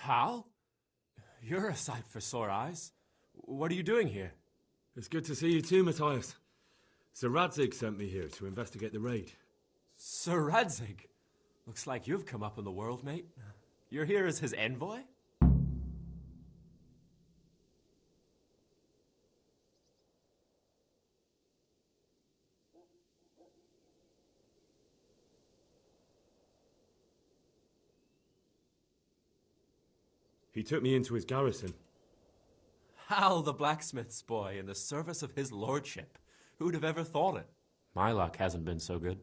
Hal? You're a sight for sore eyes. What are you doing here? It's good to see you too, Matthias. Sir Radzig sent me here to investigate the raid. Sir Radzig? Looks like you've come up in the world, mate. You're here as his envoy? He took me into his garrison. Hal, the blacksmith's boy, in the service of his lordship. Who'd have ever thought it? My luck hasn't been so good.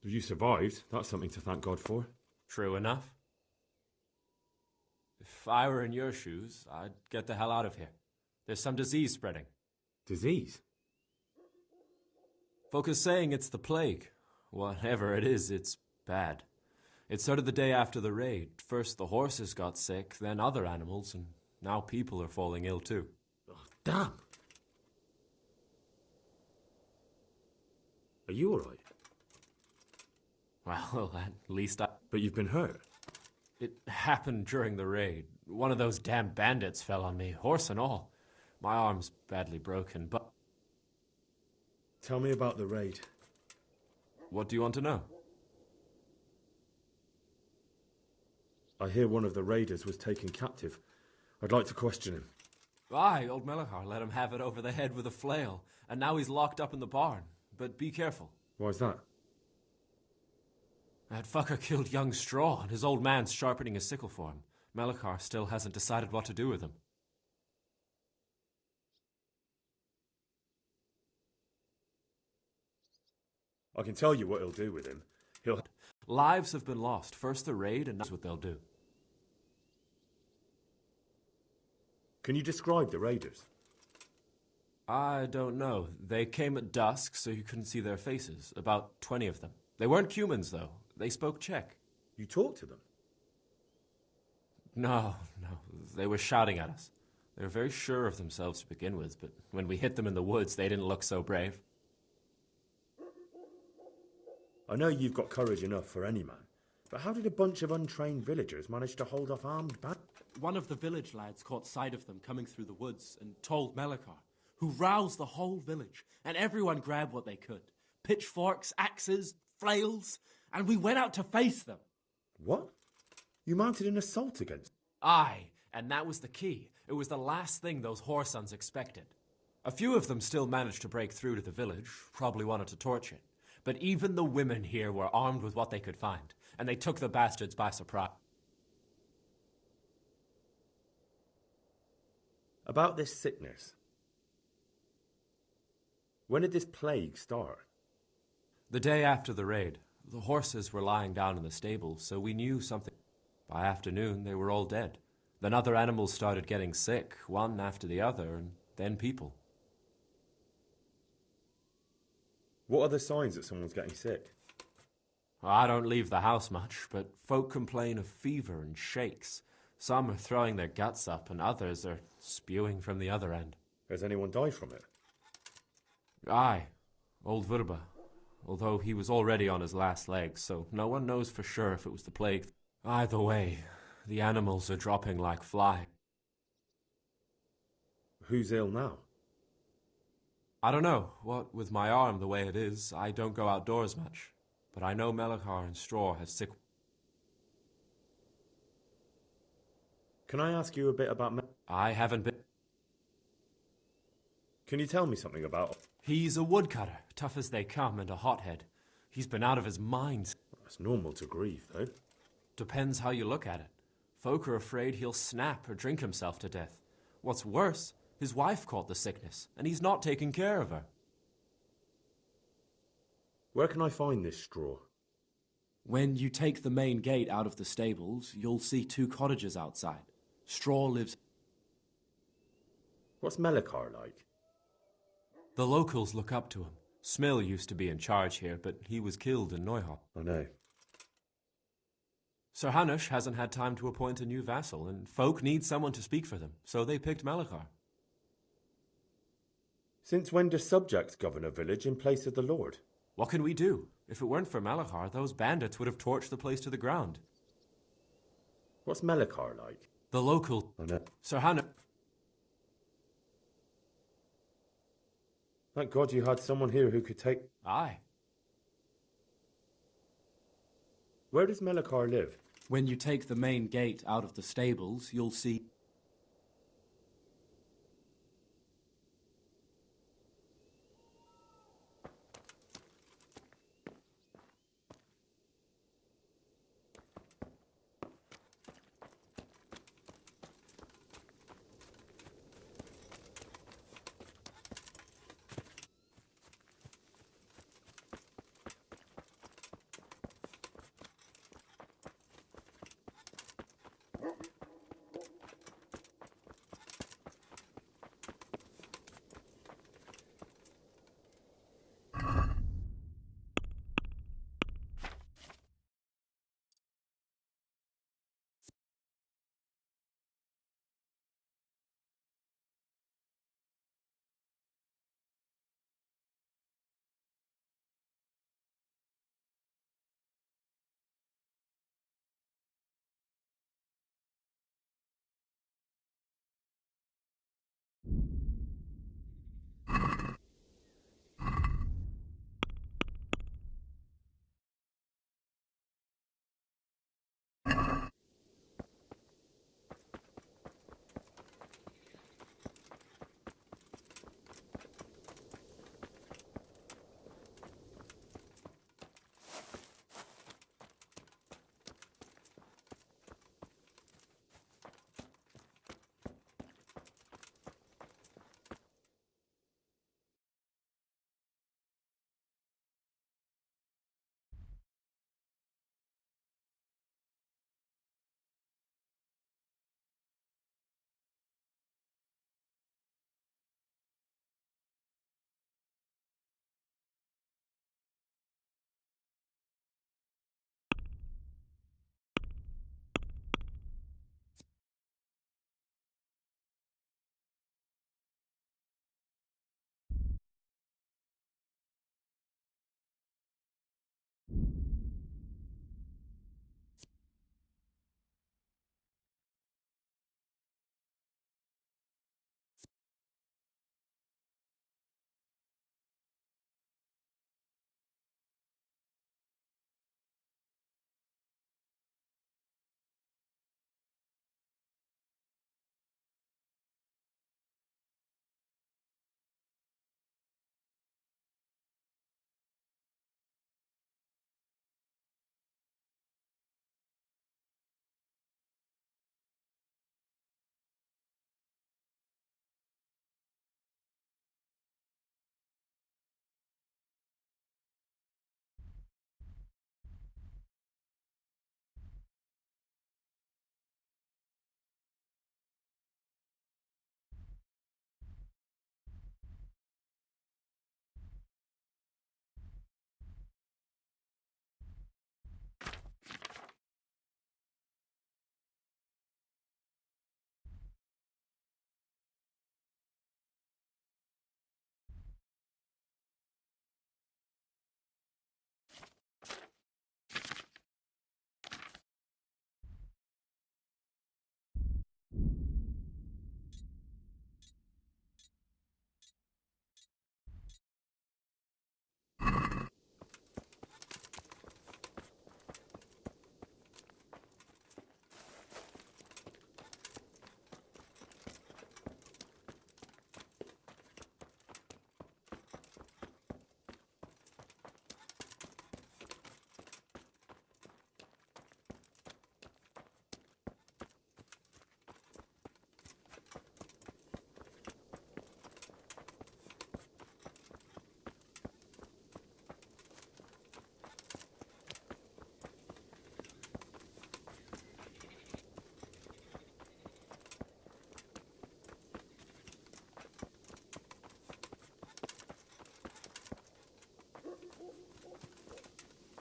You survived. That's something to thank God for. True enough. If I were in your shoes, I'd get the hell out of here. There's some disease spreading. Disease? Folk are saying it's the plague. Whatever it is, it's bad. It started the day after the raid. First the horses got sick, then other animals, and now people are falling ill too. Oh, damn! Are you alright? Well, at least But you've been hurt? It happened during the raid. One of those damn bandits fell on me, horse and all. My arm's badly broken, but... Tell me about the raid. What do you want to know? I hear one of the raiders was taken captive. I'd like to question him. Aye, old Melachar let him have it over the head with a flail, and now he's locked up in the barn. But be careful. Why's that? That fucker killed young Straw, and his old man's sharpening a sickle for him. Melachar still hasn't decided what to do with him. I can tell you what he'll do with him. He'll... Lives have been lost. First the raid, and that's what they'll do. Can you describe the raiders? I don't know. They came at dusk, so you couldn't see their faces. About 20 of them. They weren't humans, though. They spoke Czech. You talked to them? No. They were shouting at us. They were very sure of themselves to begin with, but when we hit them in the woods, they didn't look so brave. I know you've got courage enough for any man, but how did a bunch of untrained villagers manage to hold off armed bandits? One of the village lads caught sight of them coming through the woods and told Melachar, who roused the whole village, and everyone grabbed what they could. Pitchforks, axes, flails, and we went out to face them. What? You mounted an assault against... Aye, and that was the key. It was the last thing those whoresons expected. A few of them still managed to break through to the village, probably wanted to torch it. But even the women here were armed with what they could find, and they took the bastards by surprise. About this sickness. When did this plague start? The day after the raid. The horses were lying down in the stable, so we knew something. By afternoon, they were all dead. Then other animals started getting sick, one after the other, and then people. What are the signs that someone's getting sick? I don't leave the house much, but folk complain of fever and shakes. Some are throwing their guts up, and others are spewing from the other end. Has anyone died from it? Aye, old Vurba. Although he was already on his last legs, so no one knows for sure if it was the plague. Either way, the animals are dropping like flies. Who's ill now? I don't know. What with my arm the way it is, I don't go outdoors much. But I know Melachar and Straw has sick... Can I ask you a bit about... I haven't been... Can you tell me something about... He's a woodcutter, tough as they come, and a hothead. He's been out of his mind. It's normal to grieve, though. Depends how you look at it. Folk are afraid he'll snap or drink himself to death. What's worse, his wife caught the sickness, and he's not taking care of her. Where can I find this Straw? When you take the main gate out of the stables, you'll see 2 cottages outside. Straw lives... What's Melachar like? The locals look up to him. Smill used to be in charge here, but he was killed in Neuhof. I know. Sir Hanush hasn't had time to appoint a new vassal, and folk need someone to speak for them, so they picked Melachar. Since when do subjects govern a village in place of the lord? What can we do? If it weren't for Malachar, those bandits would have torched the place to the ground. What's Melikar like? The local... I know. Sir Hannah... Thank God you had someone here who could take... Aye. Where does Melikar live? When you take the main gate out of the stables, you'll see...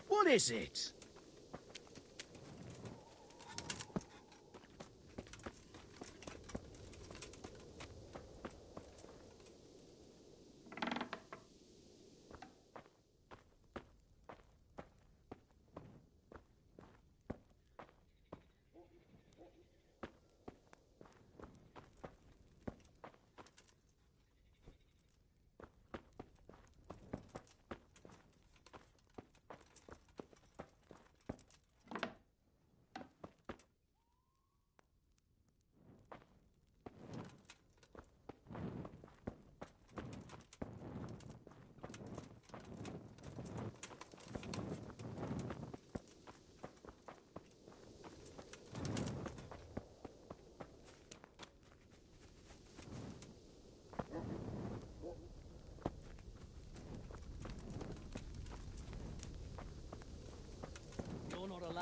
What is it?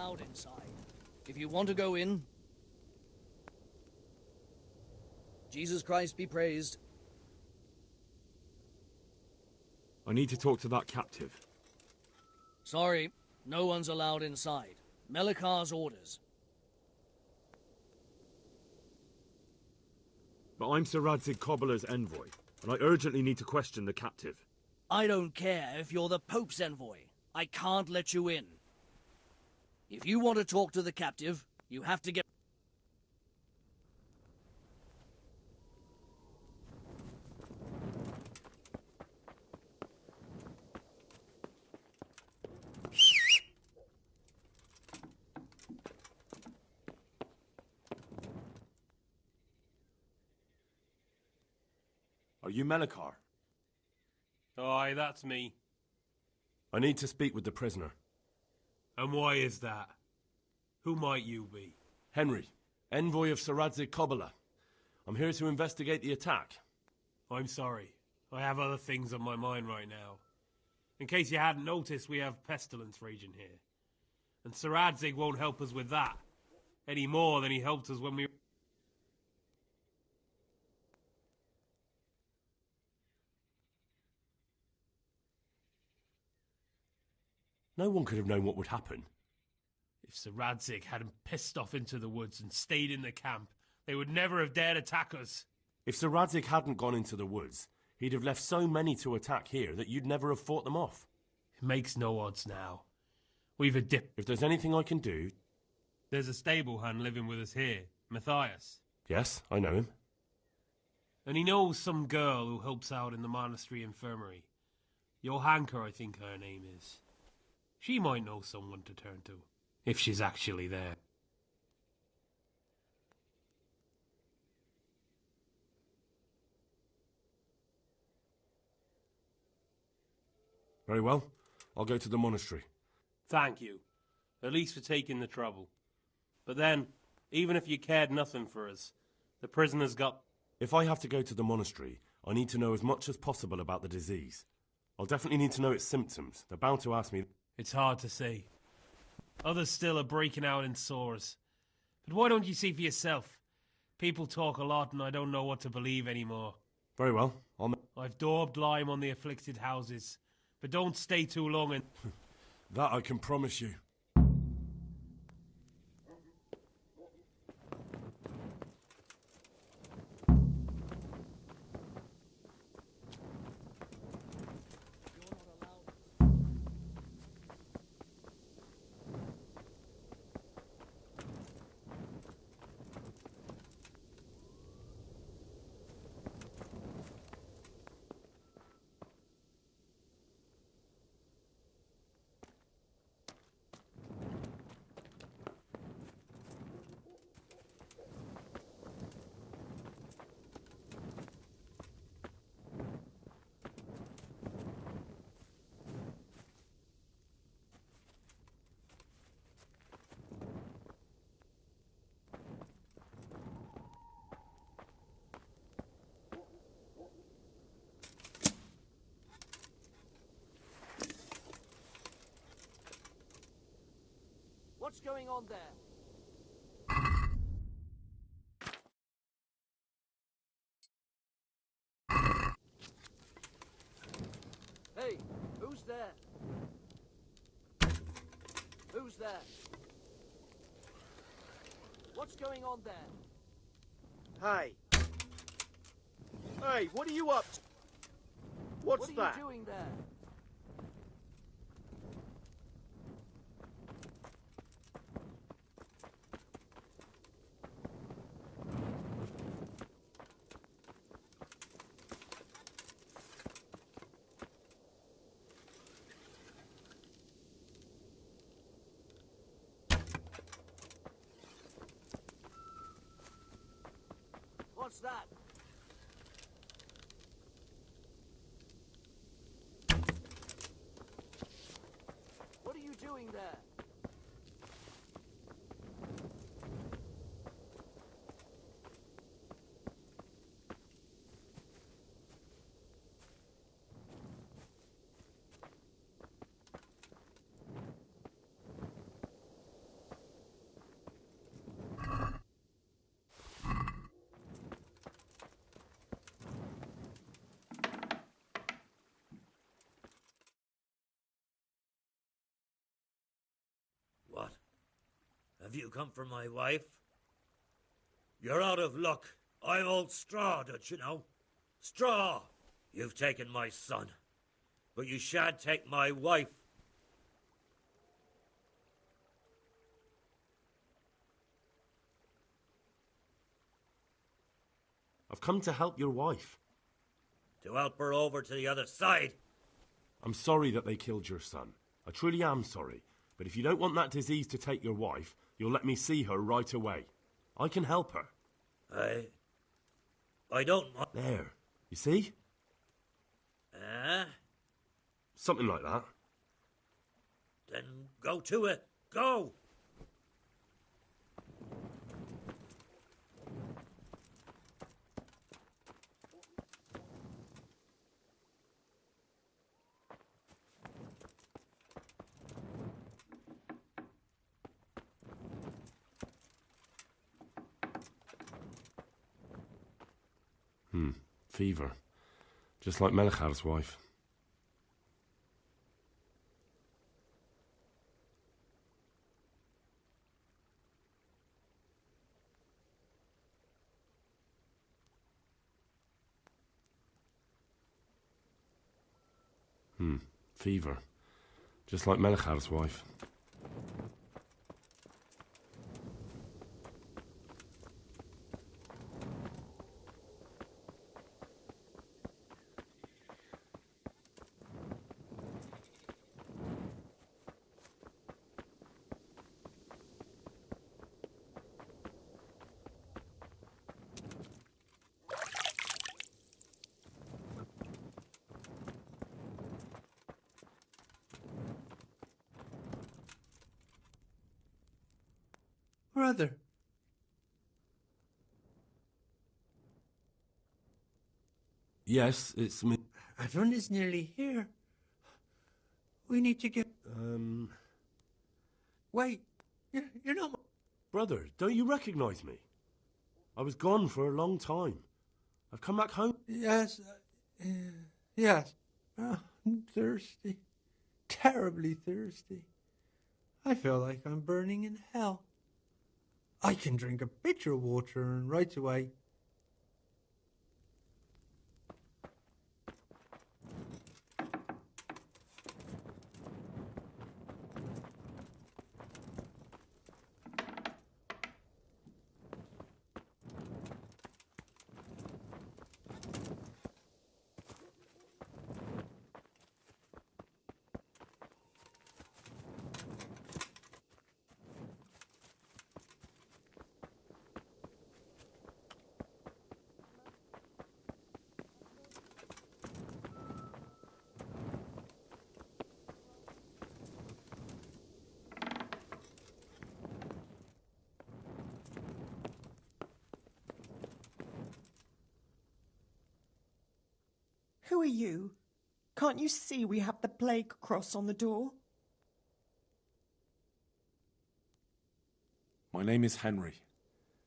allowed inside. If you want to go in... Jesus Christ be praised. I need to talk to that captive. Sorry, no one's allowed inside. Melikar's orders. But I'm Sir Radzig Cobbler's envoy, and I urgently need to question the captive. I don't care if you're the Pope's envoy. I can't let you in. If you want to talk to the captive, you have to get... Are you Melikar? Aye, that's me. I need to speak with the prisoner. And why is that? Who might you be? Henry, envoy of Sir Radzig Kobbler. I'm here to investigate the attack. I'm sorry. I have other things on my mind right now. In case you hadn't noticed, we have pestilence raging here. And Sir Radzig won't help us with that. Any more than he helped us when we... No one could have known what would happen. If Sir Radzig hadn't pissed off into the woods and stayed in the camp, they would never have dared attack us. If Sir Radzig hadn't gone into the woods, he'd have left so many to attack here that you'd never have fought them off. It makes no odds now. We've a dip. If there's anything I can do... There's a stable hand living with us here, Matthias. Yes, I know him. And he knows some girl who helps out in the monastery infirmary. Johanka, I think her name is. She might know someone to turn to, if she's actually there. Very well. I'll go to the monastery. Thank you, at least for taking the trouble. But then, even if you cared nothing for us, the prisoner's got... If I have to go to the monastery, I need to know as much as possible about the disease. I'll definitely need to know its symptoms. They're bound to ask me... It's hard to say. Others still are breaking out in sores. But why don't you see for yourself? People talk a lot and I don't know what to believe anymore. Very well. I've daubed lime on the afflicted houses. But don't stay too long and... That I can promise you. What's going on there? Hey, who's there? Who's there? What's going on there? Hey. Hey, what are you up to? What's What are that? you doing there? What's that? What are you doing there? Have you come for my wife? You're out of luck. I'm old Straw, don't you know? Straw! You've taken my son, but you shan't take my wife. I've come to help your wife. To help her over to the other side. I'm sorry that they killed your son. I truly am sorry. But if you don't want that disease to take your wife, you'll let me see her right away. I can help her. I don't want... There. You see? Something like that. Then go to it. Go! Fever. Just like Melichar's wife. Fever. Just like Melichar's wife. Brother. Yes, it's me. Everyone is nearly here. We need to get... Wait, you're not... Brother, don't you recognise me? I was gone for a long time. I've come back home. Yes, yes. Oh, I'm thirsty. Terribly thirsty. I feel like I'm burning in hell. I can drink a pitcher of water and right away... Who are you? Can't you see we have the plague cross on the door? My name is Henry.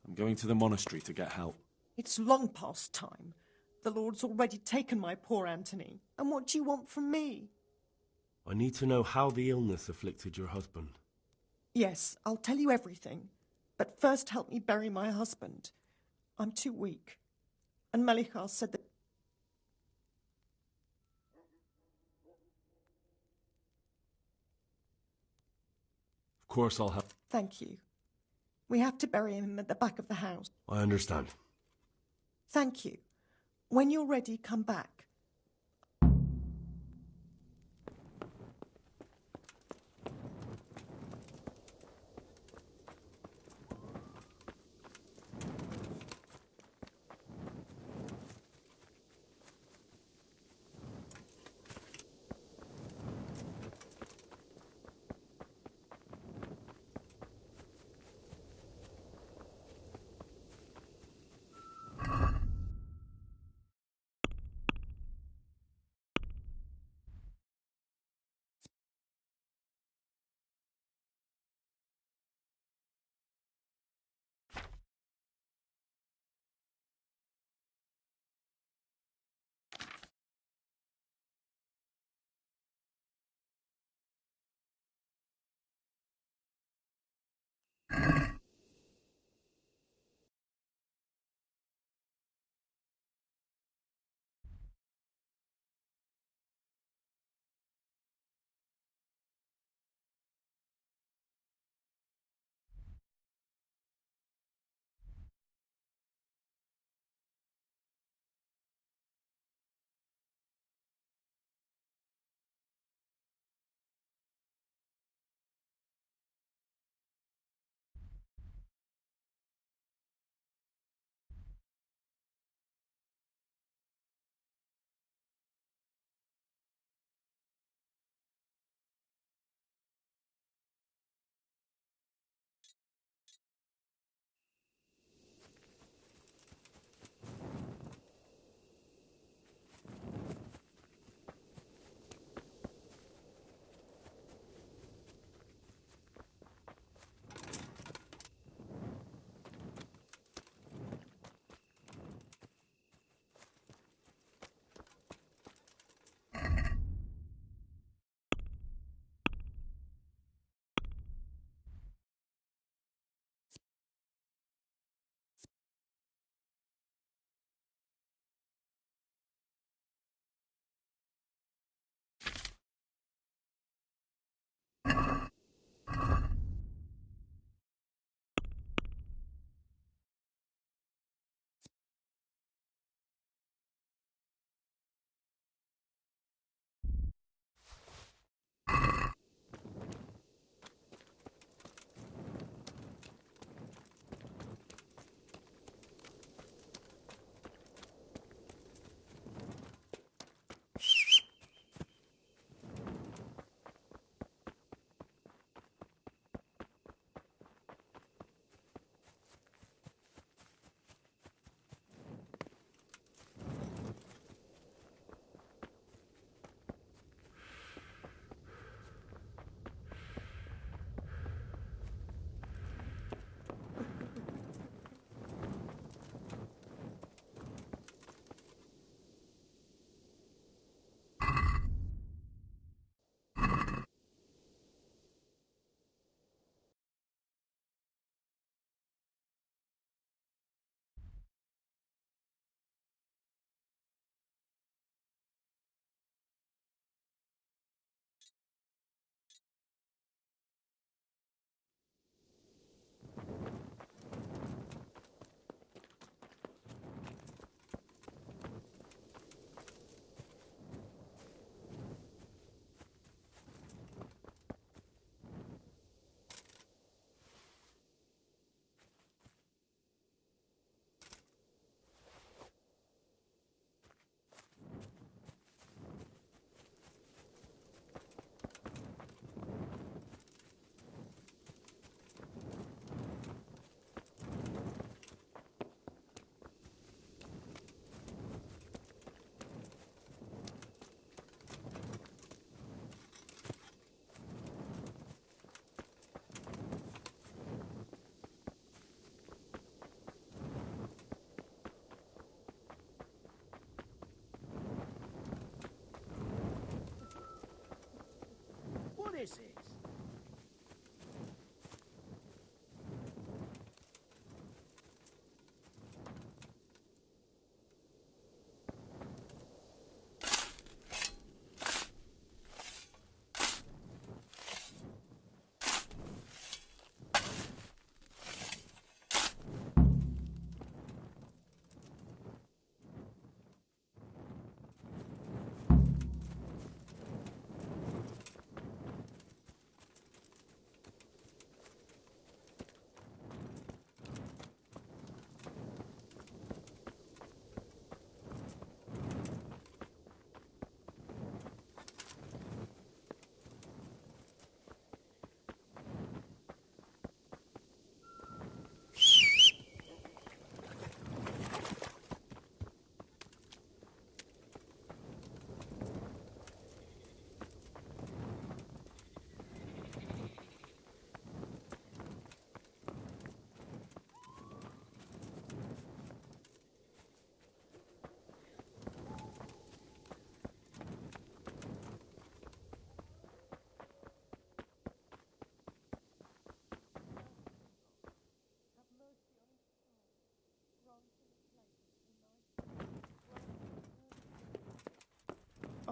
I'm going to the monastery to get help. It's long past time. The Lord's already taken my poor Anthony. And what do you want from me? I need to know how the illness afflicted your husband. Yes, I'll tell you everything. But first help me bury my husband. I'm too weak. And Melichar said that... Of course I'll help. Thank you. We have to bury him at the back of the house. I understand. Thank you. When you're ready, come back.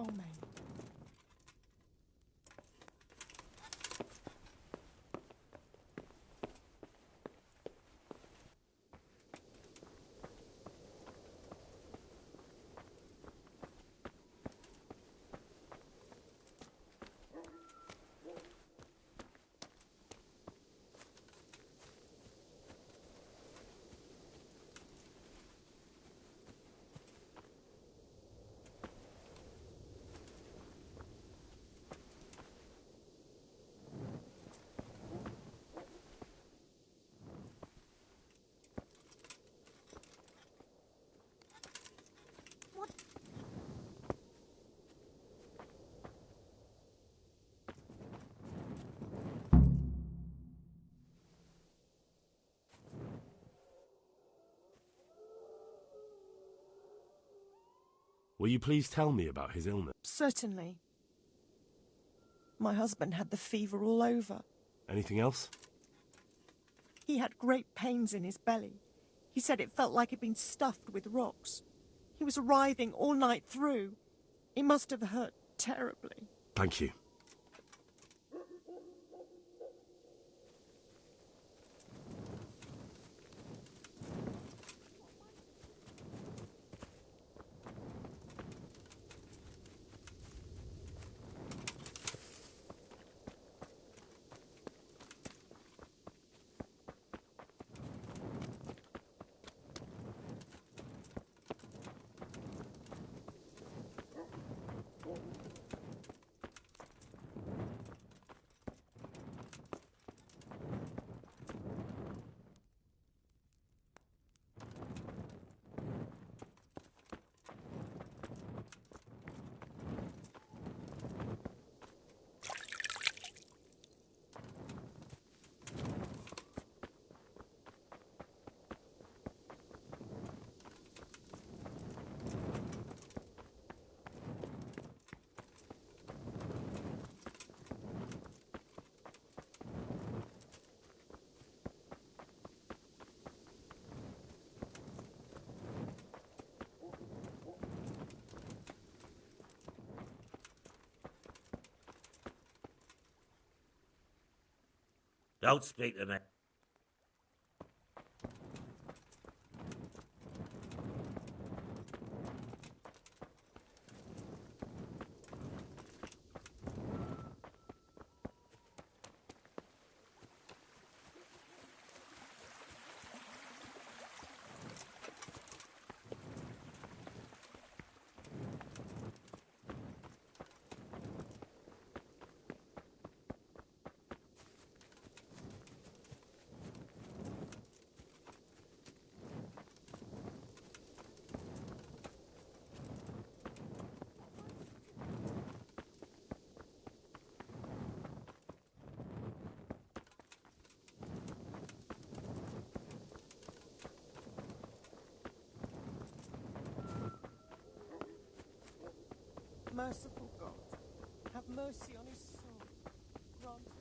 Oh, May. Will you please tell me about his illness? Certainly. My husband had the fever all over. Anything else? He had great pains in his belly. He said it felt like it'd been stuffed with rocks. He was writhing all night through. It must have hurt terribly. Thank you. Don't speak to me. Merciful God, have mercy on his soul. Grant him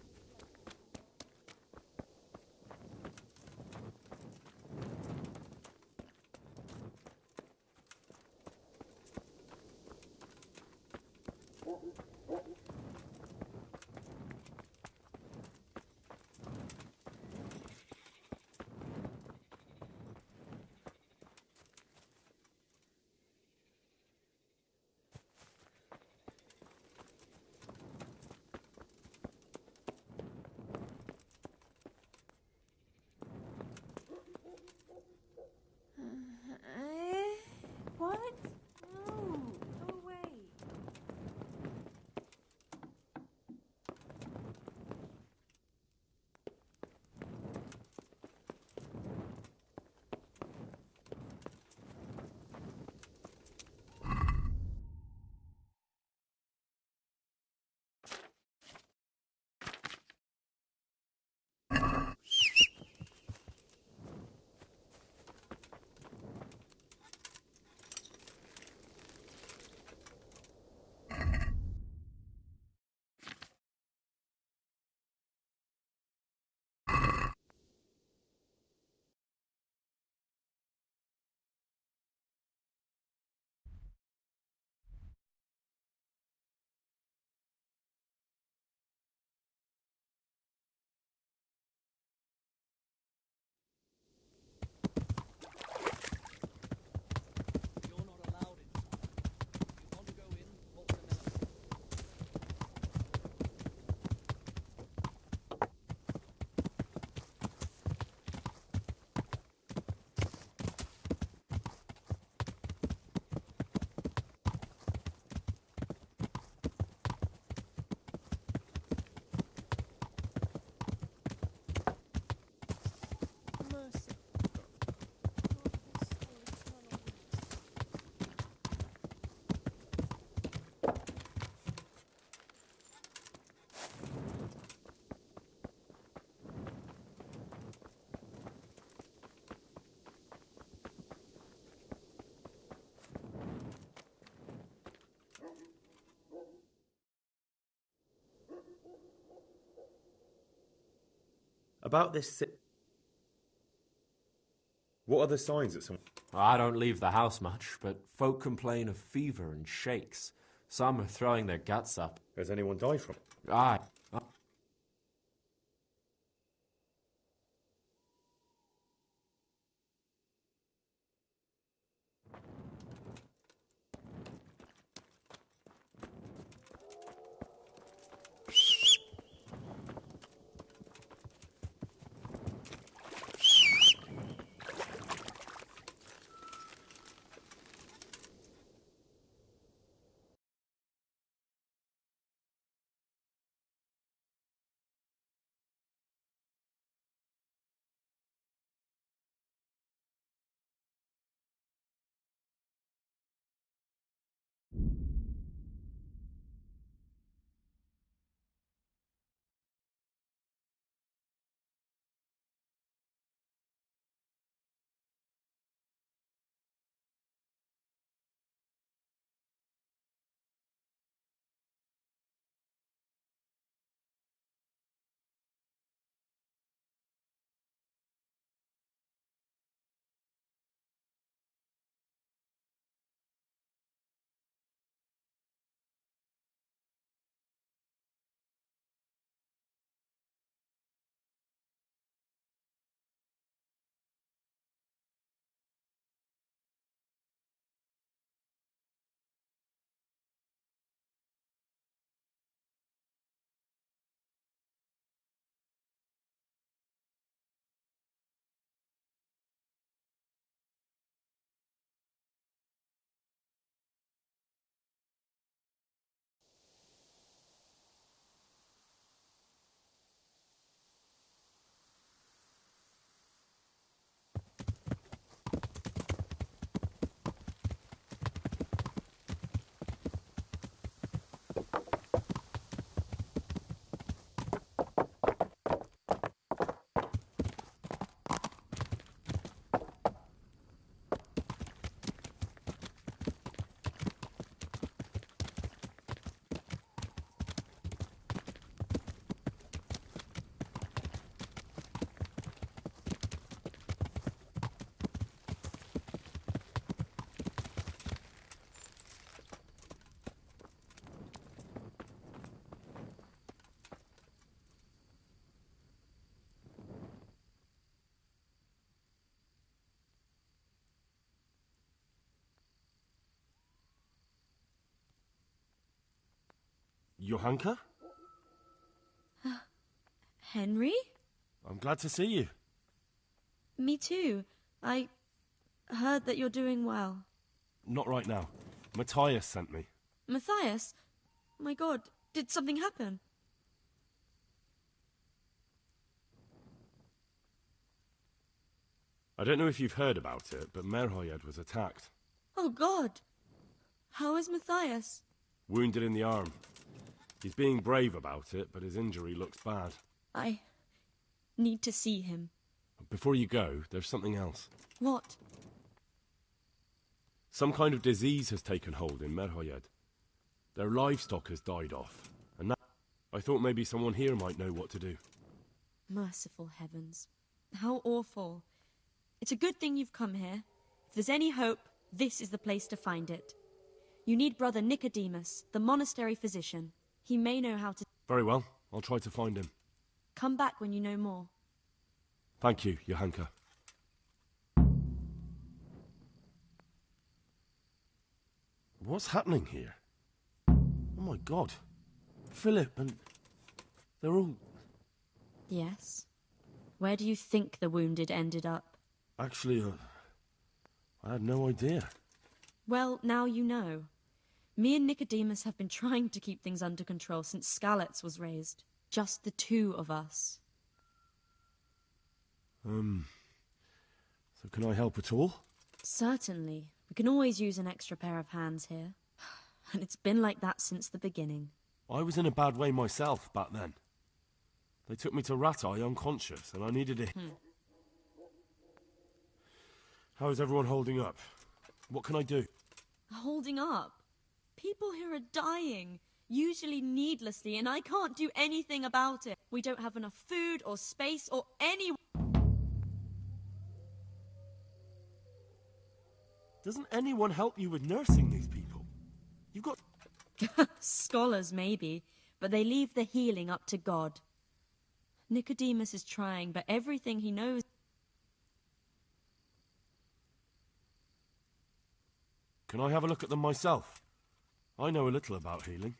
About this What are the signs that someone... I don't leave the house much, but folk complain of fever and shakes. Some are throwing their guts up. Has anyone died from? Aye. Johanka? Henry? I'm glad to see you. Me too. I heard that you're doing well. Not right now. Matthias sent me. Matthias? My God, did something happen? I don't know if you've heard about it, but Merhoyed was attacked. Oh God! How is Matthias? Wounded in the arm. He's being brave about it, but his injury looks bad. I need to see him. Before you go, there's something else. What? Some kind of disease has taken hold in Merhoyed. Their livestock has died off, and now I thought maybe someone here might know what to do. Merciful heavens. How awful. It's a good thing you've come here. If there's any hope, this is the place to find it. You need Brother Nicodemus, the monastery physician. He may know how to... Very well. I'll try to find him. Come back when you know more. Thank you, Johanka. What's happening here? Oh my God. Philip and... they're all... Yes? Where do you think the wounded ended up? Actually, I had no idea. Well, now you know. Me and Nicodemus have been trying to keep things under control since Skalitz was raised. Just the two of us. So can I help at all? Certainly. We can always use an extra pair of hands here. And it's been like that since the beginning. I was in a bad way myself back then. They took me to Ratai unconscious, and I needed a... How is everyone holding up? What can I do? Holding up? People here are dying. usually needlessly, and I can't do anything about it. We don't have enough food or space or any... Doesn't anyone help you with nursing these people? You've got... Scholars, maybe, but they leave the healing up to God. Nicodemus is trying, but everything he knows... Can I have a look at them myself? I know a little about healing.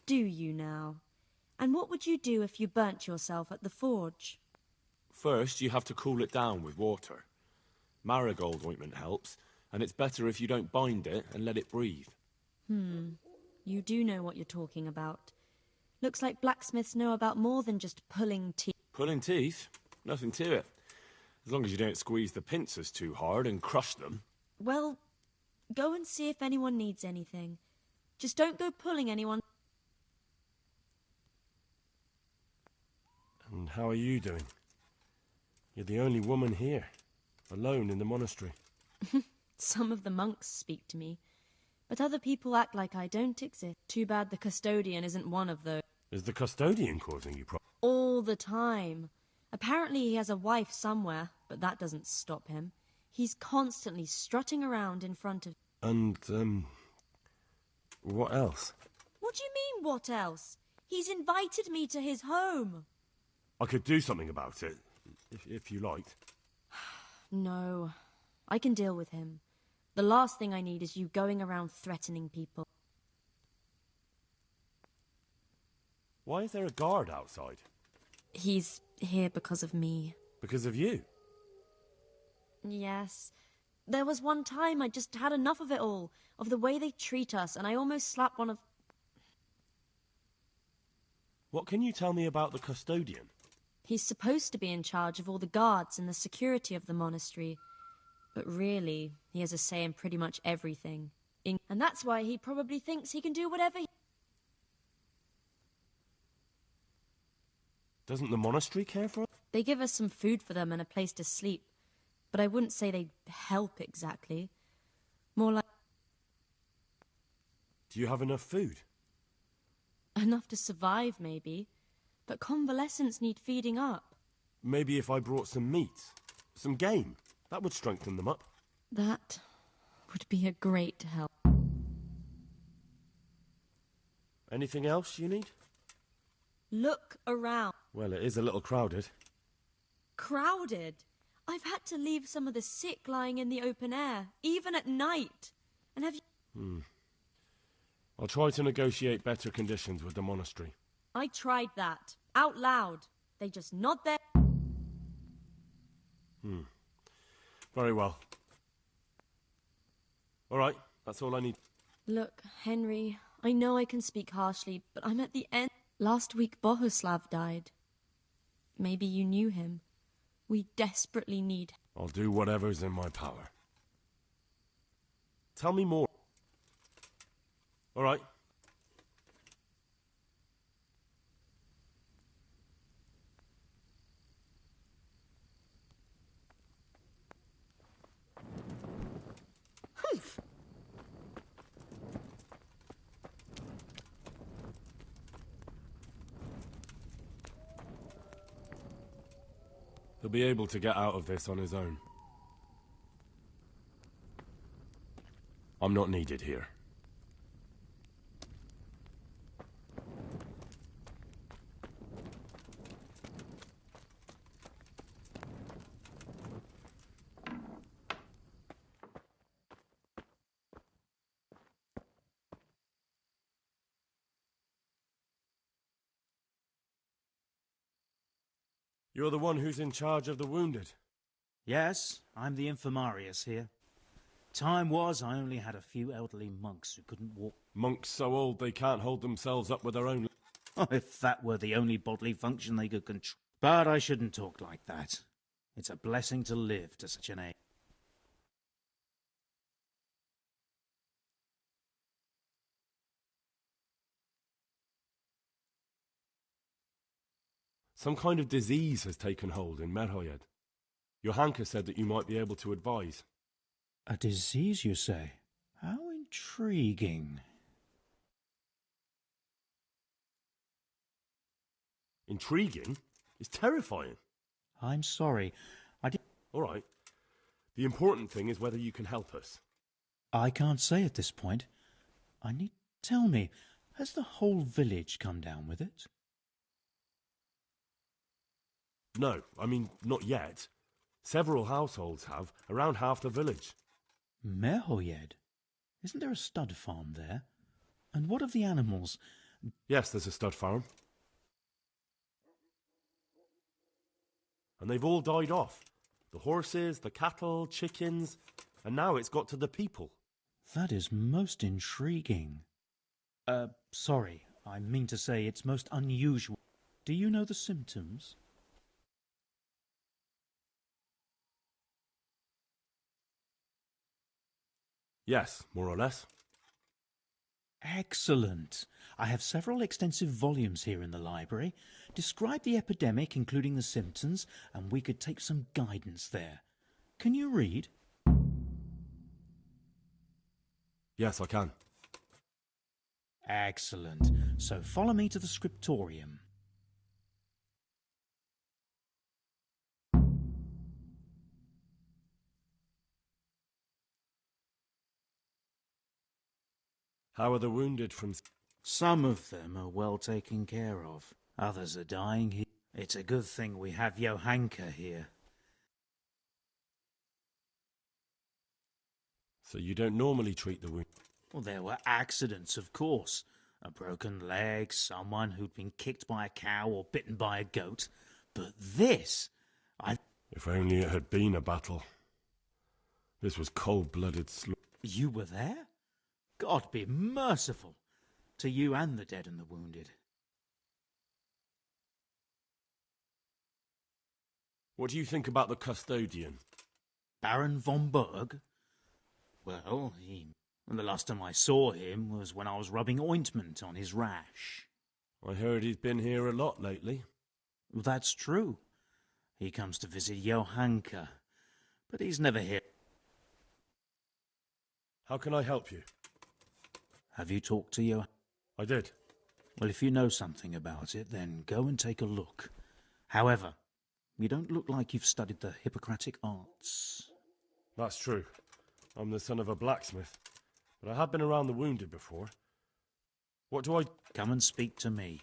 Do you now? And what would you do if you burnt yourself at the forge? First, you have to cool it down with water. Marigold ointment helps, and it's better if you don't bind it and let it breathe. You do know what you're talking about. Looks like blacksmiths know about more than just pulling teeth. Pulling teeth? Nothing to it. As long as you don't squeeze the pincers too hard and crush them. Well, go and see if anyone needs anything. Just don't go pulling anyone. And how are you doing? You're the only woman here, alone in the monastery. Some of the monks speak to me, but other people act like I don't exist. Too bad the custodian isn't one of those. Is the custodian causing you problems? All the time. Apparently he has a wife somewhere, but that doesn't stop him. He's constantly strutting around in front of... And, what else? What do you mean, what else? He's invited me to his home. I could do something about it, if you liked. No, I can deal with him. The last thing I need is you going around threatening people. Why is there a guard outside? He's here because of me. Because of you? Yes. There was one time I just had enough of it all, of the way they treat us, and I almost slapped one of... What can you tell me about the custodian? He's supposed to be in charge of all the guards and the security of the monastery. But really, he has a say in pretty much everything. And that's why he probably thinks he can do whatever he... Doesn't the monastery care for it? They give us some food for them and a place to sleep. But I wouldn't say they help exactly. More like... Do you have enough food? Enough to survive, maybe. But convalescents need feeding up. Maybe if I brought some meat, some game, that would strengthen them up. That would be a great help. Anything else you need? Look around. Well, it is a little crowded. Crowded? I've had to leave some of the sick lying in the open air, even at night. And have you... I'll try to negotiate better conditions with the monastery. I tried that. Out loud. They just nod their... Very well. All right, that's all I need. Look, Henry, I know I can speak harshly, but I'm at the end. Last week Bohuslav died. Maybe you knew him. We desperately need... I'll do whatever's in my power. Tell me more. All right. Humph! He'll be able to get out of this on his own. I'm not needed here. You're the one who's in charge of the wounded. Yes, I'm the infirmarius here. Time was I only had a few elderly monks who couldn't walk. Monks so old they can't hold themselves up with their own... Oh, if that were the only bodily function they could control. But I shouldn't talk like that. It's a blessing to live to such an age. Some kind of disease has taken hold in Merhoyed. Johanka said that you might be able to advise. A disease, you say? How intriguing. Intriguing? It's terrifying. I'm sorry. All right. The important thing is whether you can help us. I can't say at this point. Tell me, has the whole village come down with it? No, I mean, not yet. Several households have, around half the village. Mehoyed? Isn't there a stud farm there? And what of the animals? Yes, there's a stud farm. And they've all died off. The horses, the cattle, chickens, and now it's got to the people. That is most intriguing. Sorry, I mean to say it's most unusual. Do you know the symptoms? Yes, more or less. Excellent. I have several extensive volumes here in the library. Describe the epidemic, including the symptoms, and we could take some guidance there. Can you read? Yes, I can. Excellent. So follow me to the scriptorium. How are the wounded from... Some of them are well taken care of. Others are dying here. It's a good thing we have Johanka here. So you don't normally treat the wounded? Well, there were accidents, of course. A broken leg, someone who'd been kicked by a cow or bitten by a goat. But this... If only it had been a battle. This was cold-blooded slaughter. You were there? God be merciful to you and the dead and the wounded. What do you think about the custodian? Baron von Berg? Well, the last time I saw him was when I was rubbing ointment on his rash. I heard he's been here a lot lately. That's true. He comes to visit Johanka, but he's never here. How can I help you? Have you talked to Johanka? I did. Well, if you know something about it, then go and take a look. However, you don't look like you've studied the Hippocratic arts. That's true. I'm the son of a blacksmith, but I have been around the wounded before. What do I... Come and speak to me.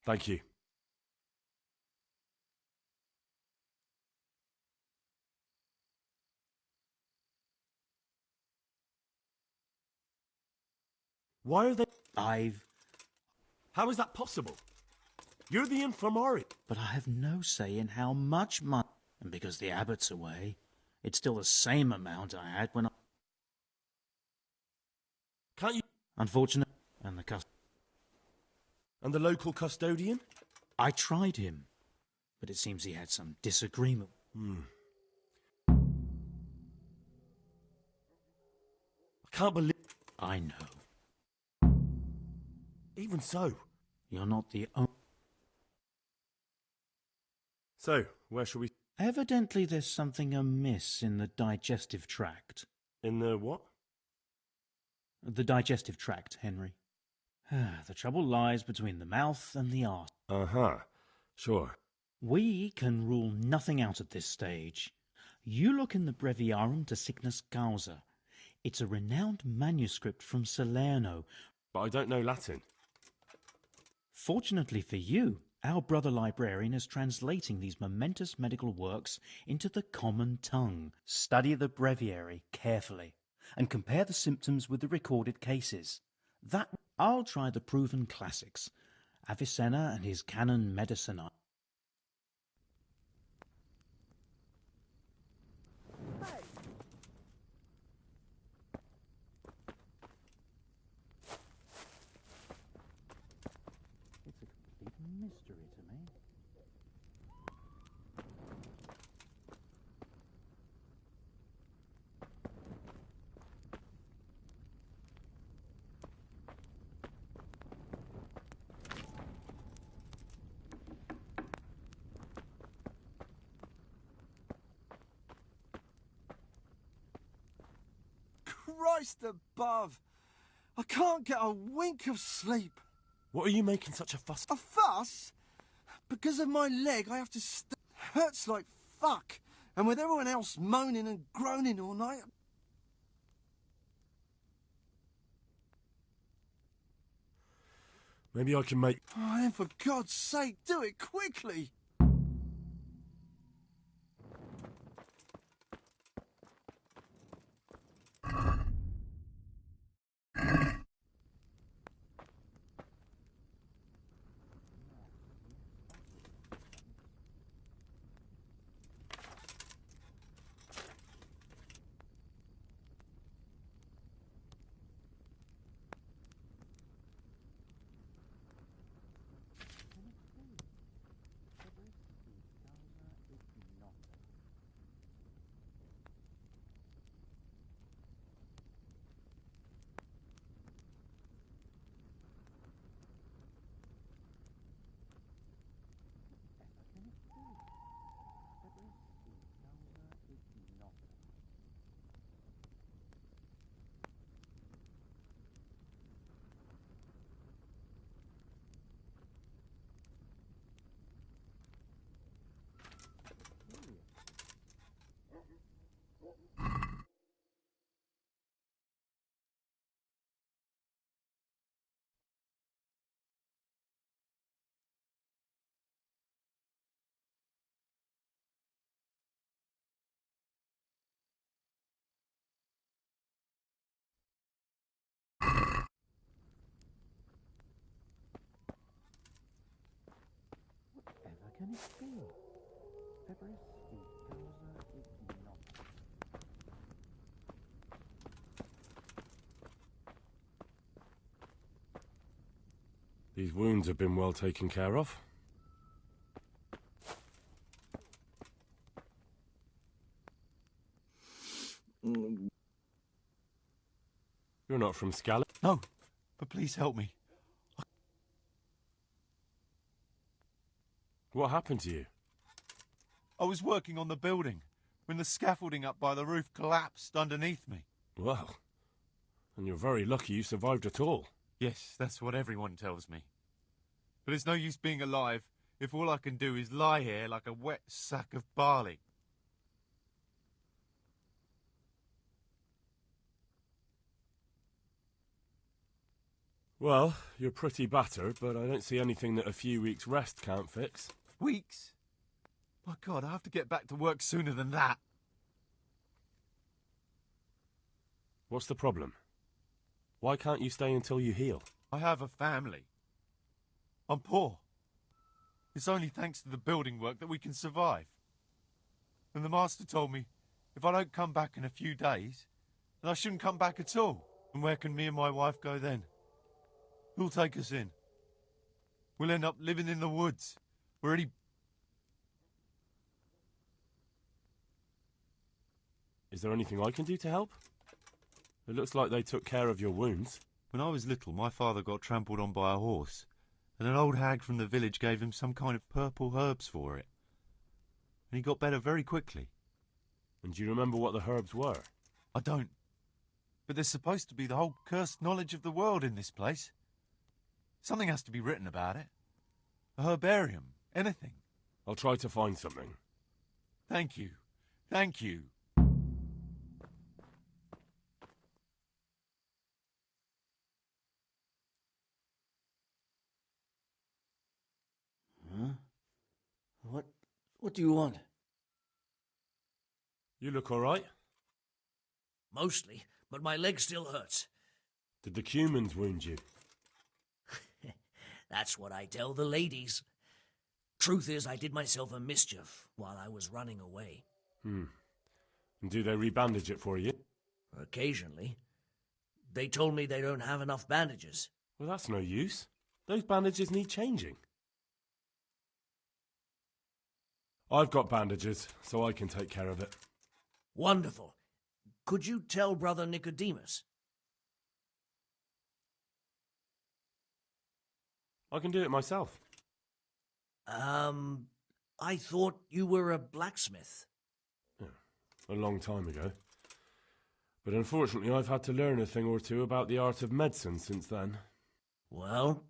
Thank you. Why are they... How is that possible? You're the infirmary. But I have no say in how much money... And because the abbot's away, it's still the same amount I had when I... Can't you... Unfortunately, And the local custodian? I tried him, but it seems he had some disagreement. I can't believe... I know. Even so. You're not the only... So, where shall we... Evidently there's something amiss in the digestive tract. In the what? The digestive tract, Henry. The trouble lies between the mouth and the arse. Uh-huh. Sure. We can rule nothing out at this stage. You look in the Breviarum de Sickness Causa. It's a renowned manuscript from Salerno. But I don't know Latin. Fortunately for you, our brother librarian is translating these momentous medical works into the common tongue. Study the breviary carefully and compare the symptoms with the recorded cases. I'll try the proven classics, Avicenna and his Canon Medicinae. It's a complete mystery to me. Christ above! I can't get a wink of sleep. What are you making such a fuss? A fuss? Because of my leg, I have to hurts like fuck. And with everyone else moaning and groaning all night... Maybe I can make... Oh, then for God's sake, do it quickly! Can it be? Febris y causa ignota. These wounds have been well taken care of. You're not from Scala? No, but please help me. What happened to you? I was working on the building when the scaffolding up by the roof collapsed underneath me. Well, and you're very lucky you survived at all. Yes, that's what everyone tells me. But it's no use being alive if all I can do is lie here like a wet sack of barley. Well, you're pretty battered, but I don't see anything that a few weeks' rest can't fix. Weeks? My God, I have to get back to work sooner than that. What's the problem? Why can't you stay until you heal? I have a family. I'm poor. It's only thanks to the building work that we can survive. And the master told me if I don't come back in a few days, then I shouldn't come back at all. And where can me and my wife go then? Who'll take us in? We'll end up living in the woods. We're already... Is there anything I can do to help? It looks like they took care of your wounds. When I was little, my father got trampled on by a horse, and an old hag from the village gave him some kind of purple herbs for it. And he got better very quickly. And do you remember what the herbs were? I don't. But there's supposed to be the whole cursed knowledge of the world in this place. Something has to be written about it. A herbarium. Anything. I'll try to find something. Thank you. Thank you. Huh? What do you want? You look all right. Mostly, but my leg still hurts. Did the cumins wound you? That's what I tell the ladies. Truth is, I did myself a mischief while I was running away. And do they rebandage it for you? Occasionally. They told me they don't have enough bandages. Well, that's no use. Those bandages need changing. I've got bandages, so I can take care of it. Wonderful. Could you tell Brother Nicodemus? I can do it myself. I thought you were a blacksmith. Yeah, a long time ago. But unfortunately, I've had to learn a thing or two about the art of medicine since then. Well?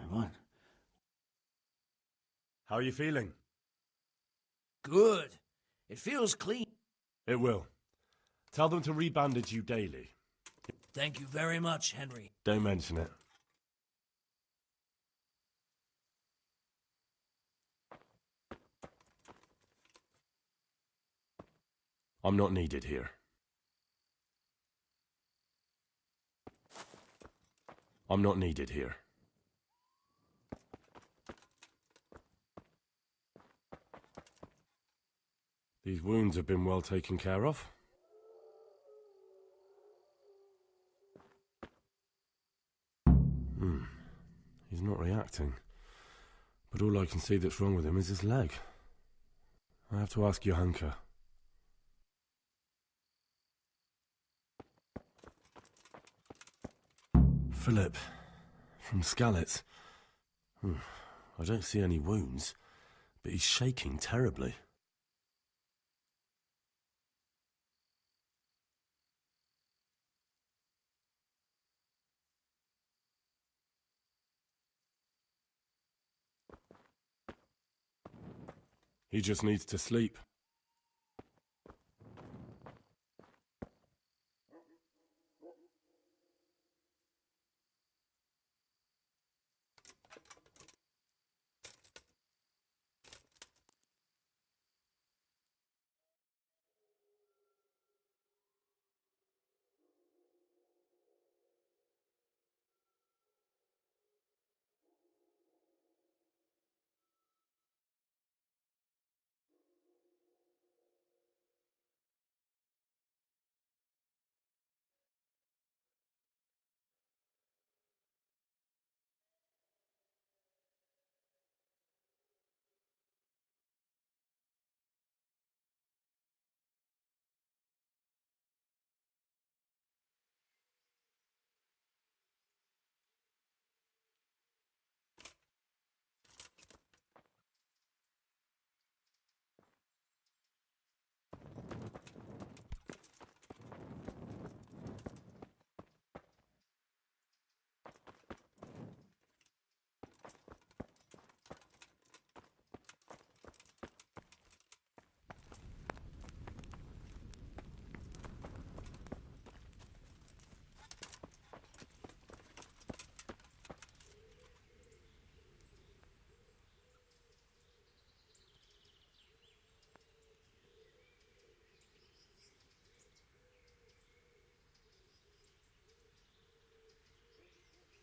What? How are you feeling? Good. It feels clean. It will. Tell them to rebandage you daily. Thank you very much, Henry. Don't mention it. I'm not needed here. I'm not needed here. These wounds have been well taken care of. He's not reacting. But all I can see that's wrong with him is his leg. I have to ask Johanka. Philip, from Skalitz. I don't see any wounds, but he's shaking terribly. He just needs to sleep.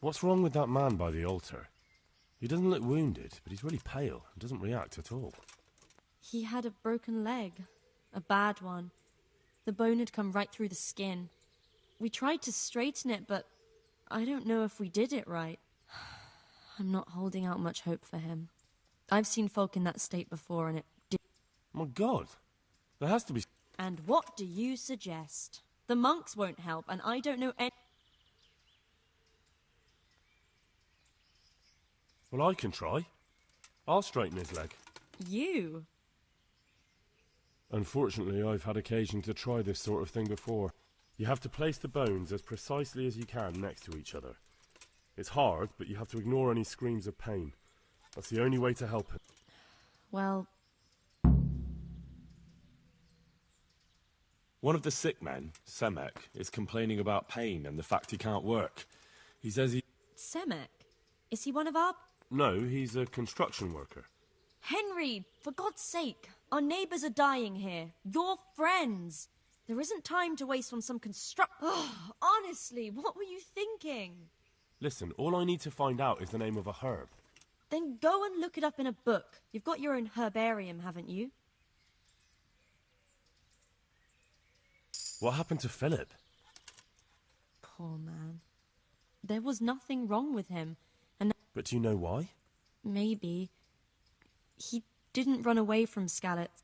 What's wrong with that man by the altar? He doesn't look wounded, but he's really pale and doesn't react at all. He had a broken leg. A bad one. The bone had come right through the skin. We tried to straighten it, but I don't know if we did it right. I'm not holding out much hope for him. I've seen folk in that state before, and it did. My God! There has to be... And what do you suggest? The monks won't help, and I don't know any... Well, I can try. I'll straighten his leg. You? Unfortunately, I've had occasion to try this sort of thing before. You have to place the bones as precisely as you can next to each other. It's hard, but you have to ignore any screams of pain. That's the only way to help him. Well... One of the sick men, Semek, is complaining about pain and the fact he can't work. He says he... Semek? Is he one of our... No, he's a construction worker. Henry, for God's sake, our neighbours are dying here. Your friends. There isn't time to waste on some honestly, what were you thinking? Listen, all I need to find out is the name of a herb. Then go and look it up in a book. You've got your own herbarium, haven't you? What happened to Philip? Poor man. There was nothing wrong with him. And but do you know why? Maybe. He didn't run away from Skalitz.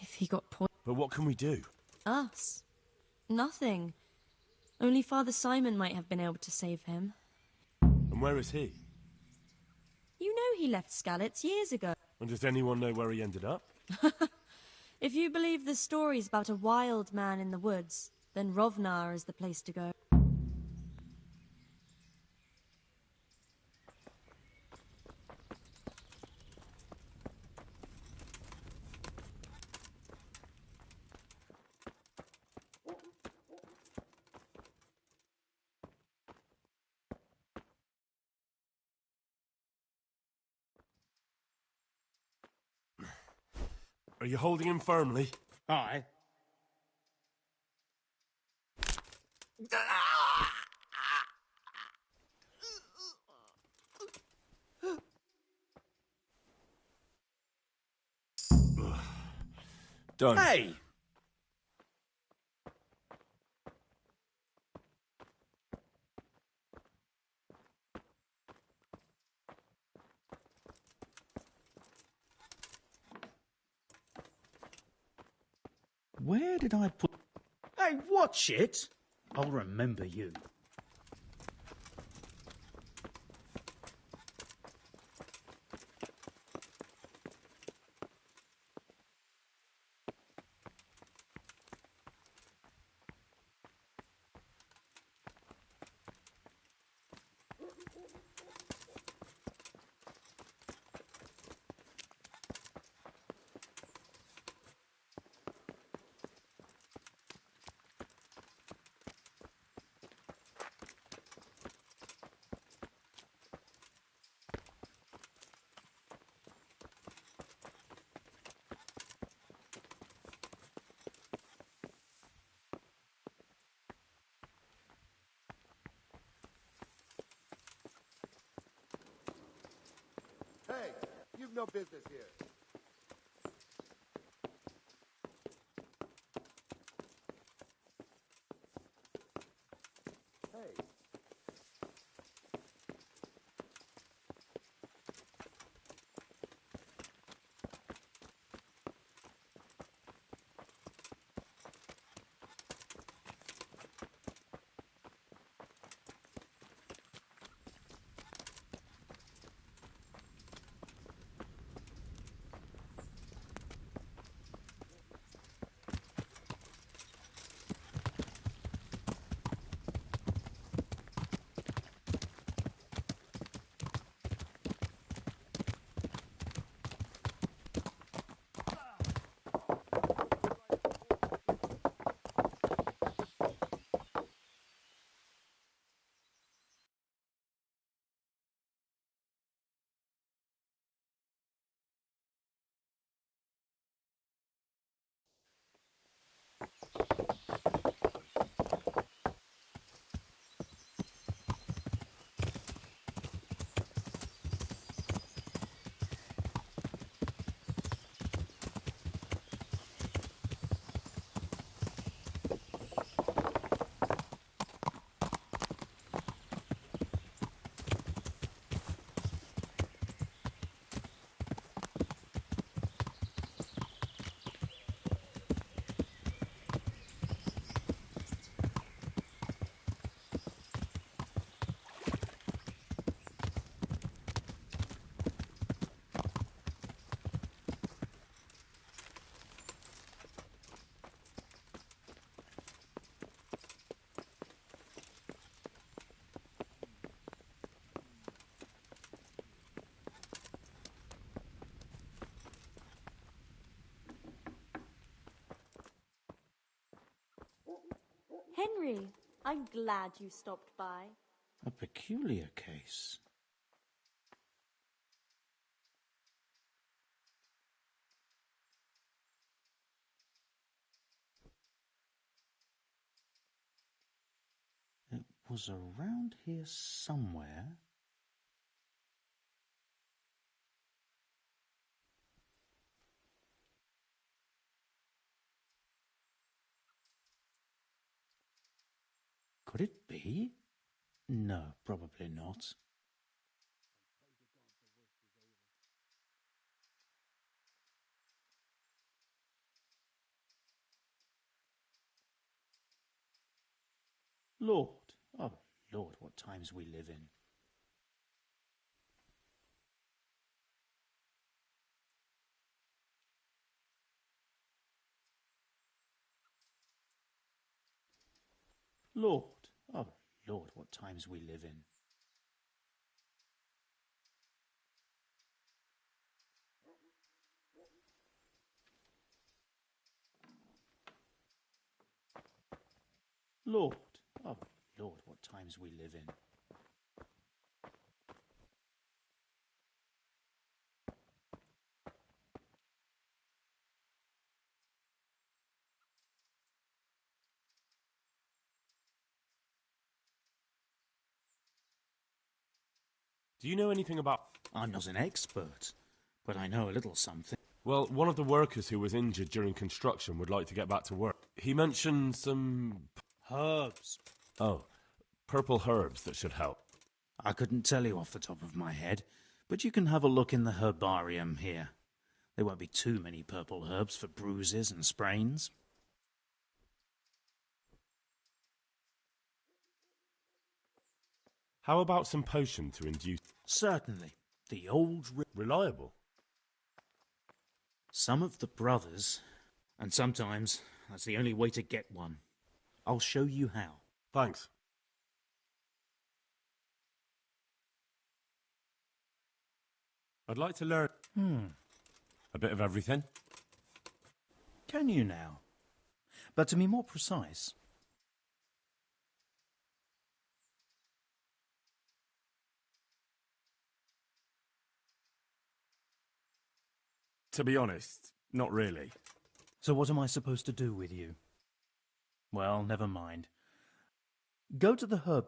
If he got poisoned... But what can we do? Us? Nothing. Only Father Simon might have been able to save him. And where is he? he left Skalitz years ago. And does anyone know where he ended up? If you believe the stories about a wild man in the woods, then Rovnar is the place to go. Are you holding him firmly? Aye. Done. Hey! Where did I put... Hey, watch it! I'll remember you. Hey, you've no business here. Hey. Henry, I'm glad you stopped by. A peculiar case. It was around here somewhere. Could it be? No, probably not. Lord, oh Lord, what times we live in. Lord, oh Lord, what times we live in. Lord, oh Lord, what times we live in. Do you know anything about... I'm not an expert, but I know a little something. Well, one of the workers who was injured during construction would like to get back to work. He mentioned some... Herbs. Oh, purple herbs that should help. I couldn't tell you off the top of my head, but you can have a look in the herbarium here. There won't be too many purple herbs for bruises and sprains. How about some potion to induce... Certainly. The old... Reliable? Some of the brothers, and sometimes that's the only way to get one. I'll show you how. Thanks. I'd like to learn... A bit of everything. Can you now? But to be more precise... To be honest, not really. So what am I supposed to do with you? Well, never mind. Go to the herb...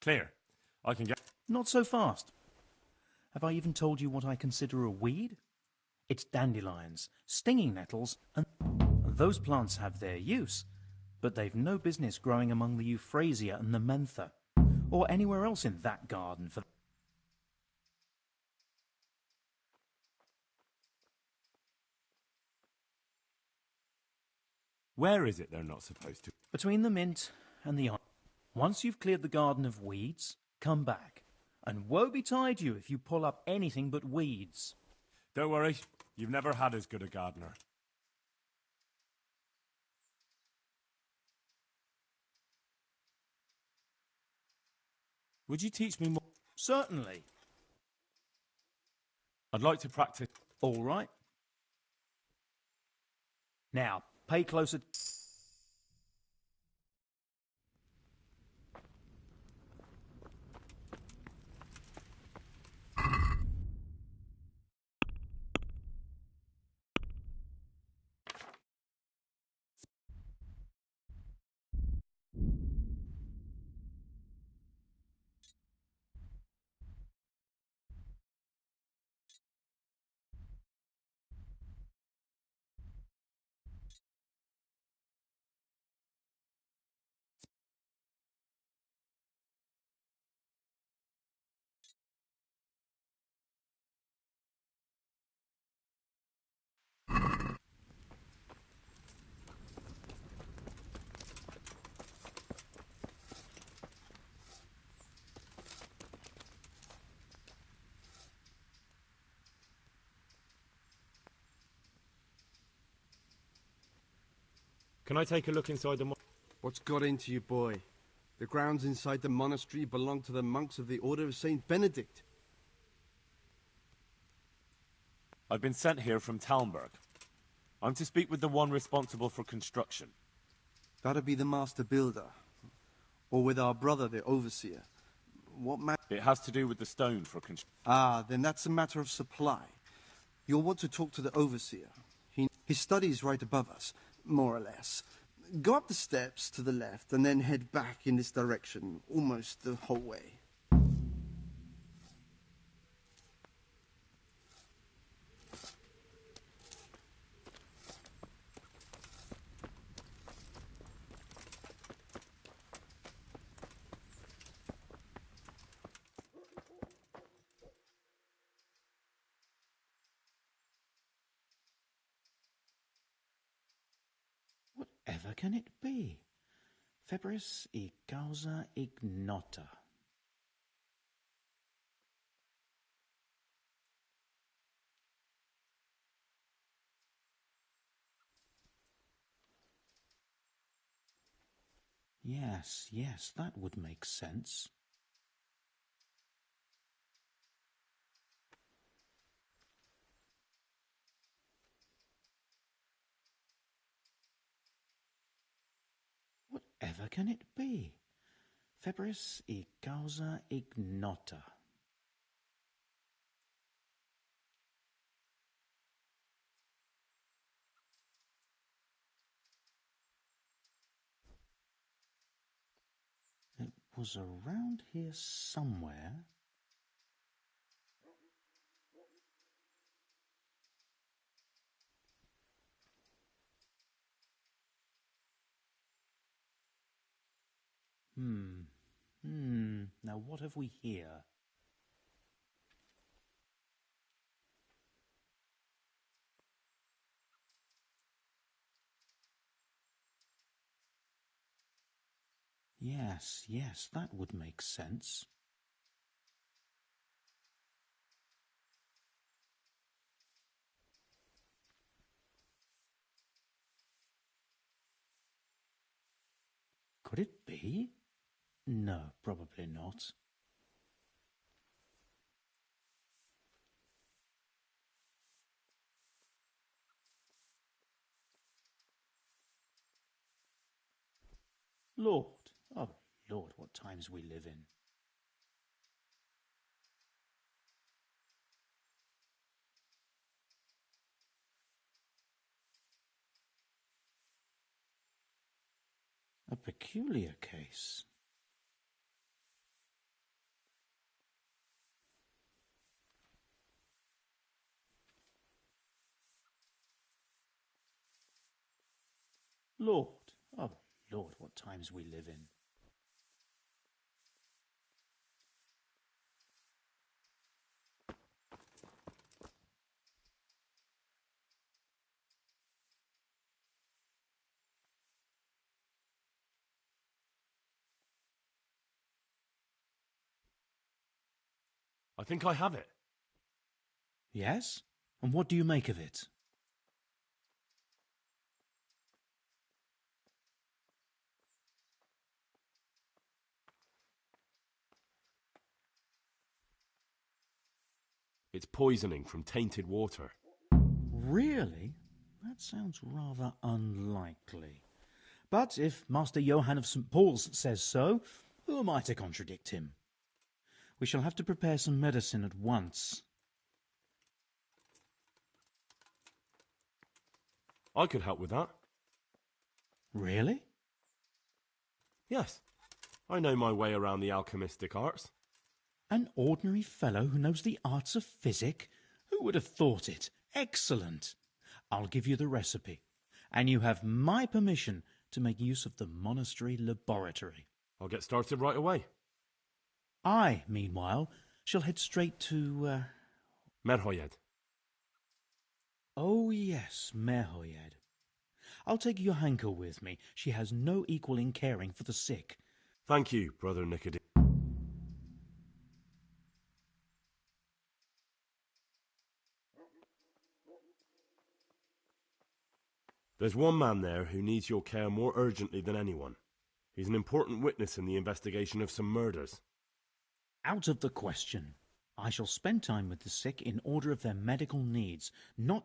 Clear. I can get... Not so fast. Have I even told you what I consider a weed? It's dandelions, stinging nettles, and those plants have their use, but they've no business growing among the euphrasia and the mentha, or anywhere else in that garden for... Where is it they're not supposed to? Between the mint and the... Once you've cleared the garden of weeds, come back. And woe betide you if you pull up anything but weeds. Don't worry, you've never had as good a gardener. Would you teach me more? Certainly. I'd like to practice. All right. Now, pay closer... Can I take a look inside the... What's got into you, boy? The grounds inside the monastery belong to the monks of the Order of Saint Benedict. I've been sent here from Talmberg. I'm to speak with the one responsible for construction. That'd be the master builder. Or with our brother, the overseer. What matter? It has to do with the stone for construction. Ah, then that's a matter of supply. You'll want to talk to the overseer. His study is right above us, more or less. Go up the steps to the left and then head back in this direction, almost the whole way. Whatever can it be? Febris e causa ignota. Yes, that would make sense. Whatever can it be? Febris e causa ignota. It was around here somewhere. Now what have we here? Yes, that would make sense. Could it be? No, probably not. Lord, oh Lord, what times we live in. A peculiar case. Lord, oh Lord, what times we live in. I think I have it. Yes? And what do you make of it? It's poisoning from tainted water. Really? That sounds rather unlikely. But if Master Johann of St. Paul's says so, who am I to contradict him? We shall have to prepare some medicine at once. I could help with that. Really? Yes. I know my way around the alchemistic arts. An ordinary fellow who knows the arts of physic? Who would have thought it? Excellent. I'll give you the recipe, and you have my permission to make use of the monastery laboratory. I'll get started right away. I, meanwhile, shall head straight to, Merhoyed. Oh, yes, Merhoyed. I'll take Johanka with me. She has no equal in caring for the sick. Thank you, Brother Nicodemus. There's one man there who needs your care more urgently than anyone. He's an important witness in the investigation of some murders. Out of the question. I shall spend time with the sick in order of their medical needs, not...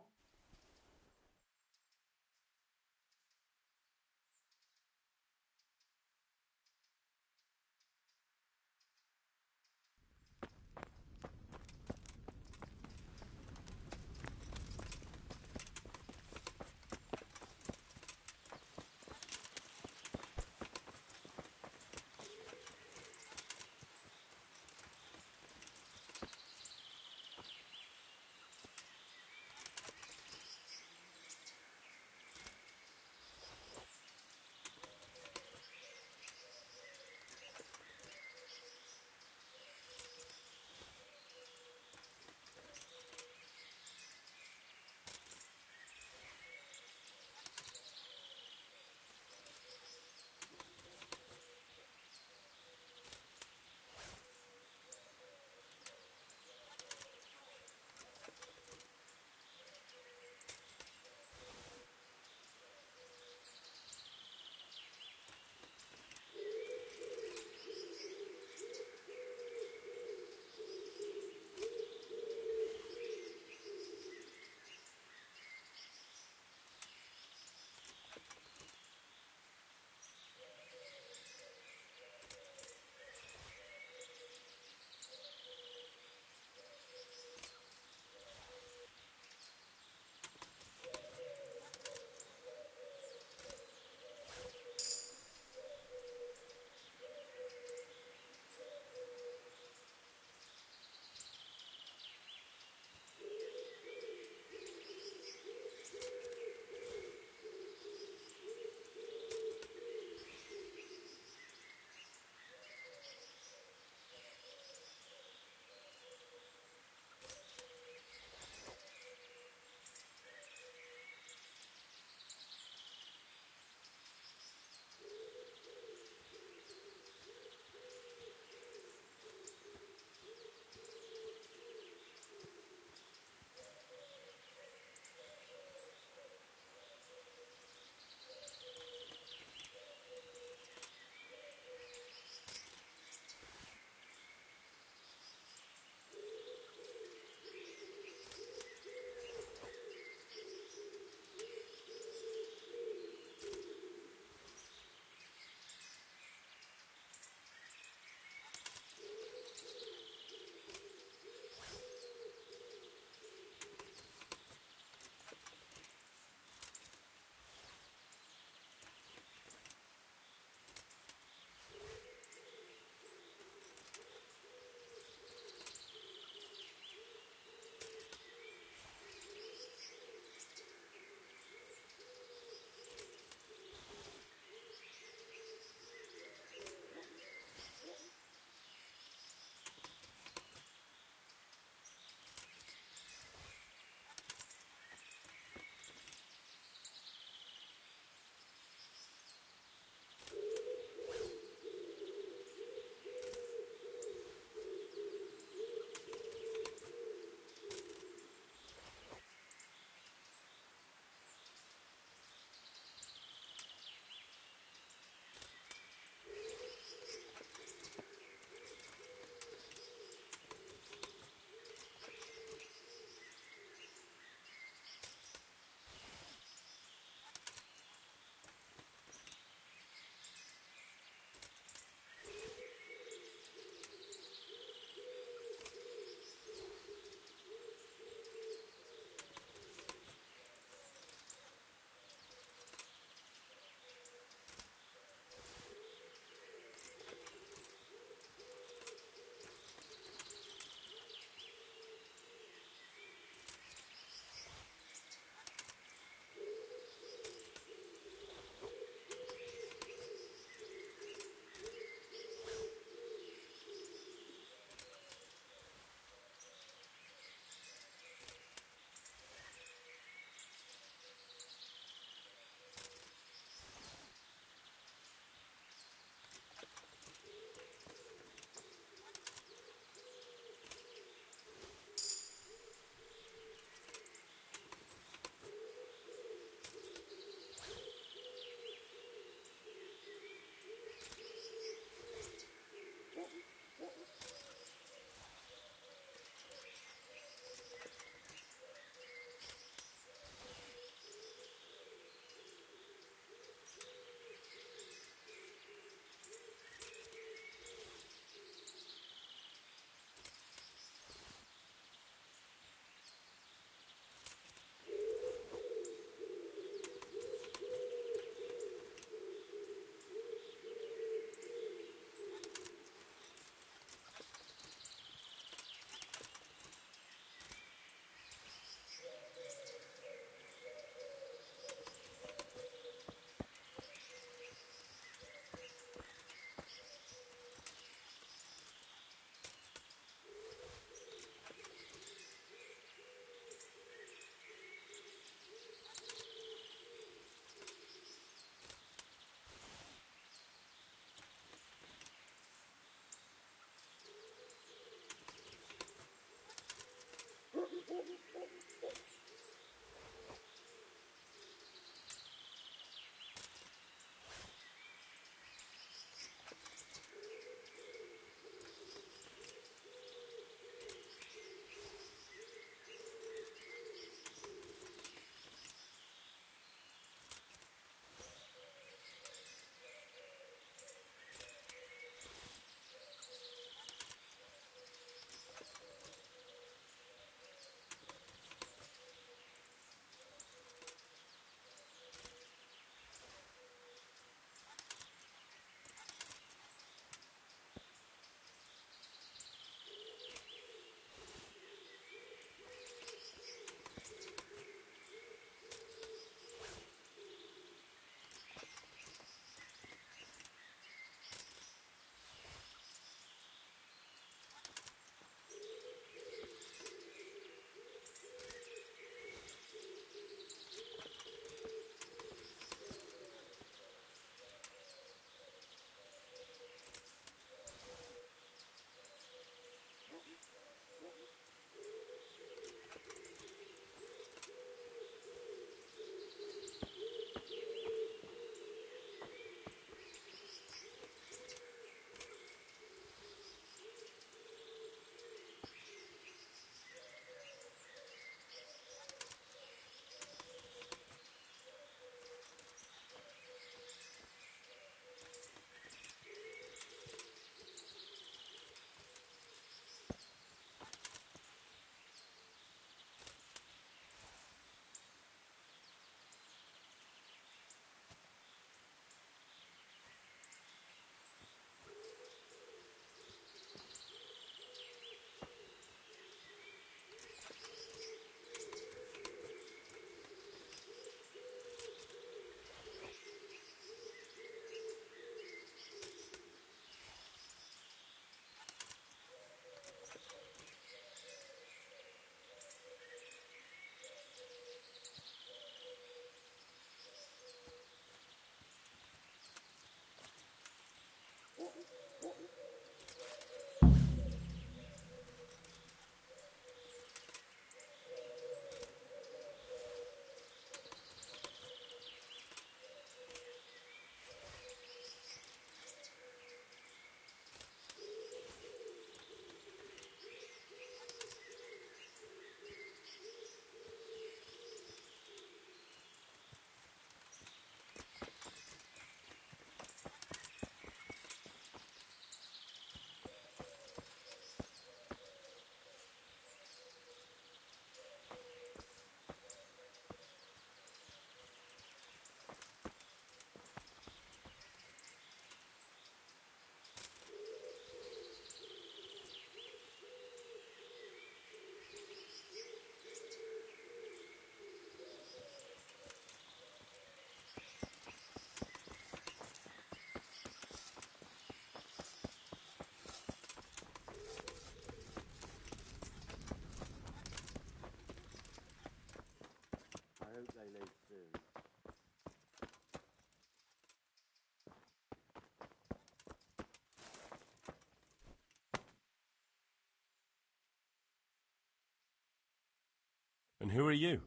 And who are you?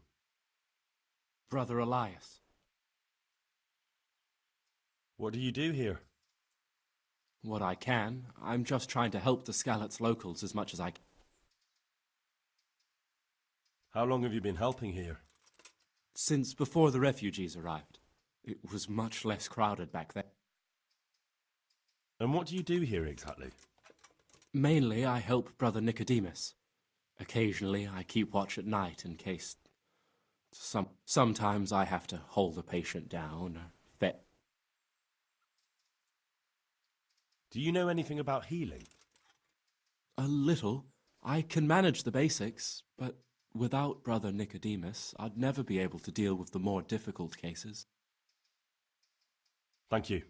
Brother Elias. What do you do here? What I can. I'm just trying to help the Skalitz locals as much as I can. How long have you been helping here? Since before the refugees arrived. It was much less crowded back then. And what do you do here exactly? Mainly, I help Brother Nicodemus. Occasionally, I keep watch at night in case... Sometimes I have to hold a patient down or vet. Do you know anything about healing? A little. I can manage the basics, but without Brother Nicodemus, I'd never be able to deal with the more difficult cases. Thank you.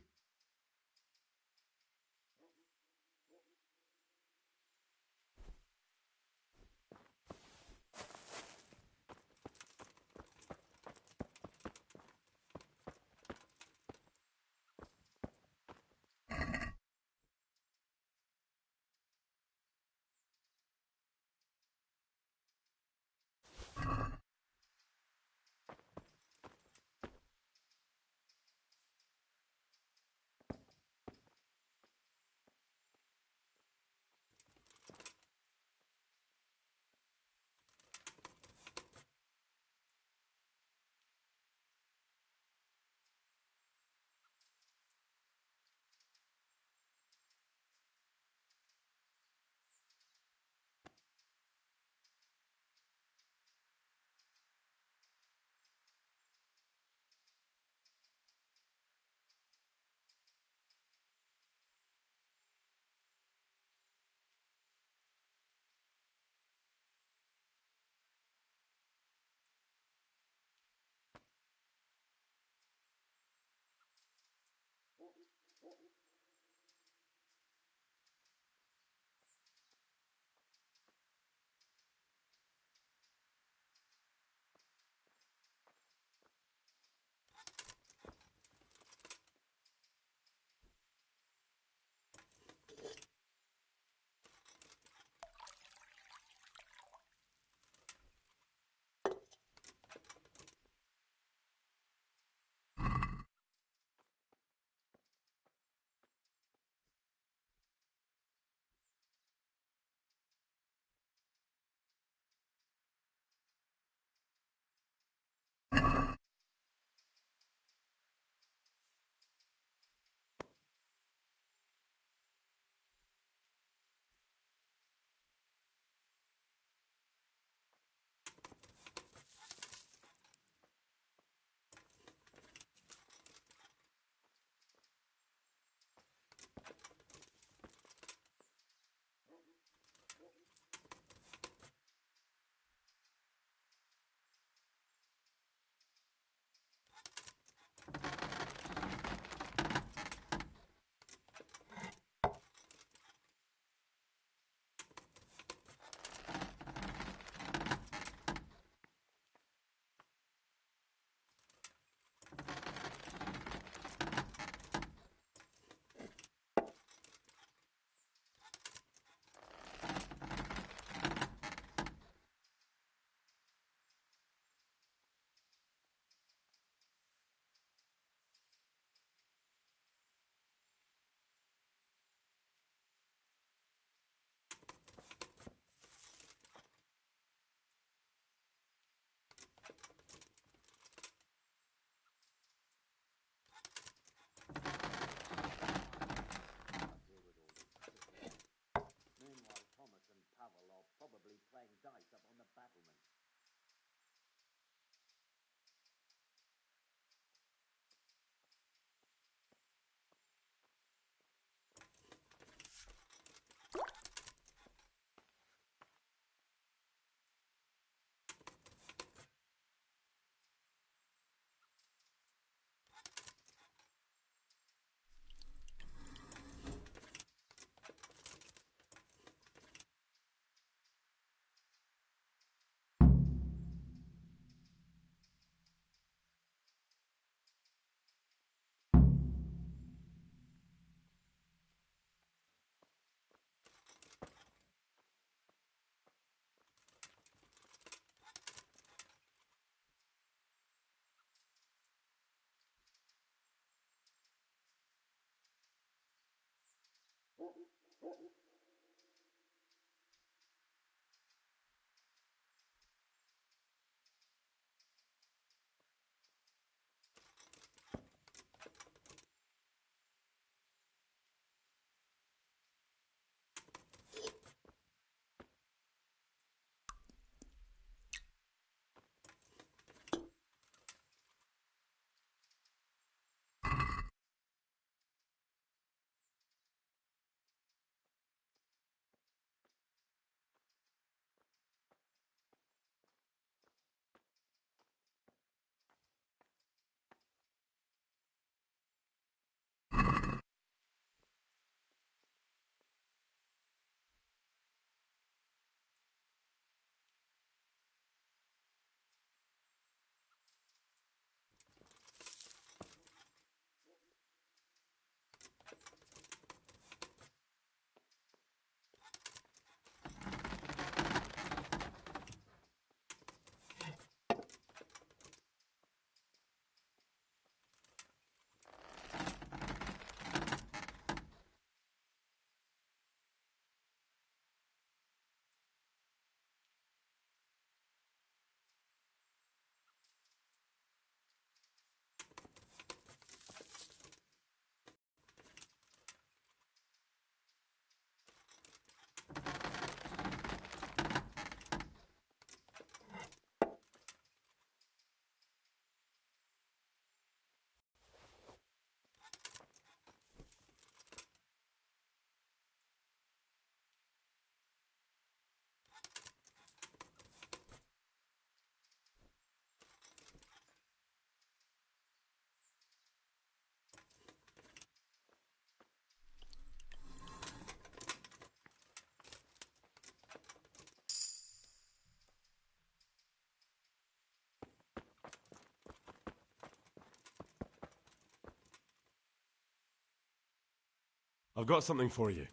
I've got something for you.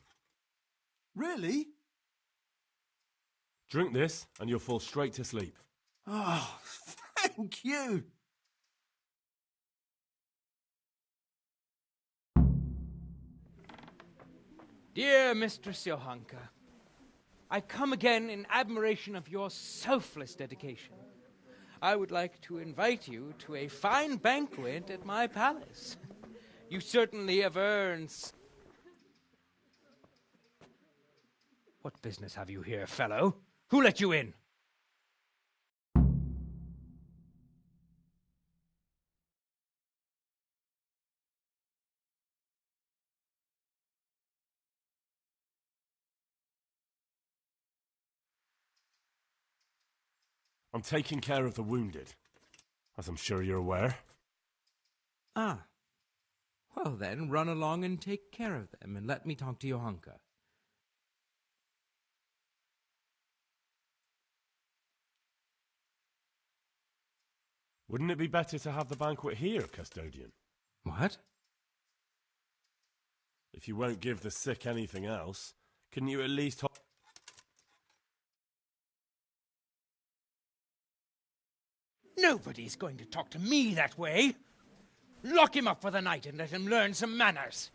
Really? Drink this, and you'll fall straight to sleep. Oh, thank you. Dear Mistress Johanka, I come again in admiration of your selfless dedication. I would like to invite you to a fine banquet at my palace. You certainly have earned... What business have you here, fellow? Who let you in? I'm taking care of the wounded, as I'm sure you're aware. Ah. Well then, run along and take care of them, and let me talk to Johanka. Wouldn't it be better to have the banquet here, Custodian? What? If you won't give the sick anything else, couldn't you at least... Nobody's going to talk to me that way. Lock him up for the night and let him learn some manners.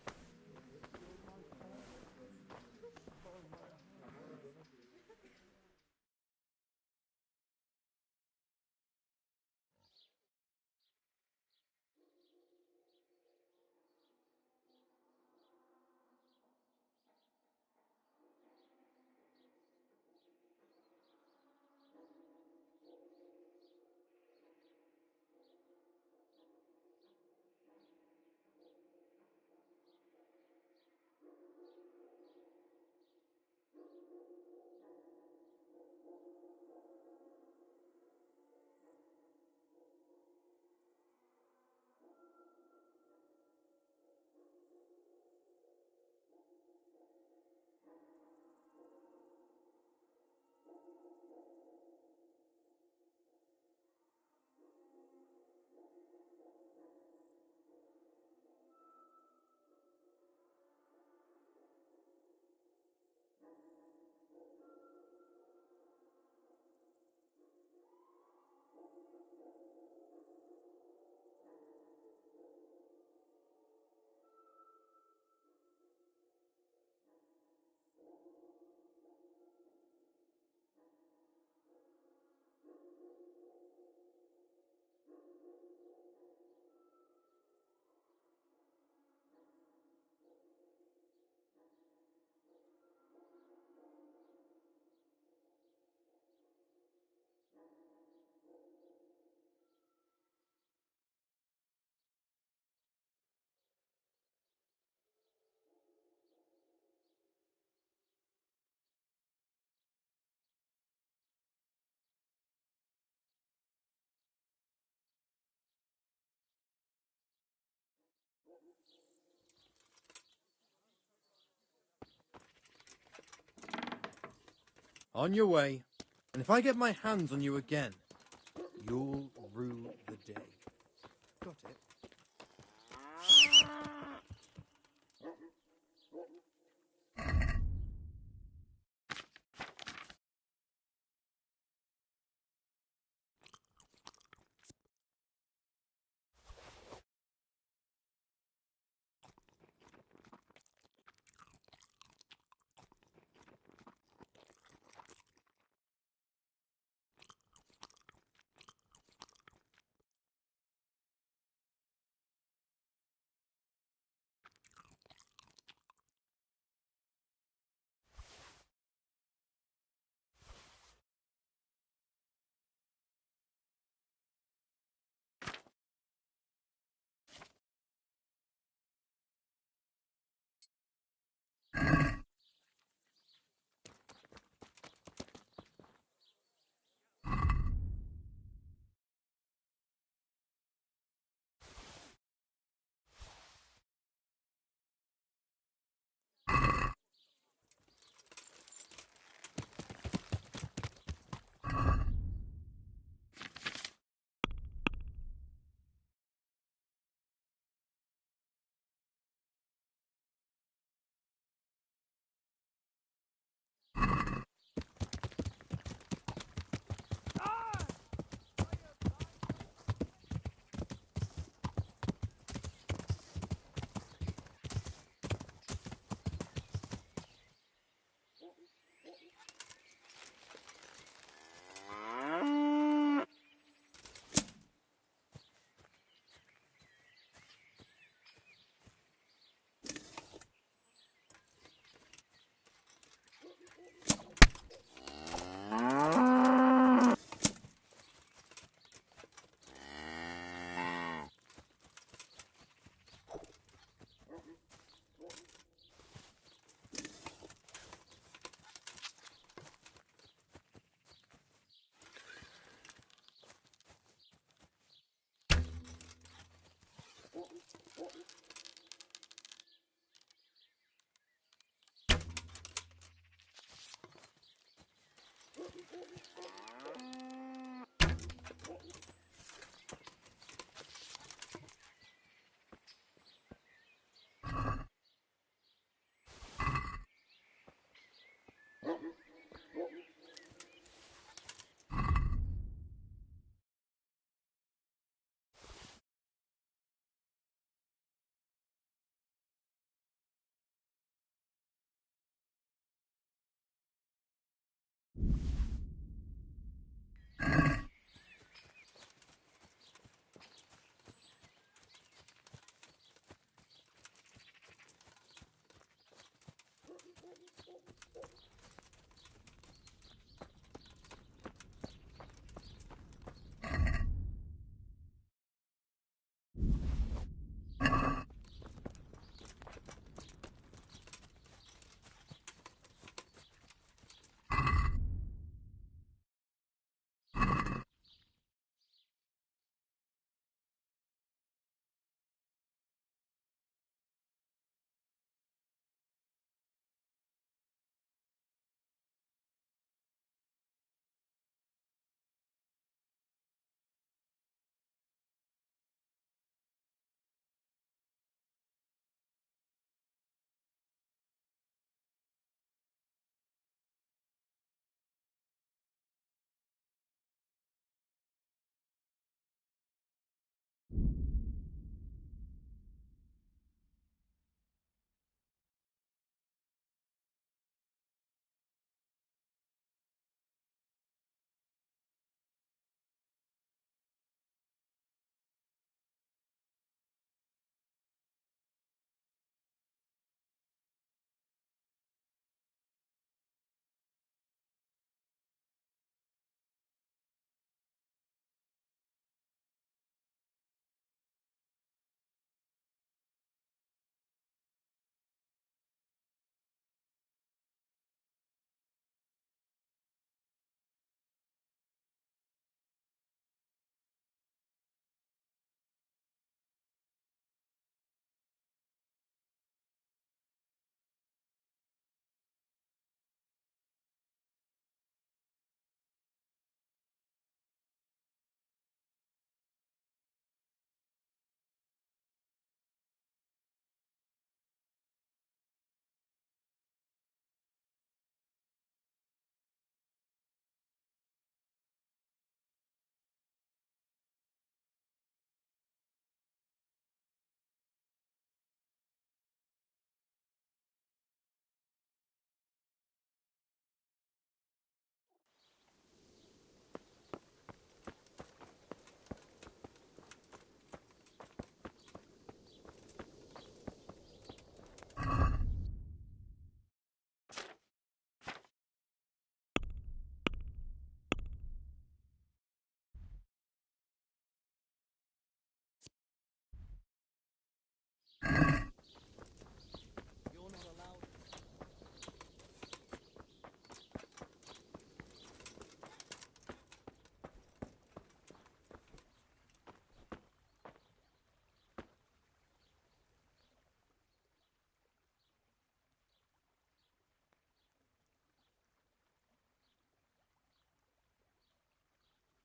On your way. And if I get my hands on you again, you'll rue the day. Got it?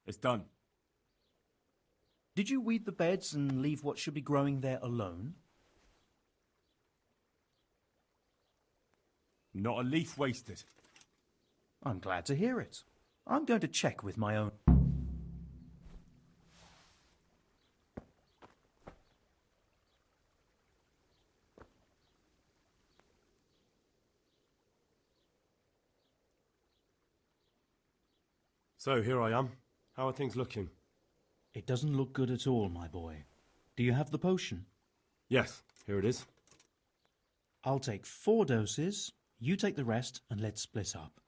It's done. Did you weed the beds and leave what should be growing there alone? Not a leaf wasted. I'm glad to hear it. I'm going to check with my own... So, here I am. How are things looking? It doesn't look good at all, my boy. Do you have the potion? Yes, here it is. I'll take 4 doses, you take the rest, and let's split up.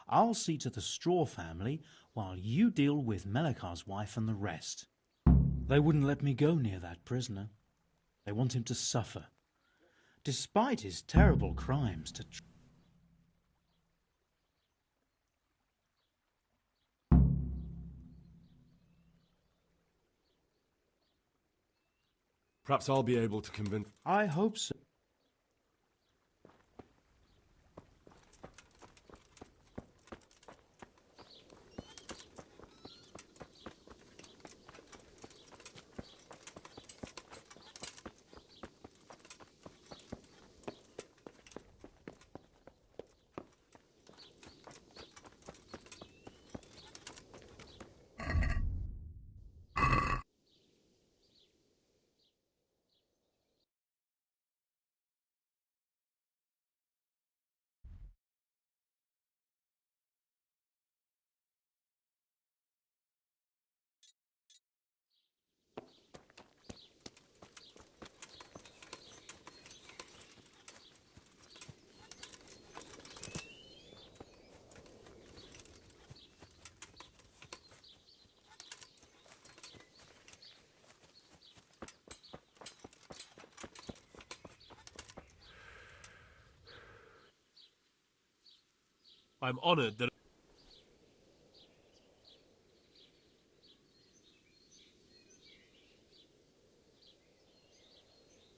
I'll see to the Straw family, while you deal with Melikar's wife and the rest. They wouldn't let me go near that prisoner. They want him to suffer. Despite his terrible crimes, to... Perhaps I'll be able to convince... I hope so. I'm honoured that...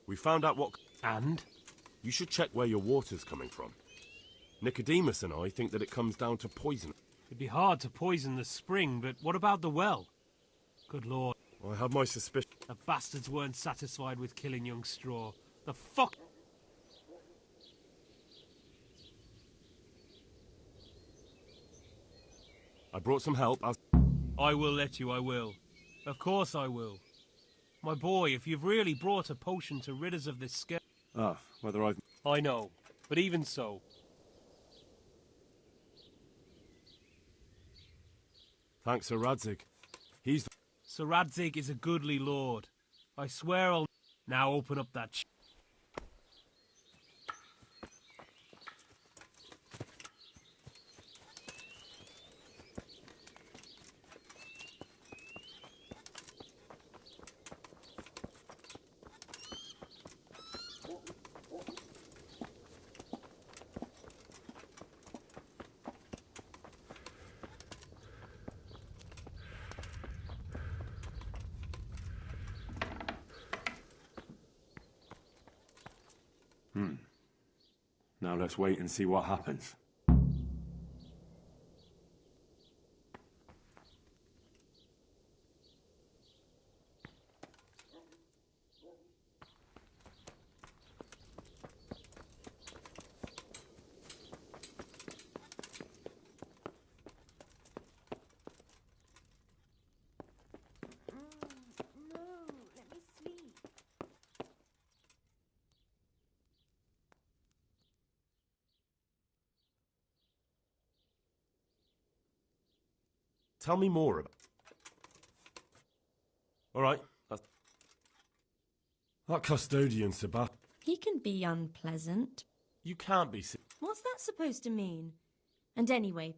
We found out what... And? You should check where your water's coming from. Nicodemus and I think that it comes down to poison. It'd be hard to poison the spring, but what about the well? Good lord. I have my suspicion. The bastards weren't satisfied with killing young Straw. The fuck... I brought some help as... I will let you, I will. Of course I will. My boy, if you've really brought a potion to rid us of this scare... Ah, whether I've... I know, but even so... Thanks, Sir Radzig. He's... Sir Radzig is a goodly lord. I swear I'll... Now open up that... Now let's wait and see what happens. Tell me more about... All right. That custodian, Sebastian... He can be unpleasant. You can't be... What's that supposed to mean? And anyway...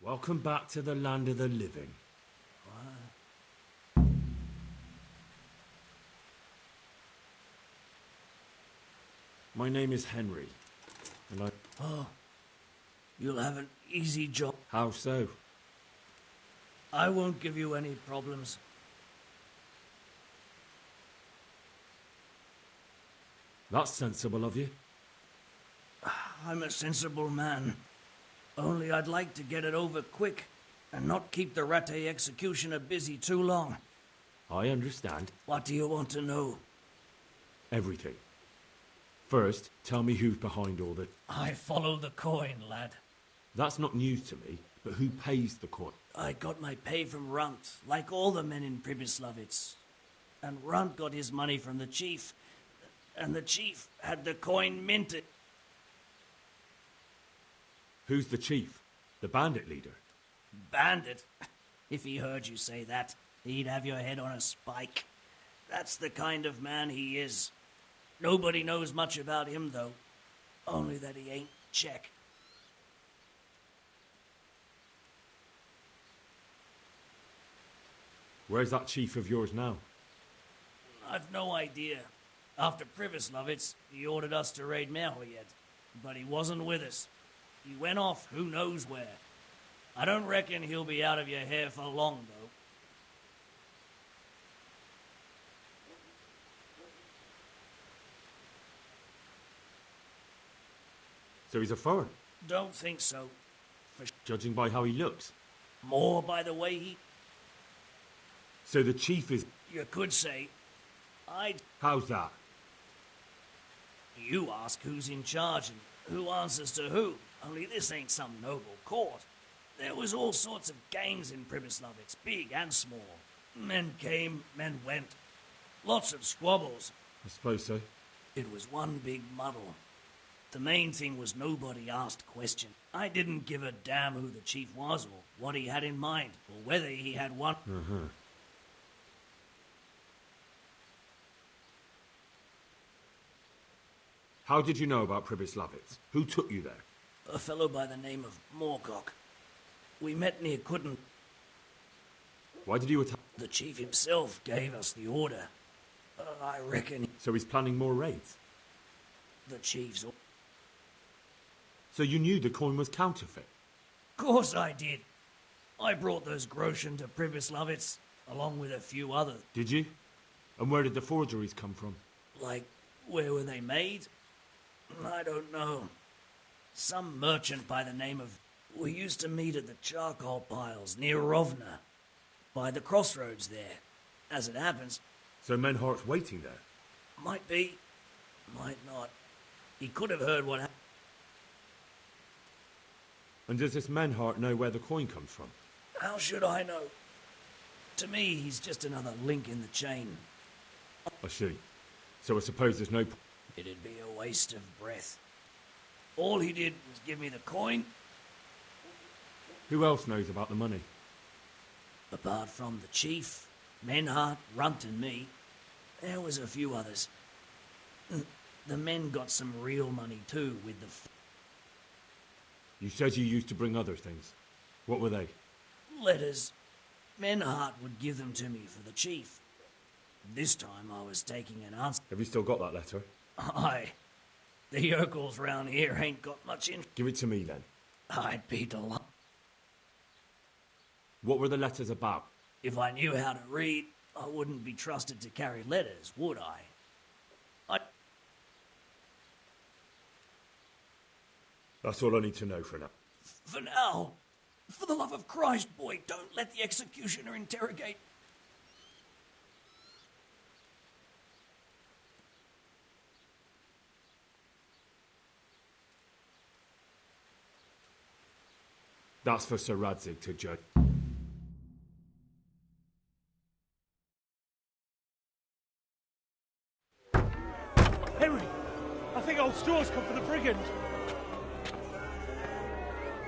Welcome back to the land of the living. My name is Henry, and I... Oh, you'll have an easy job. How so? I won't give you any problems. That's sensible of you. I'm a sensible man. Only I'd like to get it over quick and not keep the Rattay executioner busy too long. I understand. What do you want to know? Everything. First, tell me who's behind all the... I follow the coin, lad. That's not news to me, but who pays the coin? I got my pay from Runt, like all the men in Pribyslavitz. And Runt got his money from the chief. And the chief had the coin minted. Who's the chief? The bandit leader? Bandit? If he heard you say that, he'd have your head on a spike. That's the kind of man he is. Nobody knows much about him, though. Only that he ain't Czech. Where's that chief of yours now? I've no idea. After Pribyslavitz, he ordered us to raid Merhoyed, but he wasn't with us. He went off who knows where. I don't reckon he'll be out of your hair for long, though. So he's a foreign? Don't think so. Judging by how he looks? More by the way he... So the chief is... You could say... How's that? You ask who's in charge and who answers to who. Only this ain't some noble court. There was all sorts of gangs in Pribyslavitz, big and small. Men came, men went. Lots of squabbles. I suppose so. It was one big muddle. The main thing was nobody asked question. I didn't give a damn who the chief was or what he had in mind or whether he had one. How did you know about Pribyslavitz? Who took you there? A fellow by the name of Moorcock. We met near Kudden. Why did you attack? The chief himself gave us the order. I reckon... So he's planning more raids? The chief's... So you knew the coin was counterfeit? Course I did. I brought those groschen to Pribyslavitz, along with a few others. Did you? And where did the forgeries come from? Like, where were they made? I don't know. Some merchant by the name of... We used to meet at the charcoal piles near Rovna, by the crossroads there. As it happens... So Menhart's waiting there? Might be, might not. He could have heard what happened. And does this Menhart know where the coin comes from? How should I know? To me, he's just another link in the chain. I see. So I suppose there's no... It'd be a waste of breath. All he did was give me the coin. Who else knows about the money? Apart from the chief, Menhart, Runt and me, there was a few others. The men got some real money too with the... You said you used to bring other things. What were they? Letters. Menhart would give them to me for the chief. This time I was taking an answer. Have you still got that letter? Aye. The yokels round here ain't got much in... Give it to me then. I'd be delighted. What were the letters about? If I knew how to read, I wouldn't be trusted to carry letters, would I? That's all I need to know for now. For now? For the love of Christ, boy, don't let the executioner interrogate... That's for Sir Radzig to judge. Henry! I think old Straw's come for the brigand.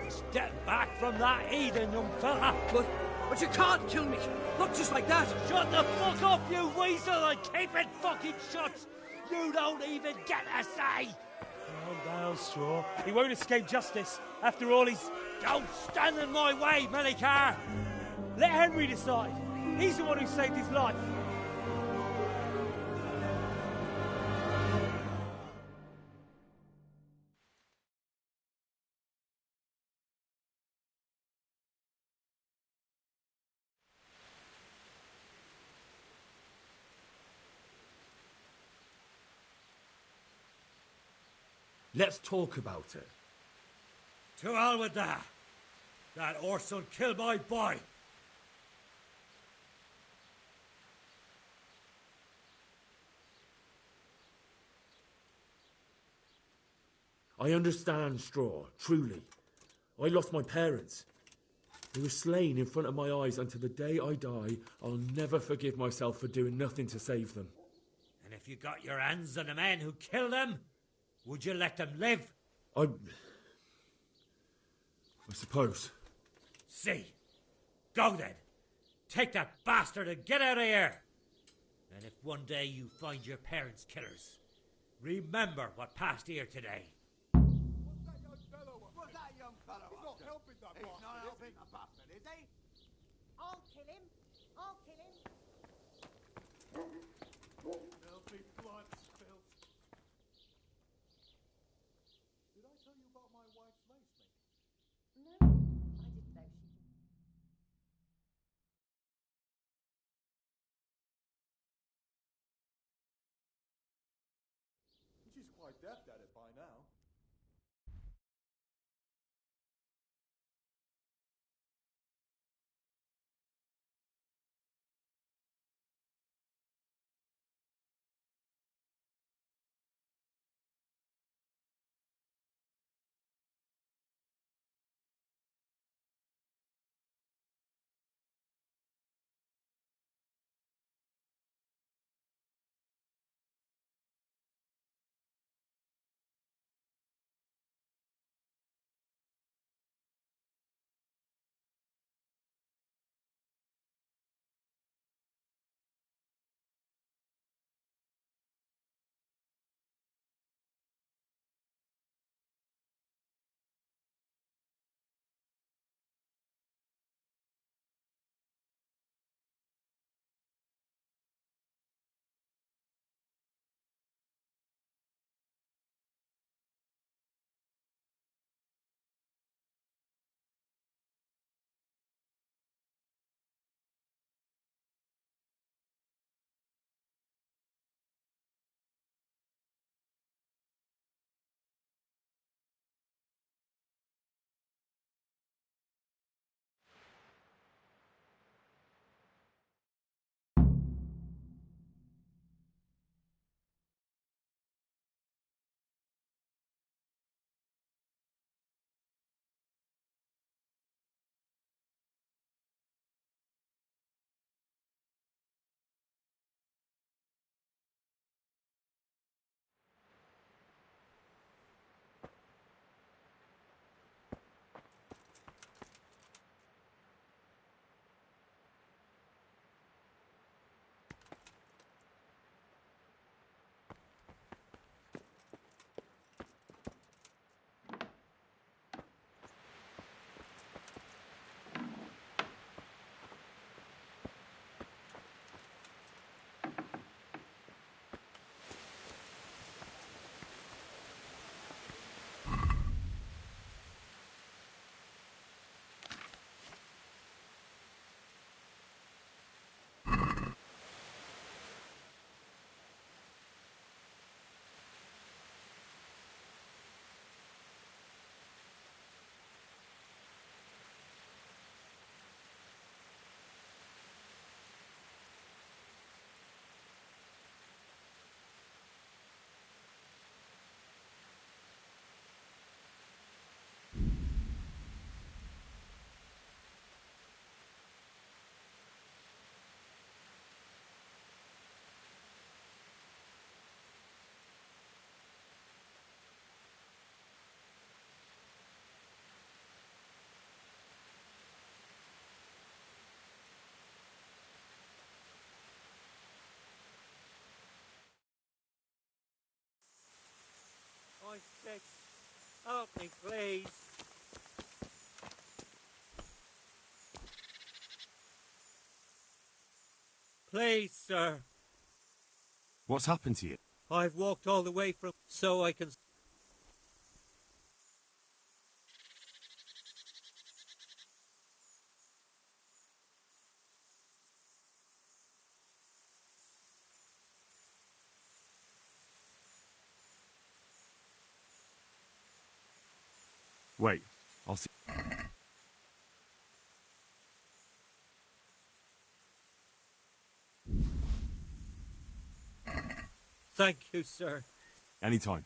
Step back from that heathen, young fella! But you can't kill me! Not just like that! Shut the fuck up, you weasel, and keep it fucking shut! You don't even get a say! Calm down, Straw. He won't escape justice. After all, he's... Don't stand in my way, Melikar! Let Henry decide. He's the one who saved his life. Let's talk about it. To hell with that. That Orson killed my boy. I understand, Straw, truly. I lost my parents. They were slain in front of my eyes, and to the day I die, I'll never forgive myself for doing nothing to save them. And if you got your hands on the men who killed them, would you let them live? I suppose. See. Go then. Take that bastard and get out of here. And if one day you find your parents' killers, remember what passed here today. What's that young fellow? He's not helping that bastard. He's not helping the bastard, is he? I'll kill him. I'll kill him. Filthy blood spilt. Did I tell you about my wife's lace making? No, I didn't know she... She's quite deft at it by now. I said, help me, please. Please, sir. What's happened to you? I've walked all the way from so I can... Wait, I'll see. Thank you, sir. Anytime.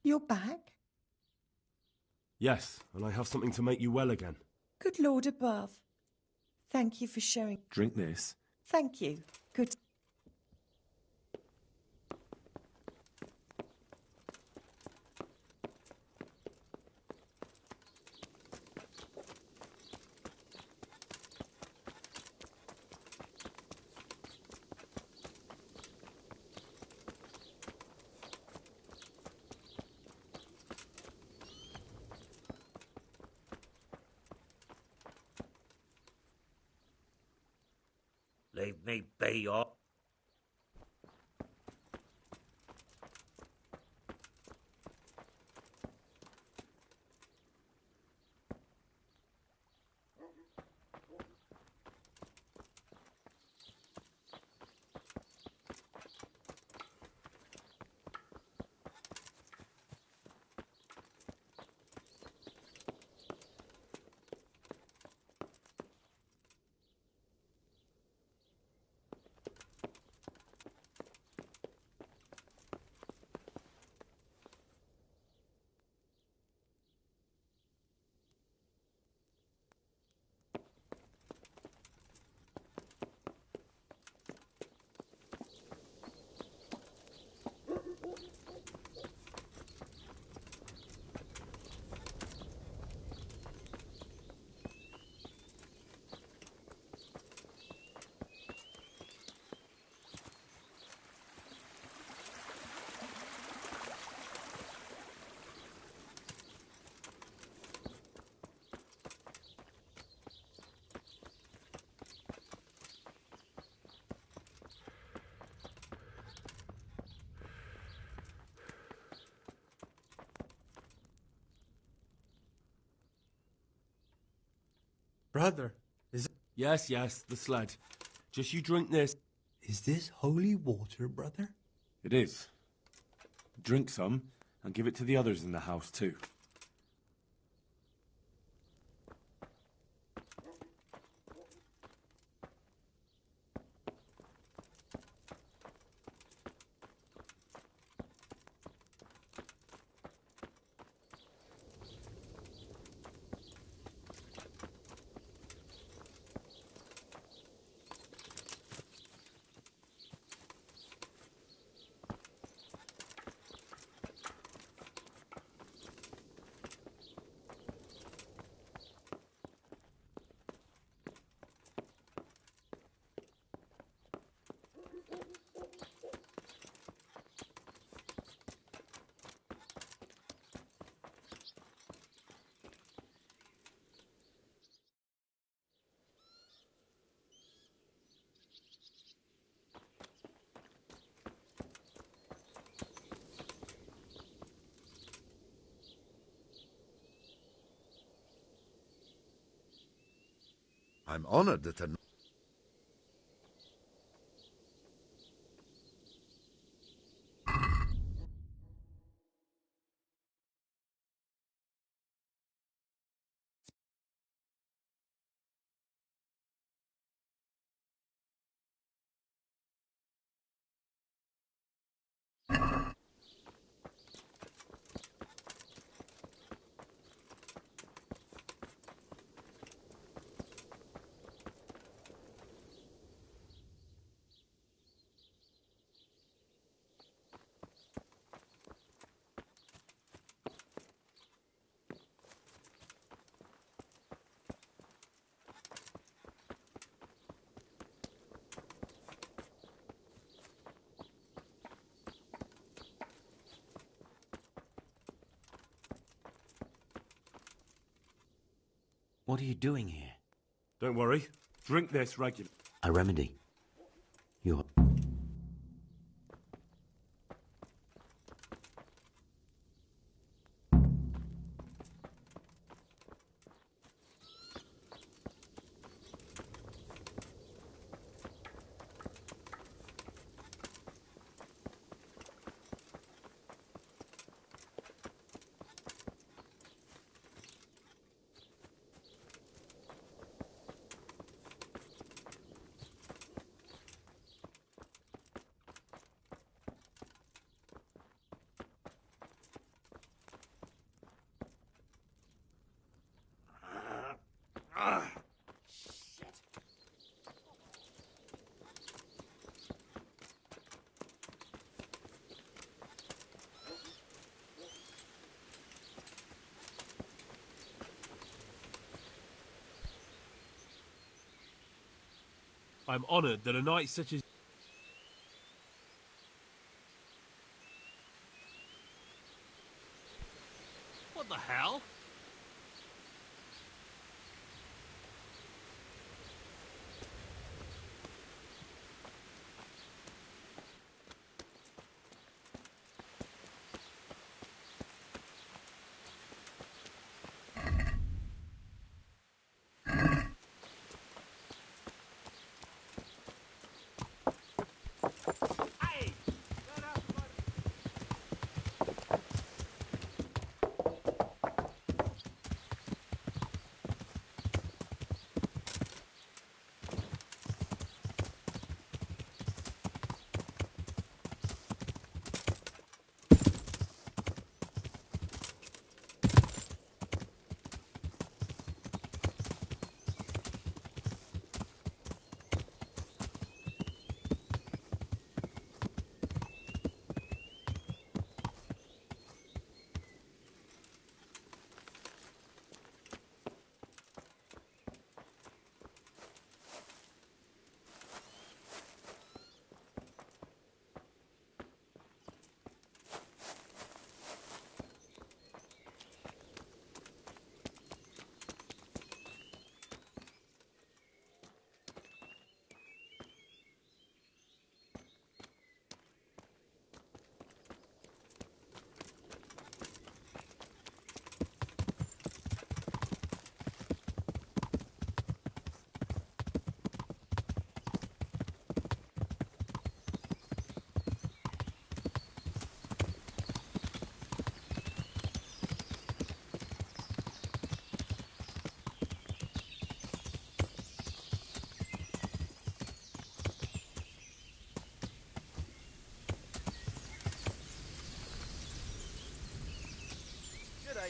You're back? Yes, and I have something to make you well again. Good Lord above. Thank you for showing. Drink this. Thank you. Good. Leave me be, or... Brother, is... Yes, the sled. Just you drink this. Is this holy water, brother? It is. Drink some, and give it to the others in the house, too. I'm honored that a... What are you doing here? Don't worry. Drink this regularly. A remedy. You're... I'm honored that a knight such as... What the hell?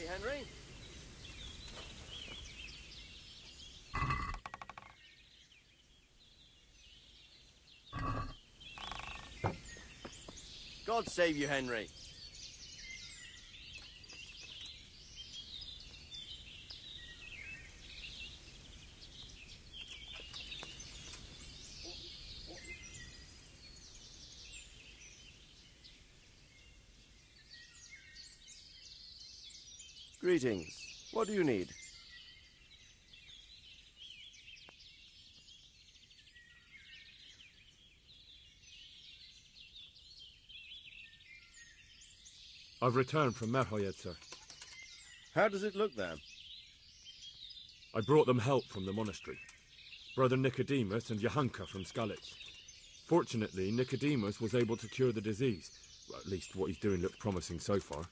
Henry. God save you, Henry. Greetings. What do you need? I've returned from Merhoyed, sir. How does it look there? I brought them help from the monastery. Brother Nicodemus and Johanka from Skalitz. Fortunately, Nicodemus was able to cure the disease. Well, at least what he's doing looks promising so far.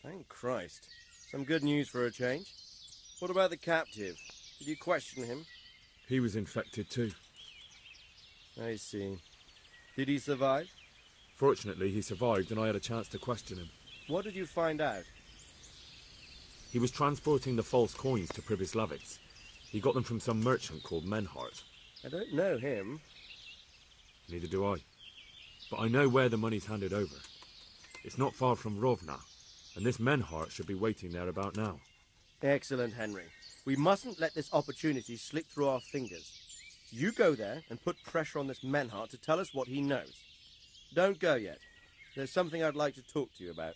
Thank Christ. Some good news for a change. What about the captive? Did you question him? He was infected too. I see. Did he survive? Fortunately, he survived and I had a chance to question him. What did you find out? He was transporting the false coins to Pribyslavitz. He got them from some merchant called Menhart. I don't know him. Neither do I. But I know where the money's handed over. It's not far from Rovna, and this Menhart should be waiting there about now. Excellent, Henry. We mustn't let this opportunity slip through our fingers. You go there and put pressure on this Menhart to tell us what he knows. Don't go yet. There's something I'd like to talk to you about.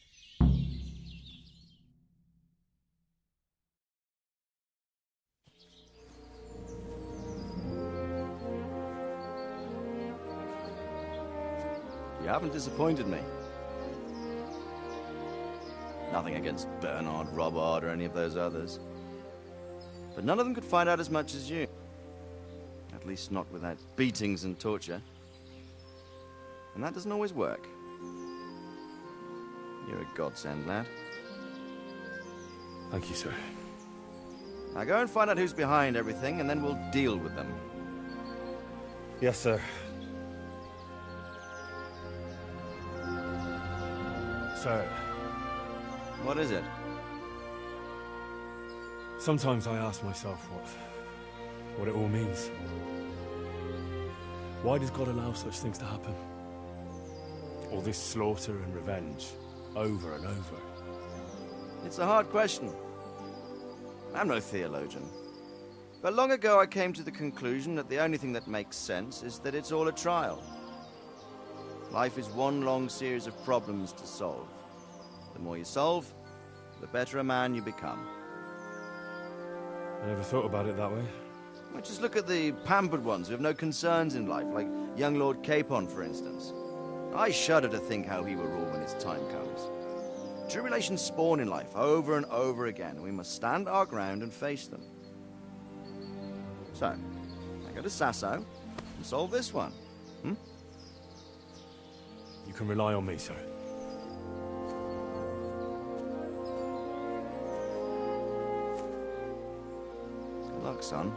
You haven't disappointed me. Nothing against Bernard, Robert, or any of those others. But none of them could find out as much as you. At least not without beatings and torture. And that doesn't always work. You're a godsend, lad. Thank you, sir. Now go and find out who's behind everything, and then we'll deal with them. Yes, sir. Sir. What is it? Sometimes I ask myself what it all means. Why does God allow such things to happen? All this slaughter and revenge, over and over. It's a hard question. I'm no theologian. But long ago I came to the conclusion that the only thing that makes sense is that it's all a trial. Life is one long series of problems to solve. The more you solve, the better a man you become. I never thought about it that way. Well, just look at the pampered ones who have no concerns in life, like young Lord Capon, for instance. I shudder to think how he will rule when his time comes. Tribulations spawn in life over and over again, and we must stand our ground and face them. So, I go to Sasso and solve this one. You can rely on me, sir. Good luck, son.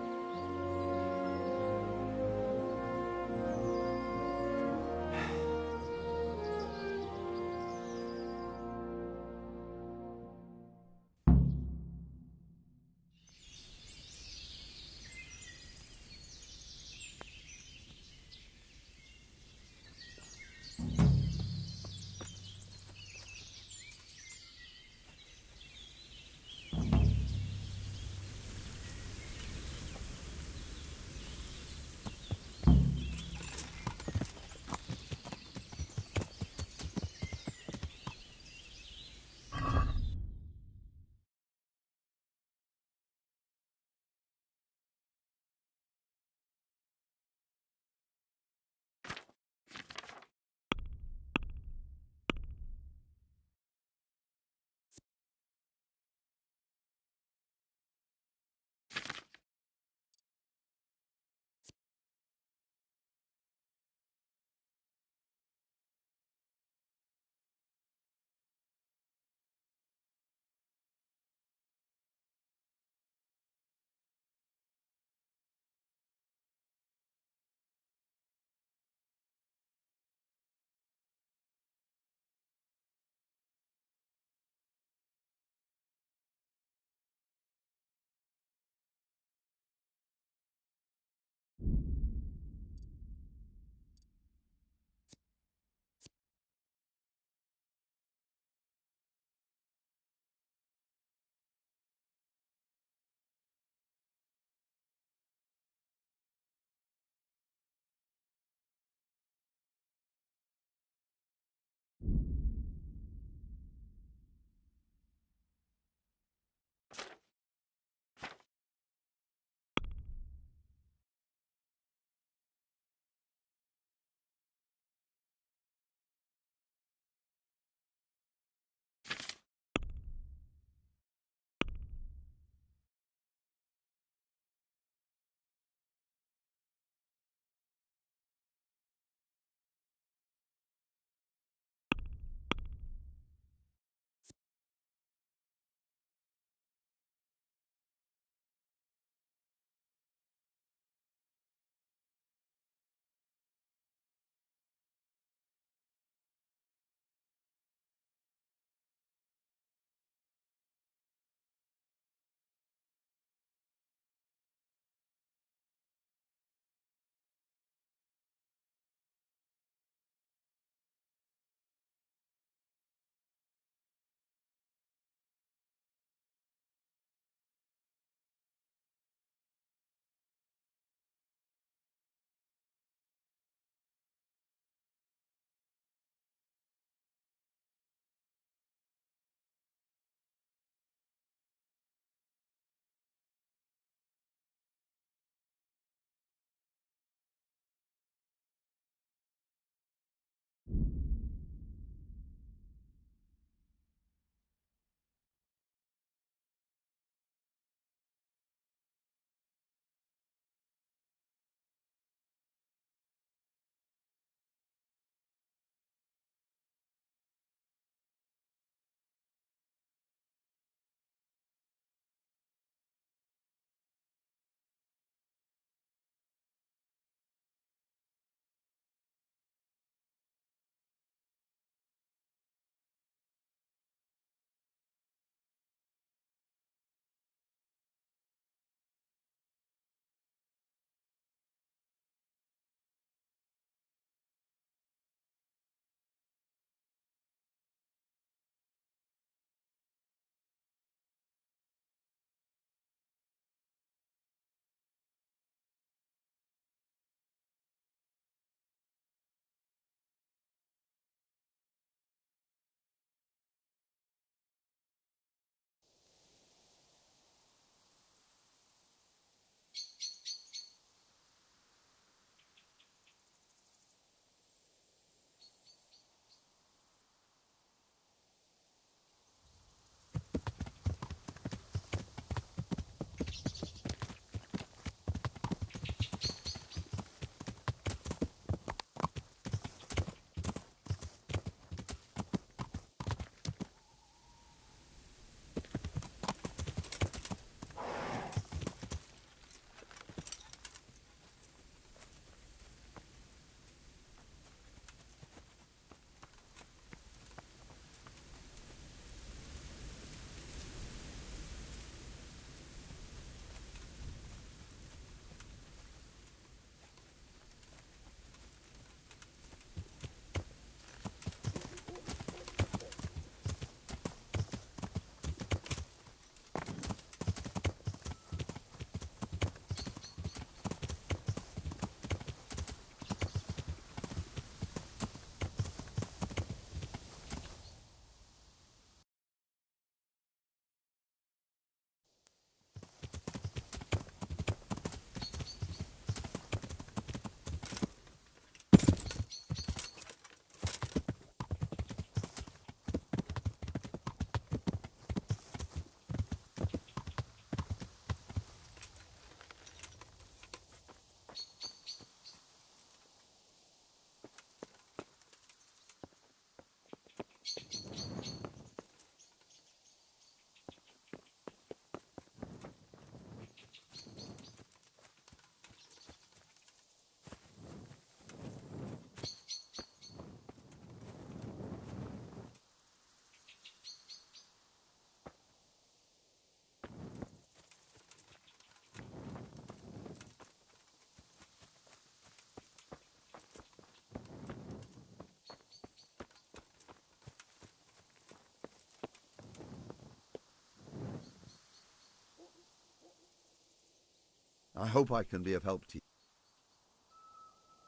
I hope I can be of help to you.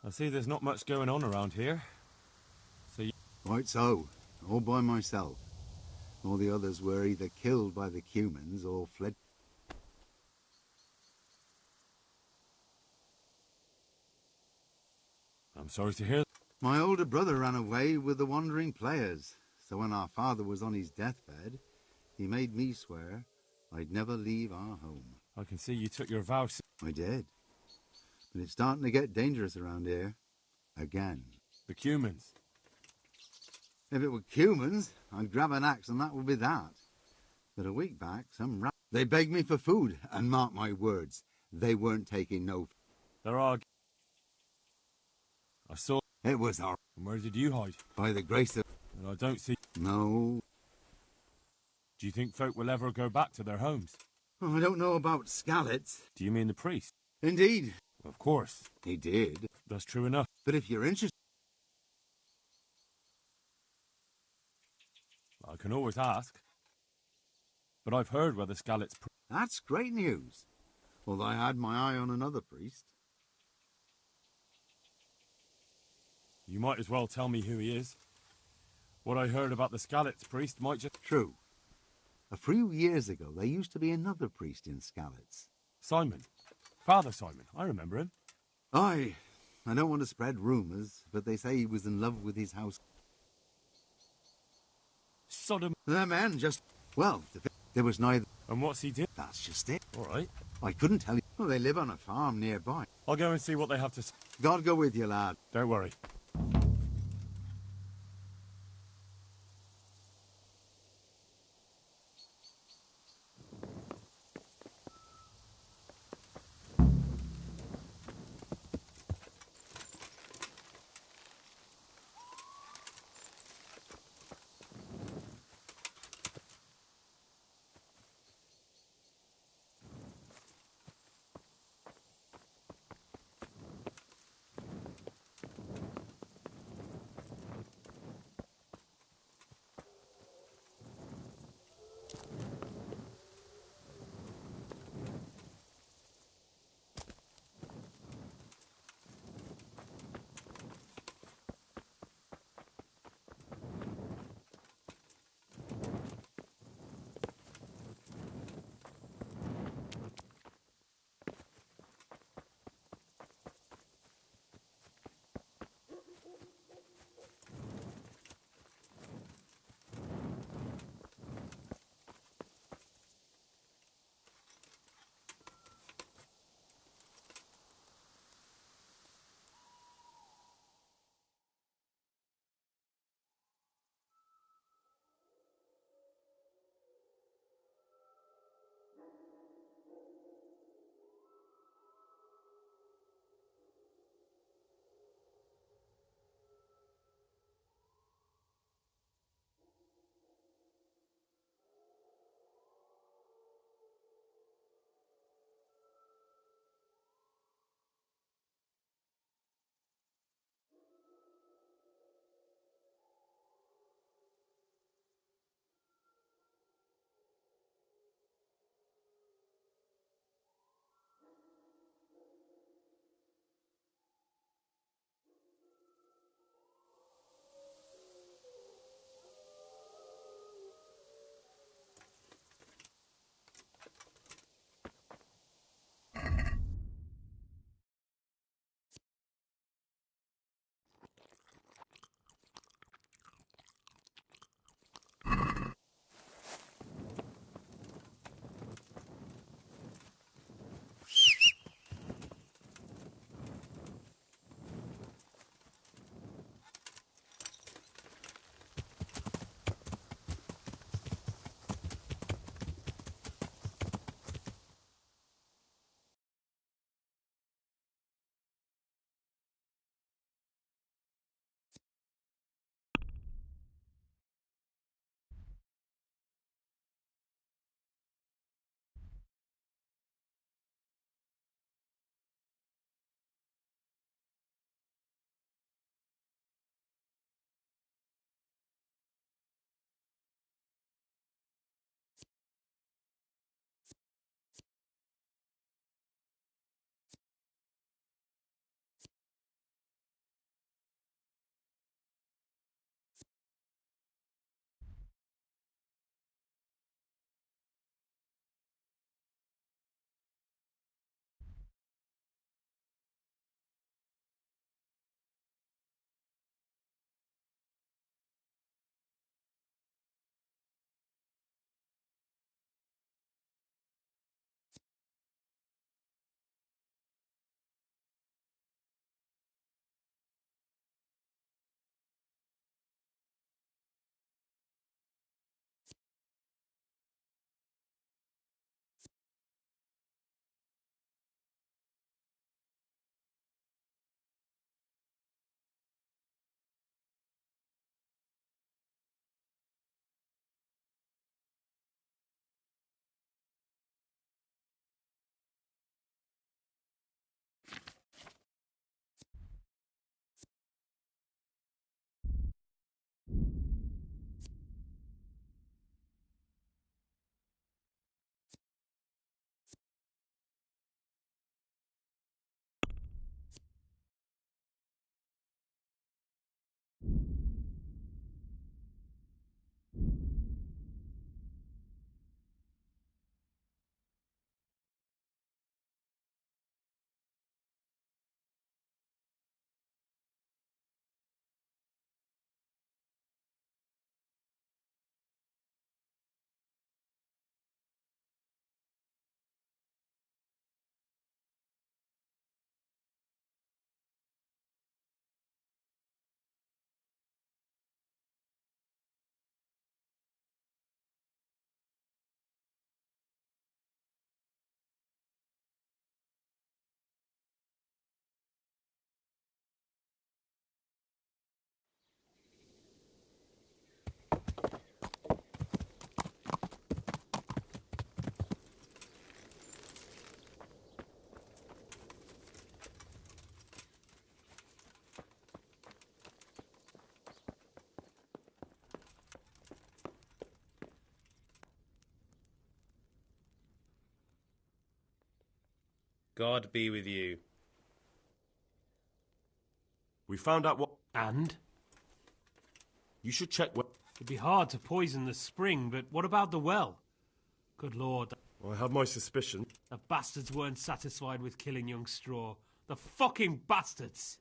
I see there's not much going on around here. So you... Quite so. All by myself. All the others were either killed by the Cumans or fled. I'm sorry to hear. My older brother ran away with the wandering players, so when our father was on his deathbed, he made me swear I'd never leave our home. I can see you took your vows. I did. But it's starting to get dangerous around here. Again. The Cumans. If it were Cumans, I'd grab an axe and that would be that. But a week back, they begged me for food, and mark my words, they weren't taking no... There are... I saw... It was our... And where did you hide? By the grace of... And I don't see... No. Do you think folk will ever go back to their homes? Oh, I don't know about Skalitz. Do you mean the priest? Indeed. Of course. He did. That's true enough. But if you're interested... I can always ask. But I've heard where the Skalitz... That's great news. Although I had my eye on another priest. You might as well tell me who he is. What I heard about the Skalitz priest might just... True. A few years ago, there used to be another priest in Skalitz. Simon. Father Simon. I remember him. I don't want to spread rumours, but they say he was in love with his house. Sodom. The man just... Well, there was neither... And what's he did? That's just it. All right. I couldn't tell you. Well, they live on a farm nearby. I'll go and see what they have to say. God go with you, lad. Don't worry. God be with you. We found out what... And? You should check what... It'd be hard to poison the spring, but what about the well? Good lord. I have my suspicion. The bastards weren't satisfied with killing young Straw. The fucking bastards!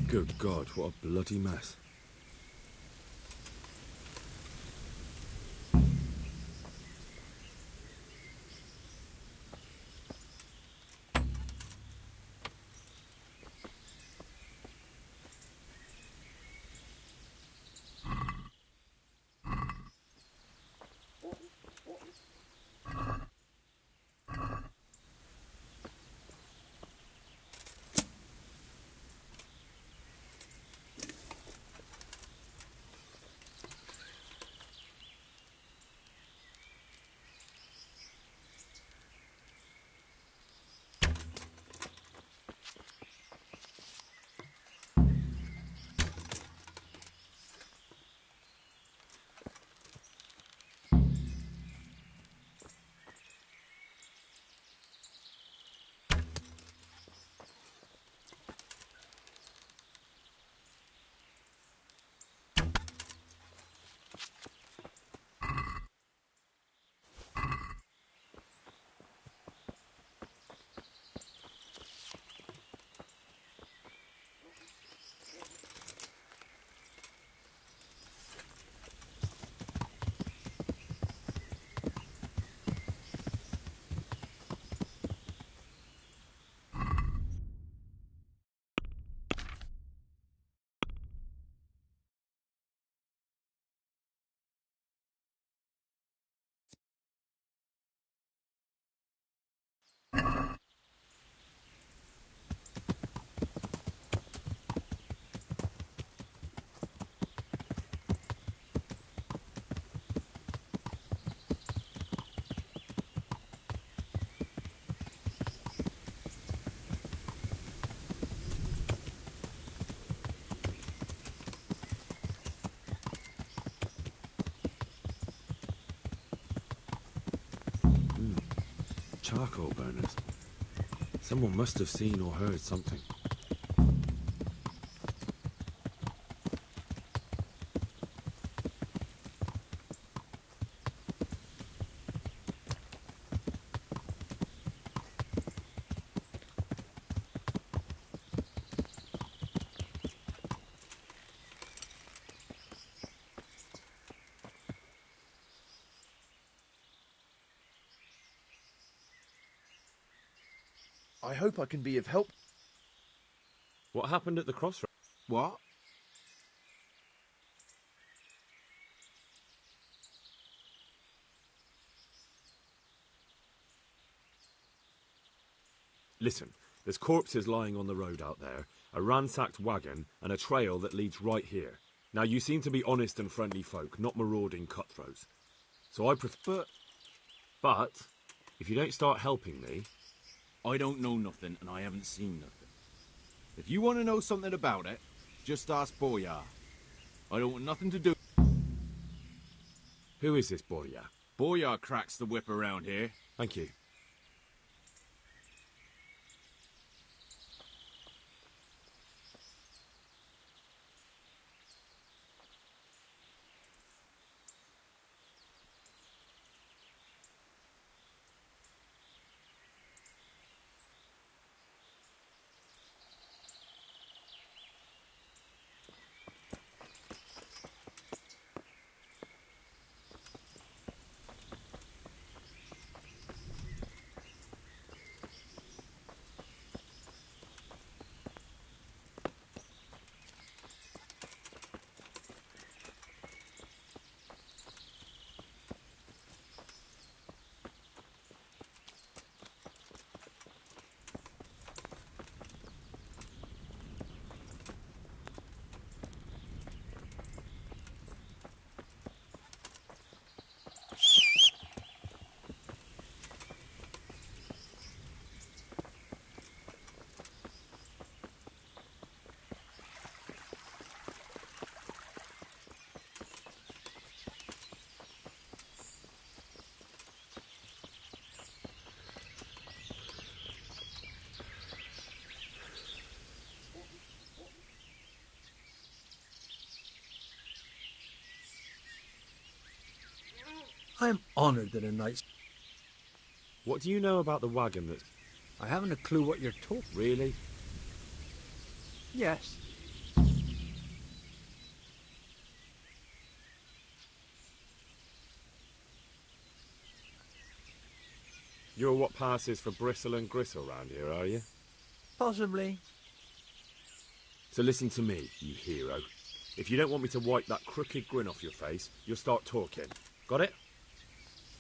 Good God, what a bloody mess. Charcoal burners. Someone must have seen or heard something. I hope I can be of help. What happened at the crossroads? What? Listen, there's corpses lying on the road out there, a ransacked wagon, and a trail that leads right here. Now, you seem to be honest and friendly folk, not marauding cutthroats. So I prefer... But, if you don't start helping me... I don't know nothing, and I haven't seen nothing. If you want to know something about it, just ask Boyar. I don't want nothing to do... Who is this Boyar? Boyar cracks the whip around here. Thank you. I am honoured that a knight... What do you know about the wagon that's... I haven't a clue what you're talking... Really? Yes. You're what passes for bristle and gristle round here, are you? Possibly. So listen to me, you hero. If you don't want me to wipe that crooked grin off your face, you'll start talking. Got it?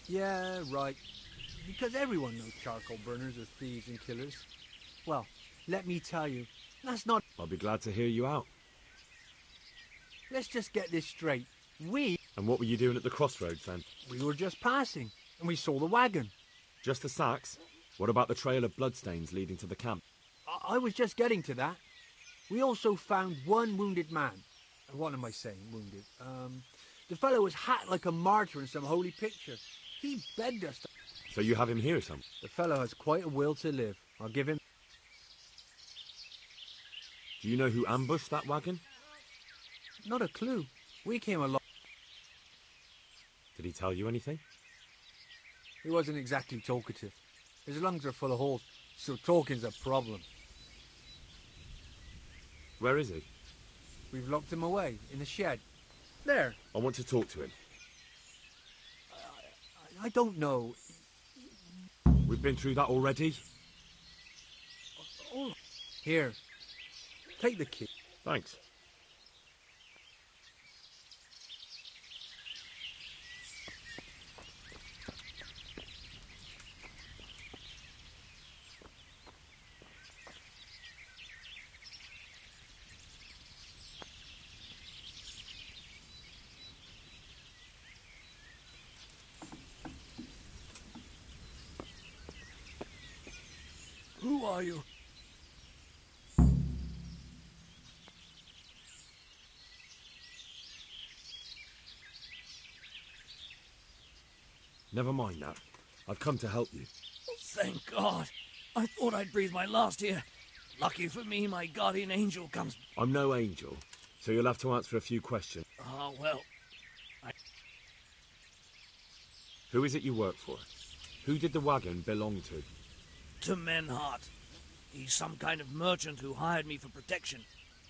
Yeah, right. Because everyone knows charcoal burners are thieves and killers. Well, let me tell you, that's not... I'll be glad to hear you out. Let's just get this straight. And what were you doing at the crossroads then? We were just passing, and we saw the wagon. Just the sacks? What about the trail of bloodstains leading to the camp? I was just getting to that. We also found one wounded man. What am I saying, wounded? The fellow was hacked like a martyr in some holy picture. He begged us to... So you have him here, son? The fellow has quite a will to live. I'll give him... Do you know who ambushed that wagon? Not a clue. We came along... Did he tell you anything? He wasn't exactly talkative. His lungs are full of holes, so talking's a problem. Where is he? We've locked him away, in the shed. There. I want to talk to him. I don't know. We've been through that already? Oh, here. Take the key. Thanks. Who are you? Never mind that. I've come to help you. Thank God. I thought I'd breathe my last here. Lucky for me, my guardian angel comes... I'm no angel, so you'll have to answer a few questions. Oh, well... Who is it you work for? Who did the wagon belong to? To Menhart. He's some kind of merchant who hired me for protection.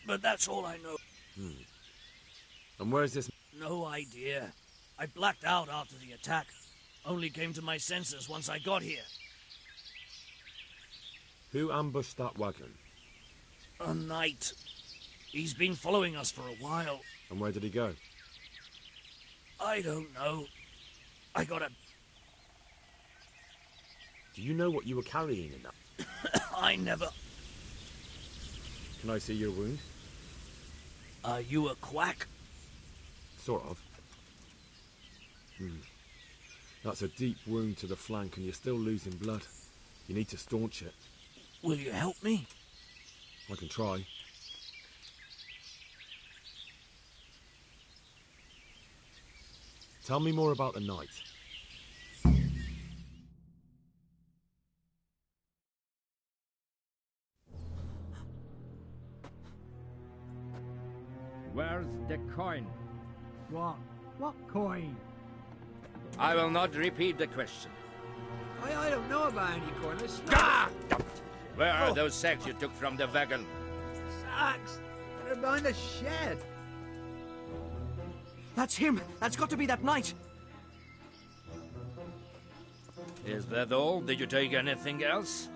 But that's all I know. And where's this... No idea. I blacked out after the attack. Only came to my senses once I got here. Who ambushed that wagon? A knight. He's been following us for a while. And where did he go? I don't know. I got a... Do you know what you were carrying in that? I never... Can I see your wound? Are you a quack? Sort of. That's a deep wound to the flank and you're still losing blood. You need to staunch it. Will you help me? I can try. Tell me more about the night. Where's the coin? What? What coin? I will not repeat the question. I don't know about any coin. I swear. Ah! Where are those sacks you took from the wagon? Sacks! They're behind the shed. That's him! That's got to be that knight! Is that all? Did you take anything else?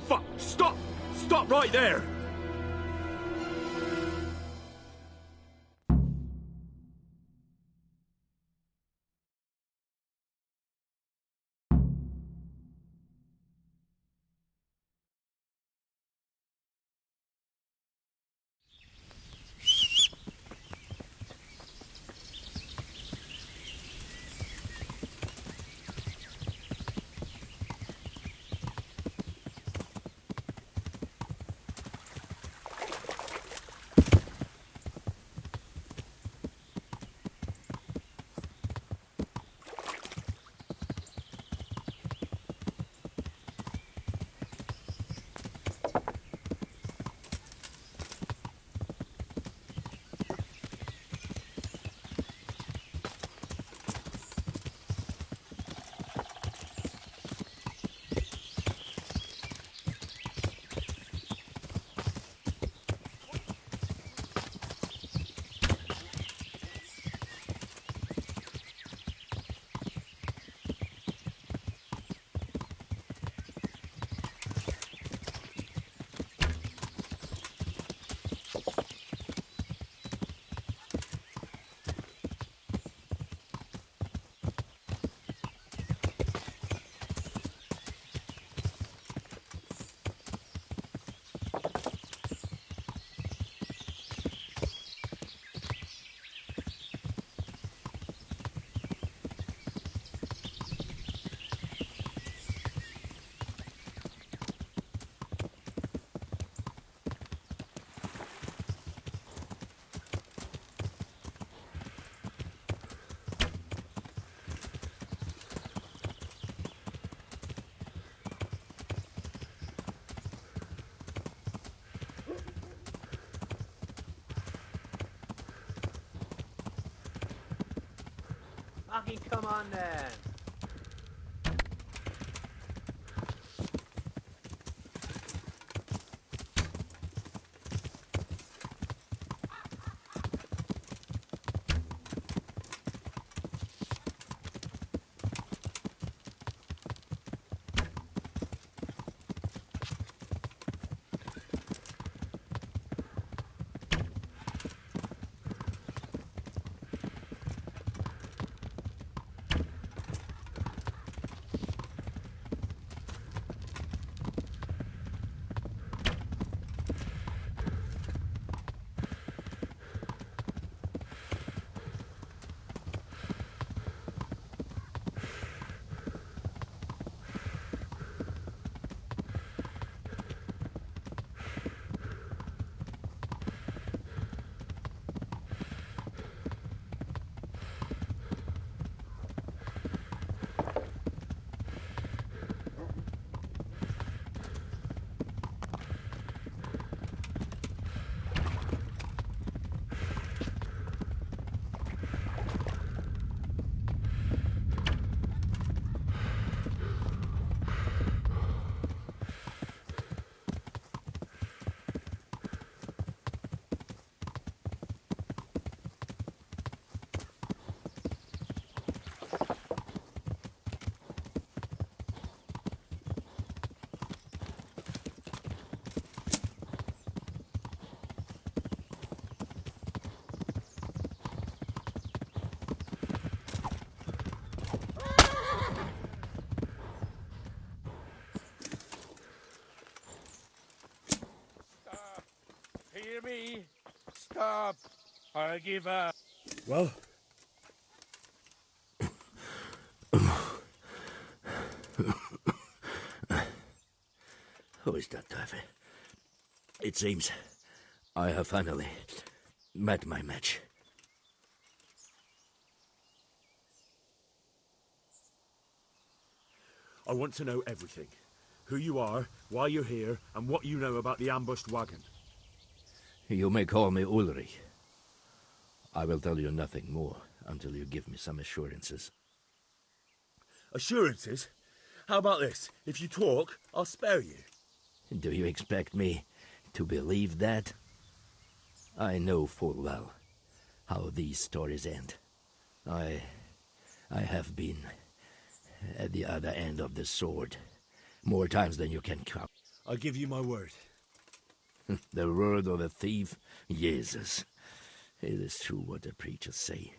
Fuck! Stop! Stop right there! Fucking come on then. I give up. Well? Who is that, Davy? It seems I have finally met my match. I want to know everything. Who you are, why you're here, and what you know about the ambushed wagon. You may call me Ulrich. I will tell you nothing more until you give me some assurances. Assurances? How about this? If you talk, I'll spare you. Do you expect me to believe that? I know full well how these stories end. I have been at the other end of the sword more times than you can count. I give you my word. The word of a thief? Jesus. It is true what the preachers say.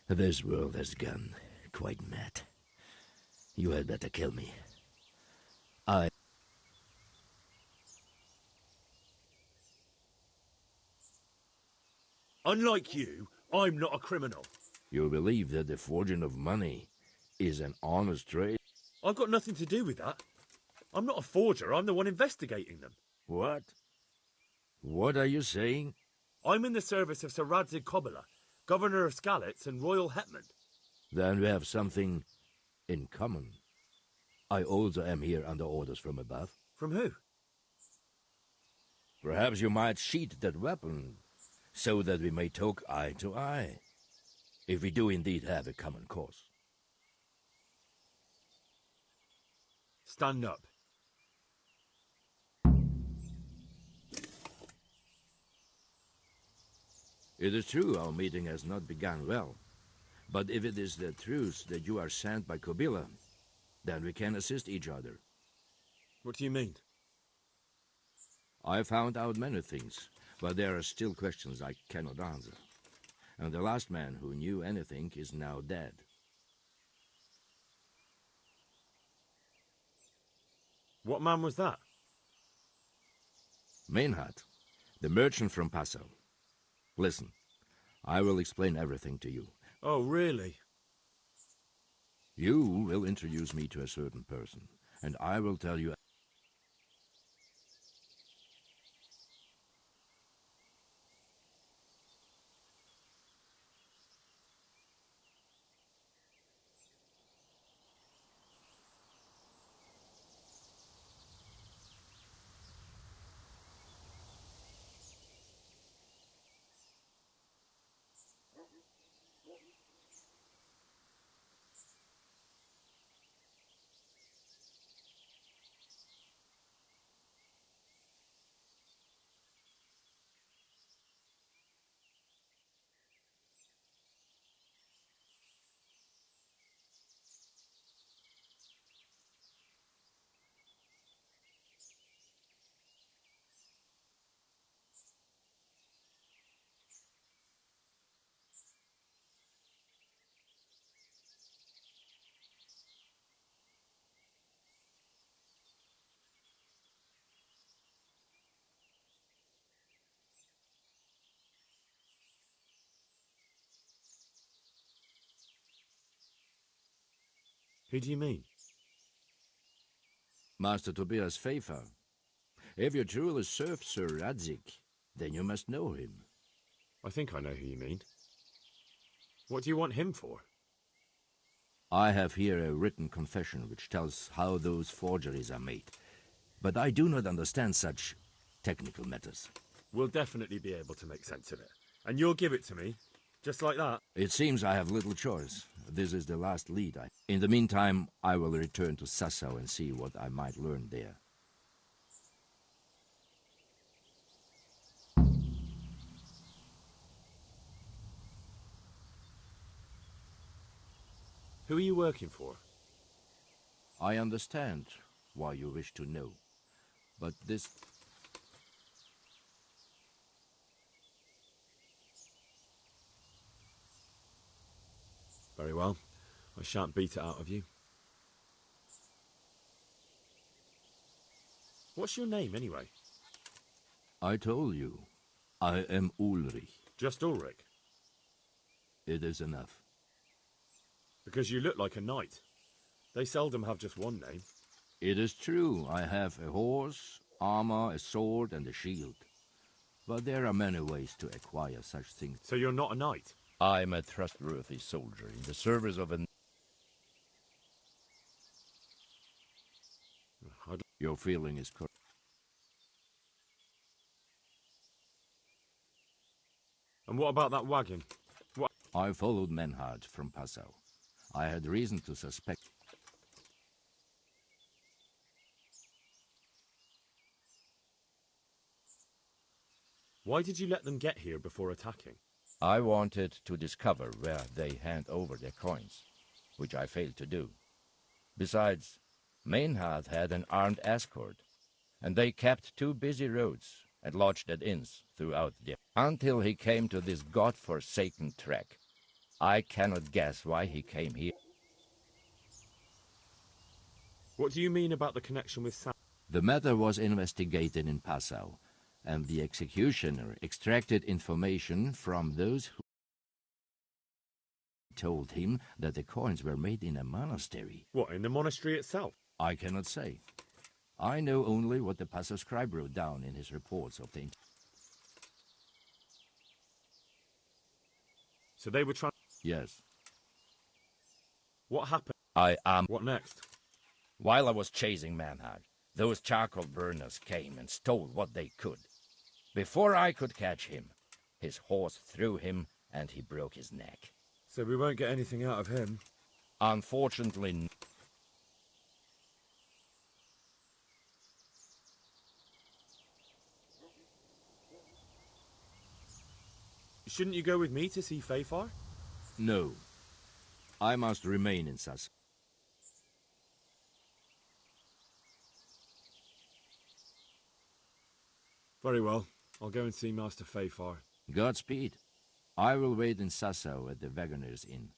This world has gone quite mad. You had better kill me. Unlike you, I'm not a criminal. You believe that the forging of money is an honest trade? I've got nothing to do with that. I'm not a forger, I'm the one investigating them. What? What are you saying? I'm in the service of Sir Radzig Kobyla, Governor of Skalitz and Royal Hetman. Then we have something in common. I also am here under orders from above. From who? Perhaps you might sheath that weapon, so that we may talk eye to eye, if we do indeed have a common cause. Stand up. It is true our meeting has not begun well, but if it is the truth that you are sent by Kobyla, then we can assist each other. What do you mean? I found out many things, but there are still questions I cannot answer. And the last man who knew anything is now dead. What man was that? Meinhard, the merchant from Passau. Listen, I will explain everything to you. Oh, really? You will introduce me to a certain person, and I will tell you... Who do you mean? Master Tobias Pfeiffer. If you truly serve Sir Radzig, then you must know him. I think I know who you mean. What do you want him for? I have here a written confession which tells how those forgeries are made, but I do not understand such technical matters. We'll definitely be able to make sense of it. And you'll give it to me, just like that? It seems I have little choice. This is the last lead. In the meantime, I will return to Sassau and see what I might learn there. Who are you working for? I understand why you wish to know, but this... Very well. I shan't beat it out of you. What's your name, anyway? I told you. I am Ulrich. Just Ulrich? It is enough. Because you look like a knight. They seldom have just one name. It is true, I have a horse, armor, a sword, and a shield. But there are many ways to acquire such things. So you're not a knight? I'm a trustworthy soldier in the service of an... Your feeling is correct. And what about that wagon? What? I followed Menhard from Passau. I had reason to suspect... Why did you let them get here before attacking? I wanted to discover where they hand over their coins, which I failed to do. Besides, Maynard had an armed escort, and they kept 2 busy roads and lodged at inns throughout the... until he came to this god-forsaken trek. I cannot guess why he came here. What do you mean about the connection with Sam? The matter was investigated in Passau, and the executioner extracted information from those who told him that the coins were made in a monastery. What, in the monastery itself? I cannot say. I know only what the Passau scribe wrote down in his reports of the... So they were trying... Yes. What happened? What next? While I was chasing Manhard, those charcoal burners came and stole what they could. Before I could catch him, his horse threw him and he broke his neck. So we won't get anything out of him? Unfortunately... Shouldn't you go with me to see Fafar? No. I must remain in Sass. Very well. I'll go and see Master Fafar. Godspeed. I will wait in Sassau at the Wagoner's Inn.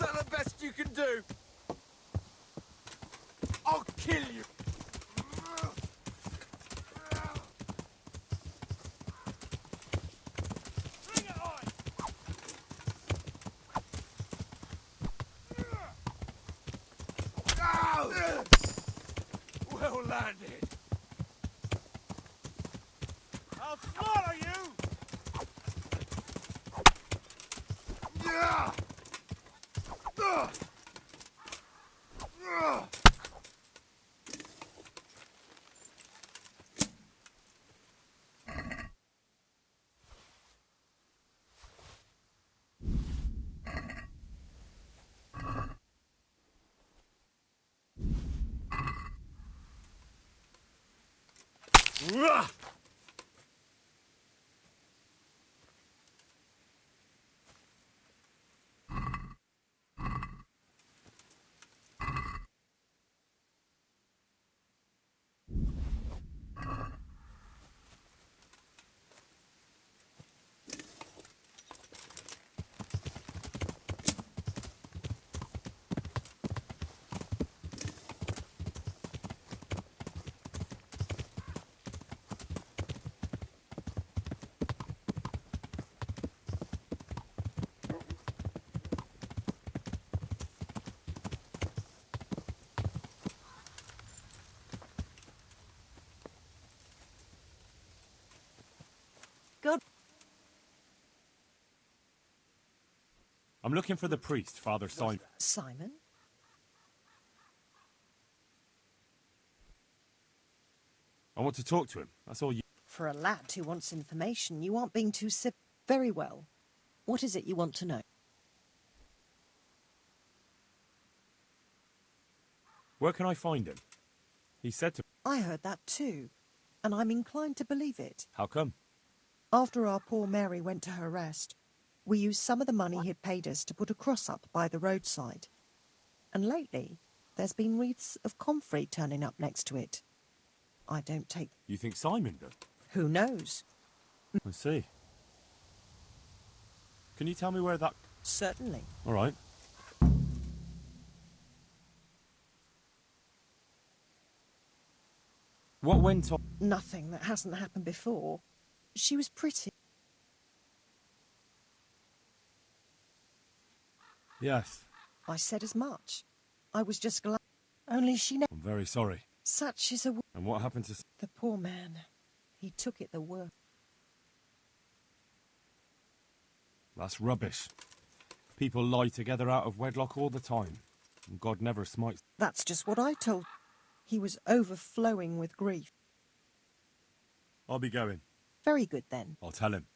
that the best you can do? I'll kill you! Bring it on! Ow! Well landed. I'll slaughter you! Yeah! God. I'm looking for the priest, Father Simon. Simon? I want to talk to him. That's all you... For a lad who wants information, you aren't being too very well. What is it you want to know? Where can I find him? He said to... I heard that too, and I'm inclined to believe it. How come? After our poor Mary went to her rest, we used some of the money he'd paid us to put a cross up by the roadside. And lately, there's been wreaths of comfrey turning up next to it. I don't take... You think Simon did? Who knows? I see. Can you tell me where that... Certainly. All right. What went on? Nothing that hasn't happened before. She was pretty. Yes. I said as much. I was just glad. Only she I'm very sorry. Such is a... And what happened to... The poor man. He took it the worst. That's rubbish. People lie together out of wedlock all the time. And God never smites... That's just what I told... He was overflowing with grief. I'll be going. Very good, then. I'll tell him.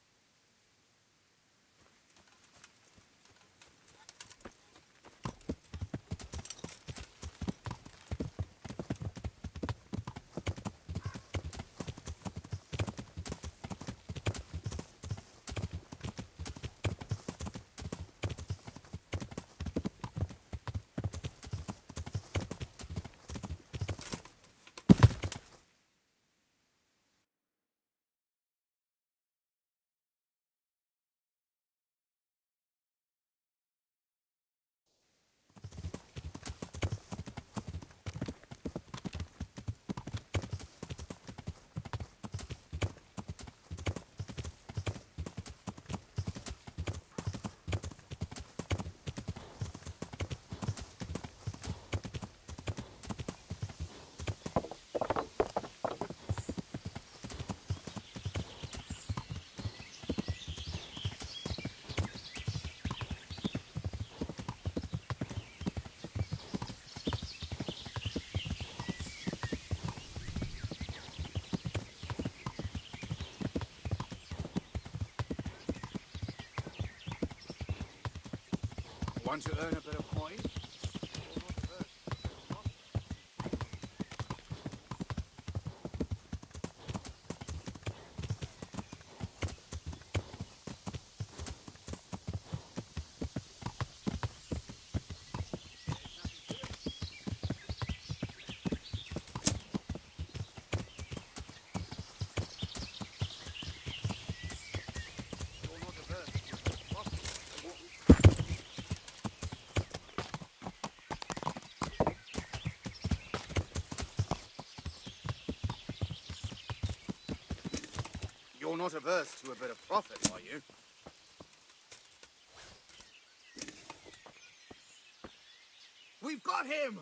Want to earn a bit of coin? You're not averse to a bit of profit, are you? We've got him!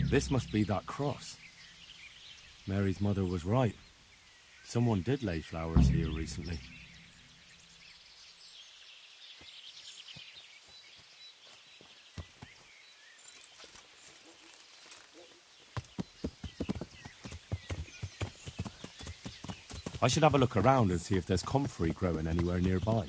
This must be that cross. Mary's mother was right. Someone did lay flowers here recently. I should have a look around and see if there's comfrey growing anywhere nearby.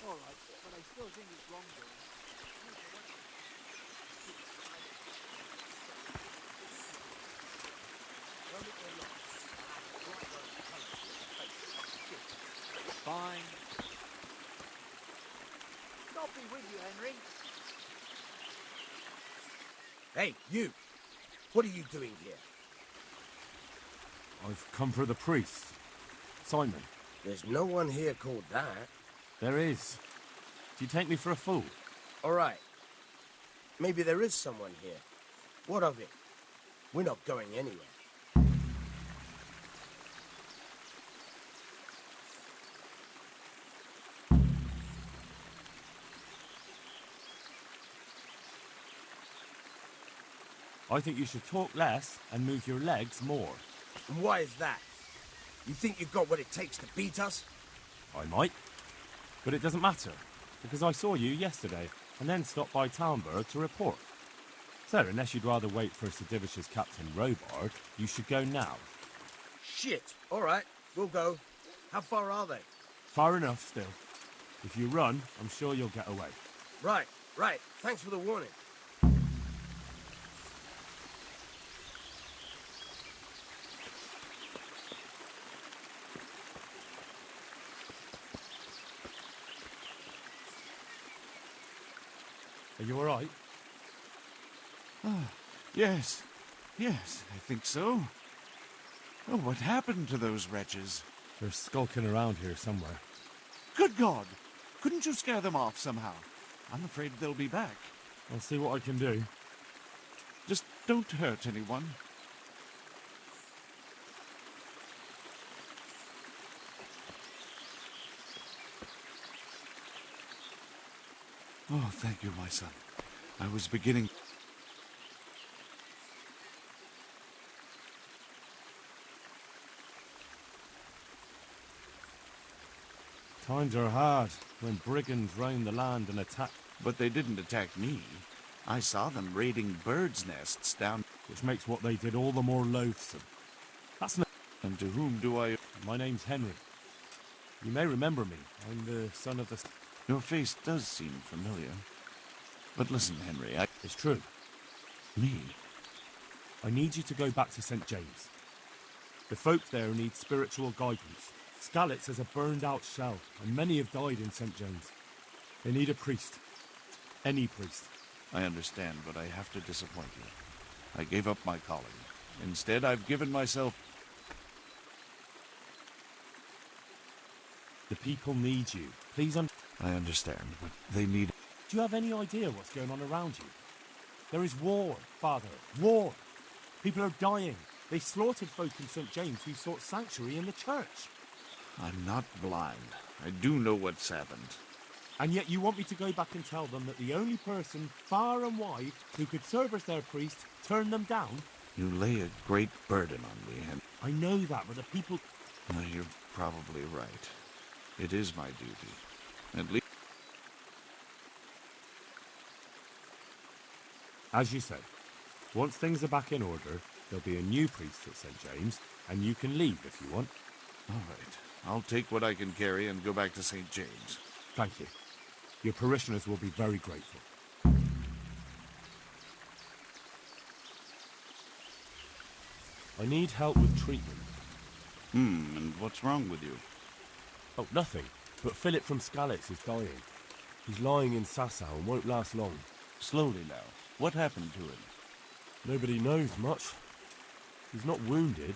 Alright, but I still think it's wrong though. Fine. God be with you, Henry. Hey, you! What are you doing here? I've come for the priest. Simon. There's no one here called that. There is. Do you take me for a fool? All right. Maybe there is someone here. What of it? We're not going anywhere. I think you should talk less and move your legs more. And why is that? You think you've got what it takes to beat us? I might. But it doesn't matter, because I saw you yesterday, and then stopped by Talmberg to report. So, unless you'd rather wait for Sedivish's Captain Robard, you should go now. Shit! Alright, we'll go. How far are they? Far enough, still. If you run, I'm sure you'll get away. Right. Thanks for the warning. Are you alright? Yes, I think so. Oh, what happened to those wretches? They're skulking around here somewhere. Good God! Couldn't you scare them off somehow? I'm afraid they'll be back. I'll see what I can do. Just don't hurt anyone. Oh, thank you, my son. I was beginning... Times are hard when brigands roam the land and attack. But they didn't attack me. I saw them raiding birds' nests down... Which makes what they did all the more loathsome. That's no... And to whom do I... My name's Henry. You may remember me. I'm the son of the... Your face does seem familiar. But listen, Henry, It's true. Me? I need you to go back to St. James. The folk there need spiritual guidance. Skalitz is a burned-out shell, and many have died in St. James. They need a priest. Any priest. I understand, but I have to disappoint you. I gave up my calling. Instead, I've given myself... The people need you. Please I understand, but they need... Do you have any idea what's going on around you? There is war, Father. War. People are dying. They slaughtered folk in St. James who sought sanctuary in the church. I'm not blind. I do know what's happened. And yet you want me to go back and tell them that the only person, far and wide, who could serve as their priest turned them down? You lay a great burden on me, and... I know that, but the people... No, you're probably right. It is my duty. At least... As you say, once things are back in order, there'll be a new priest at St. James, and you can leave if you want. All right. I'll take what I can carry and go back to St. James. Thank you. Your parishioners will be very grateful. I need help with treatment. And what's wrong with you? Oh, nothing. But Philip from Skalitz is dying. He's lying in Sasau and won't last long. Slowly now. What happened to him? Nobody knows much. He's not wounded,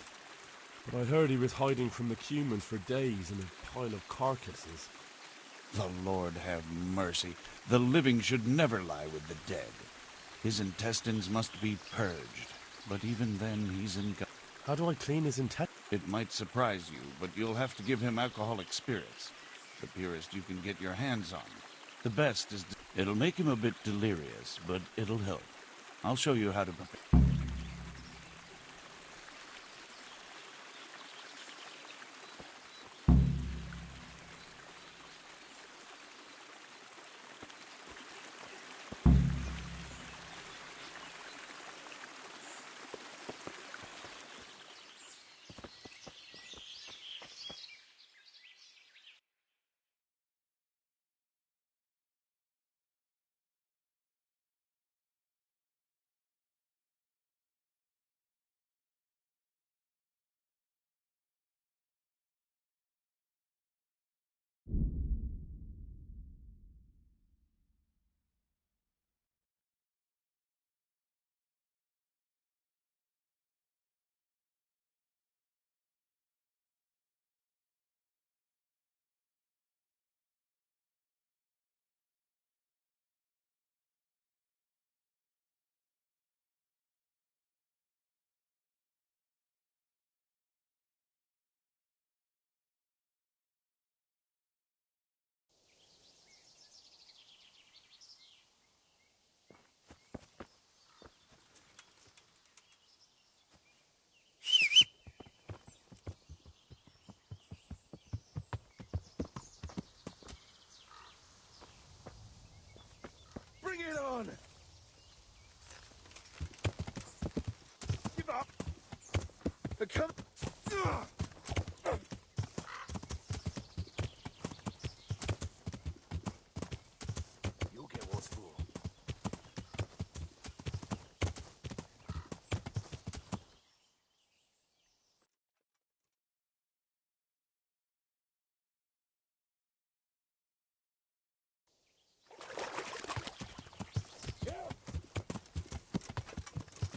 but I heard he was hiding from the Cumans for days in a pile of carcasses. The Lord have mercy. The living should never lie with the dead. His intestines must be purged, but even then he's in... How do I clean his intestines? It might surprise you, but you'll have to give him alcoholic spirits. The purest you can get your hands on. The best is... It'll make him a bit delirious, but it'll help. I'll show you how to prepare. it on! Give up! Come... You'll get what's for.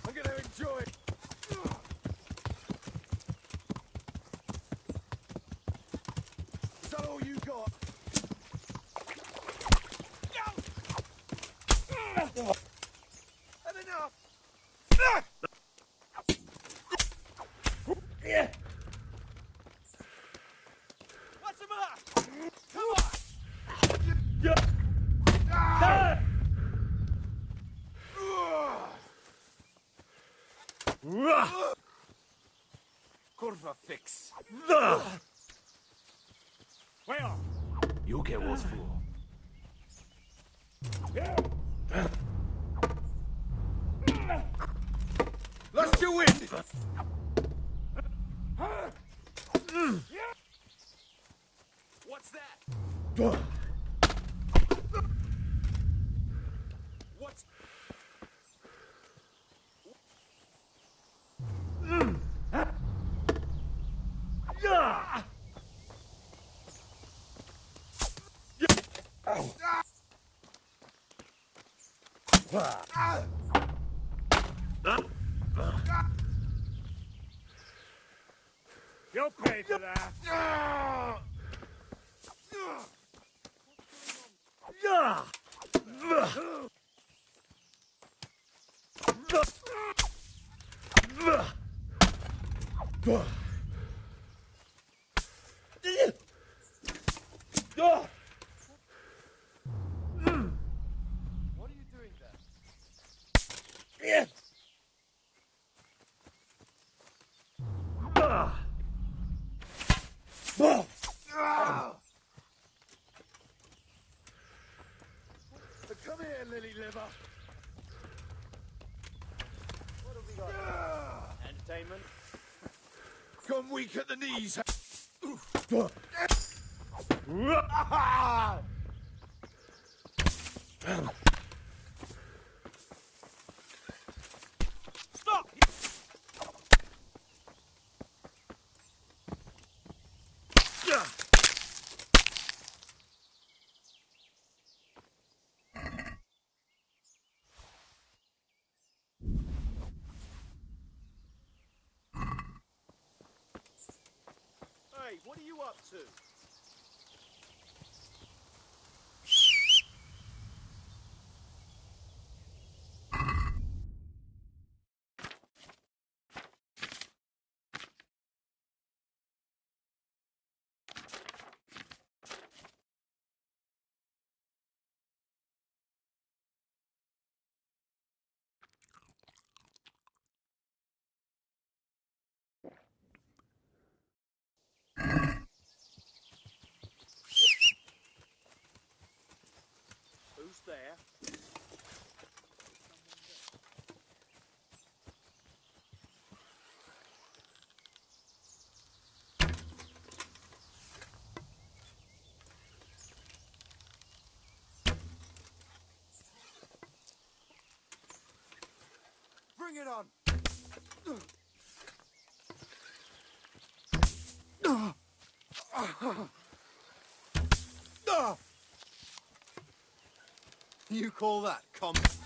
I'm gonna enjoy it. Is that all you got? Had enough. What's the matter? Come on! Kurva fix. Well, you get what's for. Lost your wind. What's that? What's... You'll pay for that. What are you doing there? Come here, lily liver. What have we got? Entertainment. Gone weak at the knees. Stop! Hey, what are you up to? Who's there? Bring it on! You call that combat?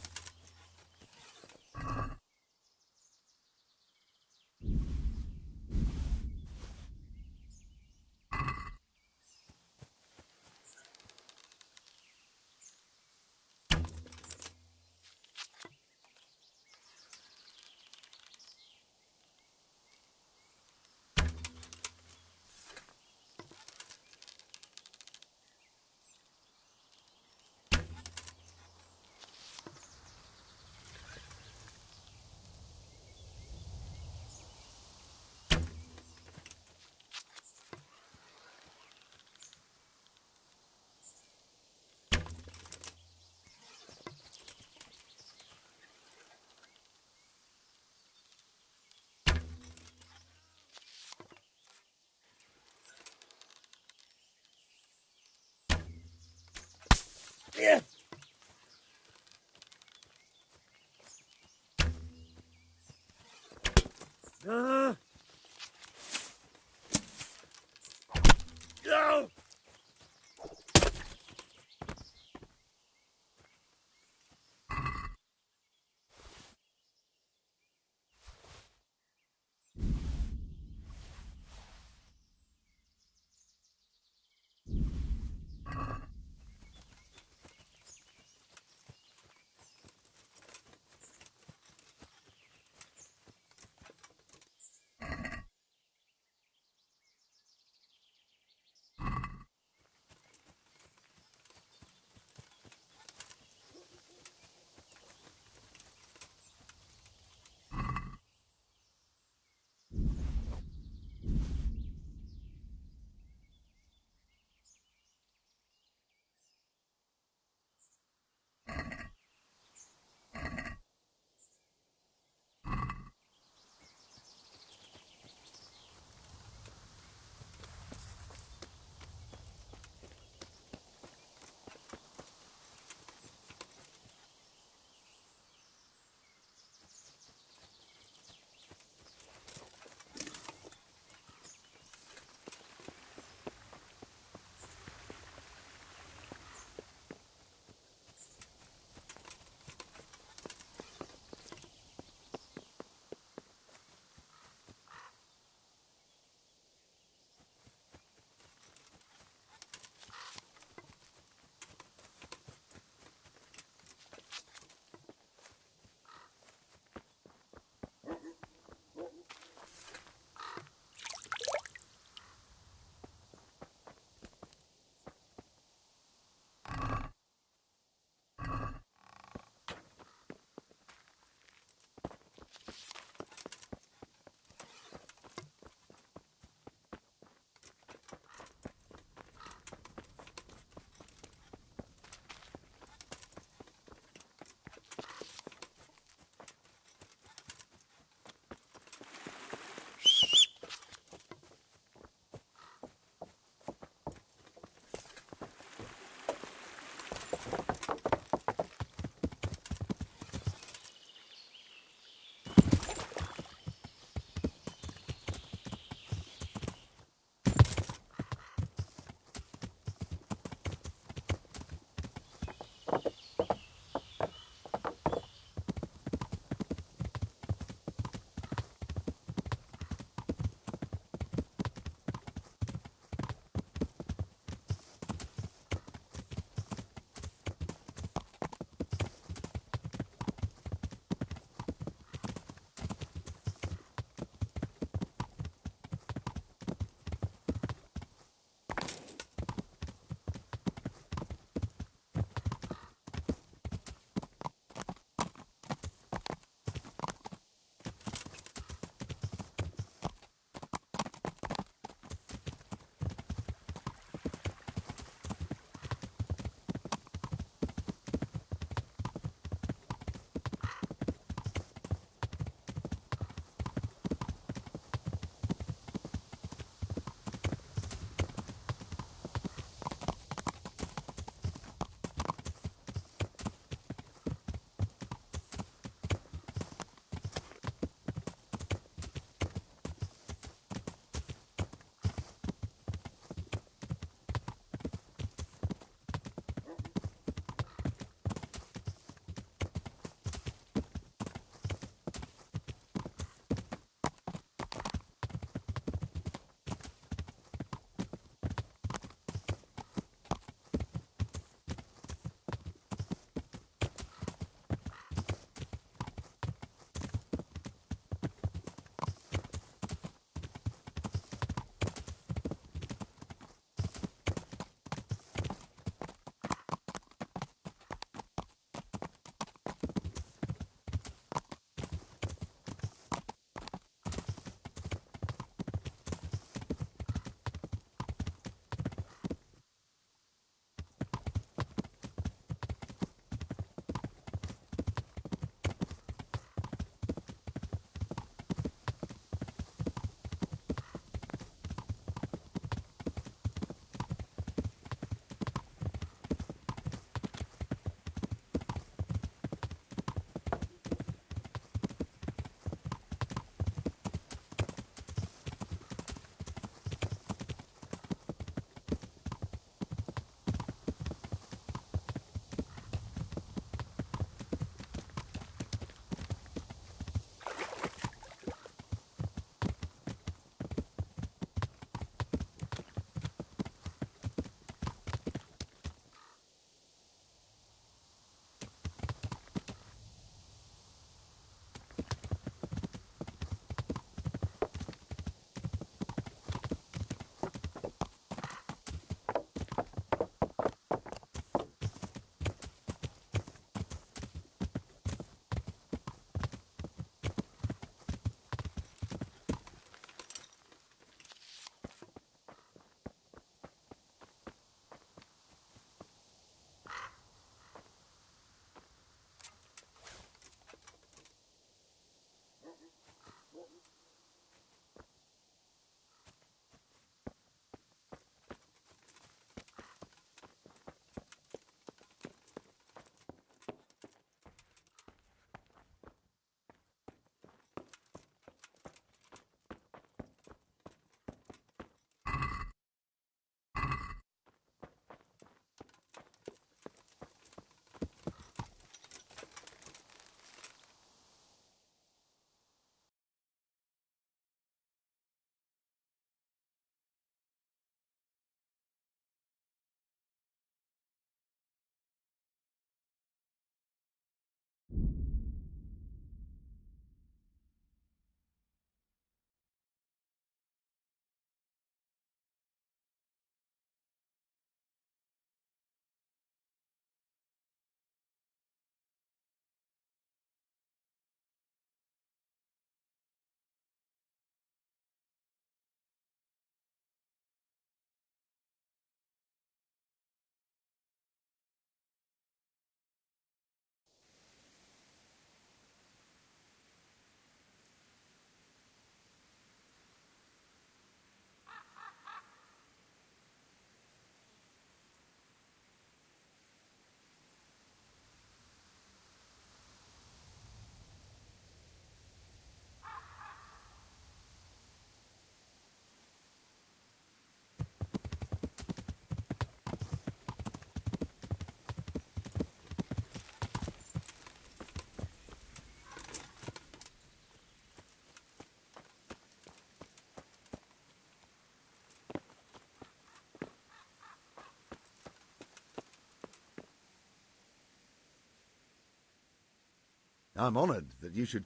I'm honoured that you should...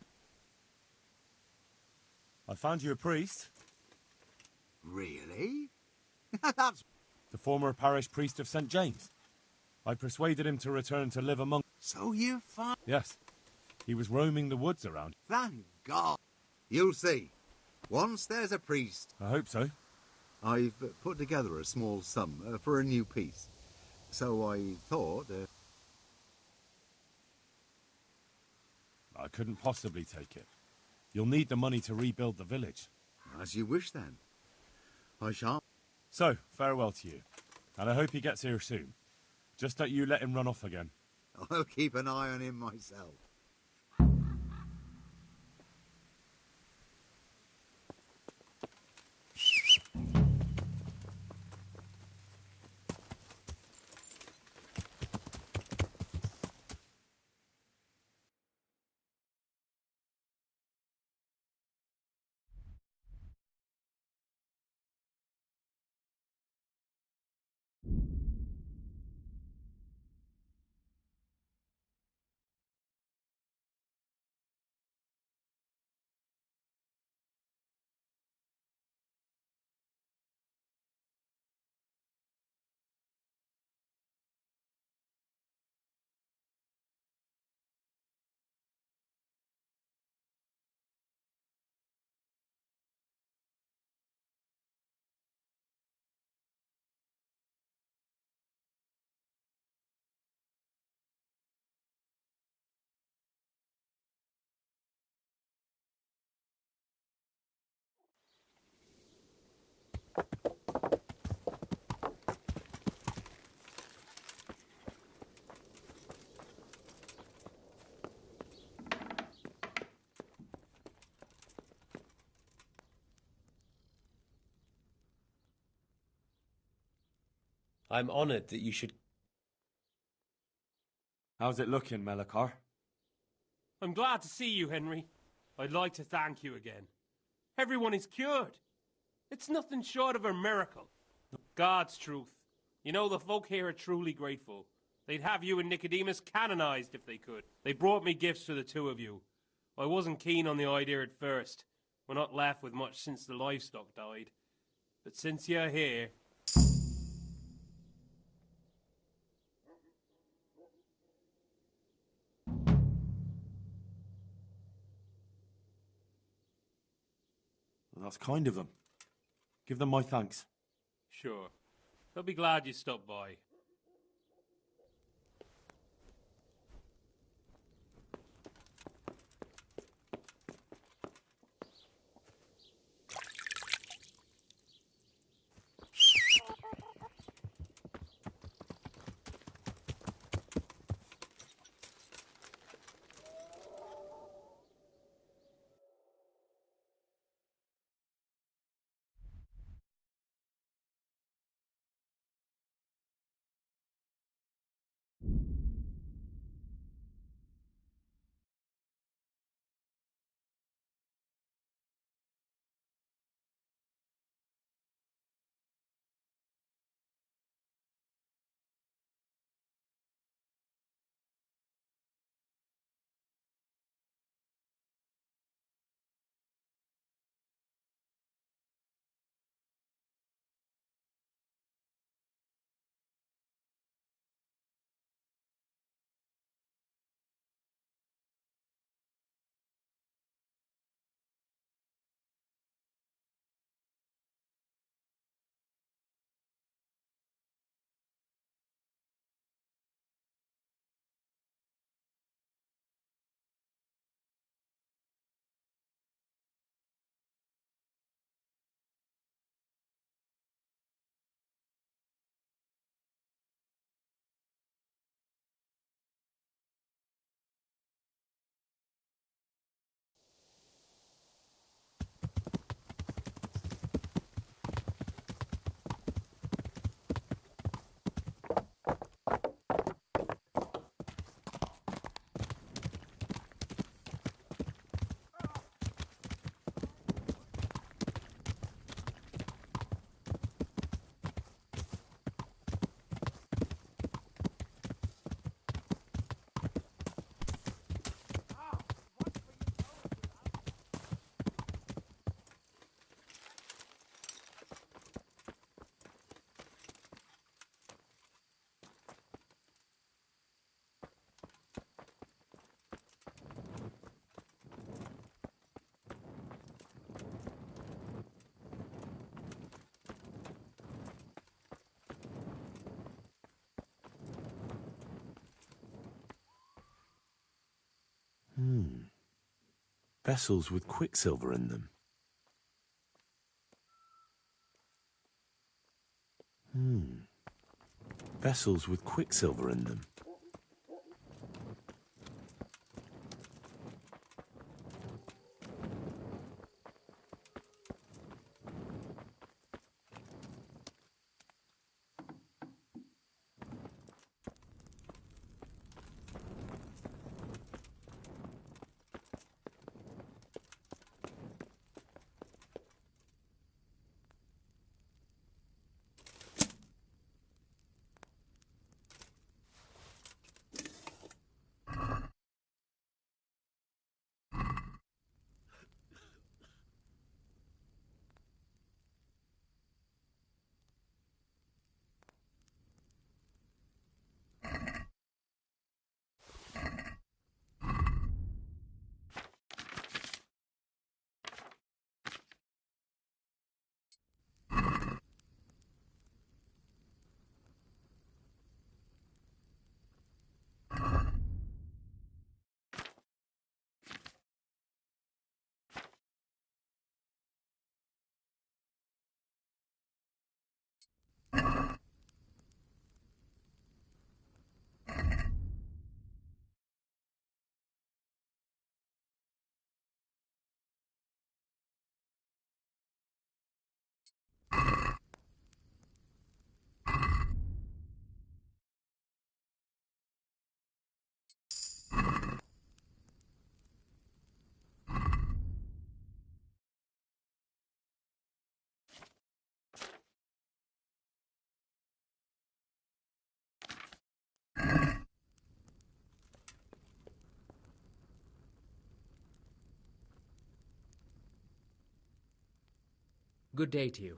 I found you a priest. Really? That's... The former parish priest of St. James. I persuaded him to return to live among... So you found... Yes. He was roaming the woods around. Thank God. You'll see. Once there's a priest... I hope so. I've put together a small sum for a new piece. So I thought... I couldn't possibly take it. You'll need the money to rebuild the village. As you wish, then. I shall. So, farewell to you. And I hope he gets here soon. Just don't you let him run off again. I'll keep an eye on him myself. I'm honoured that you should... How's it looking, Melikar? I'm glad to see you, Henry. I'd like to thank you again. Everyone is cured. It's nothing short of a miracle. God's truth. You know, the folk here are truly grateful. They'd have you and Nicodemus canonized if they could. They brought me gifts for the two of you. I wasn't keen on the idea at first. We're not left with much since the livestock died. But since you're here... Well, that's kind of them. Give them my thanks. Sure. They'll be glad you stopped by. Vessels with quicksilver in them. Vessels with quicksilver in them. Good day to you.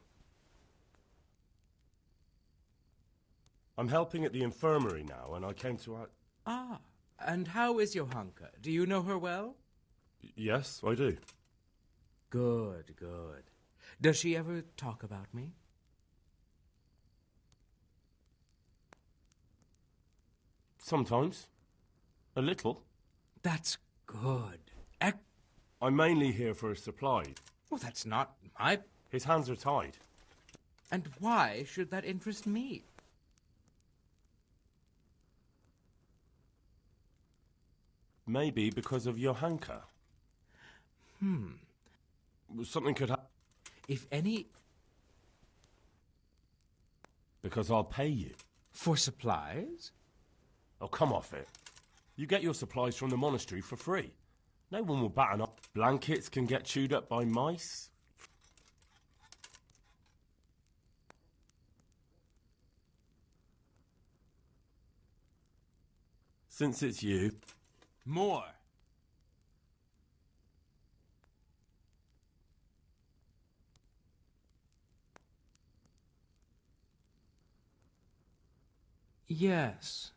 I'm helping at the infirmary now, and I came to... Ah, and how is Johanka? Do you know her well? Yes, I do. Good, good. Does she ever talk about me? Sometimes. A little. That's good. I'm mainly here for a supply. Well, that's not my... His hands are tied. And why should that interest me? Maybe because of Johanka. Something could happen. If any... Because I'll pay you. For supplies? Oh, come off it. You get your supplies from the monastery for free. No one will bat an eye. Blankets can get chewed up by mice. Since it's you... More. Yes.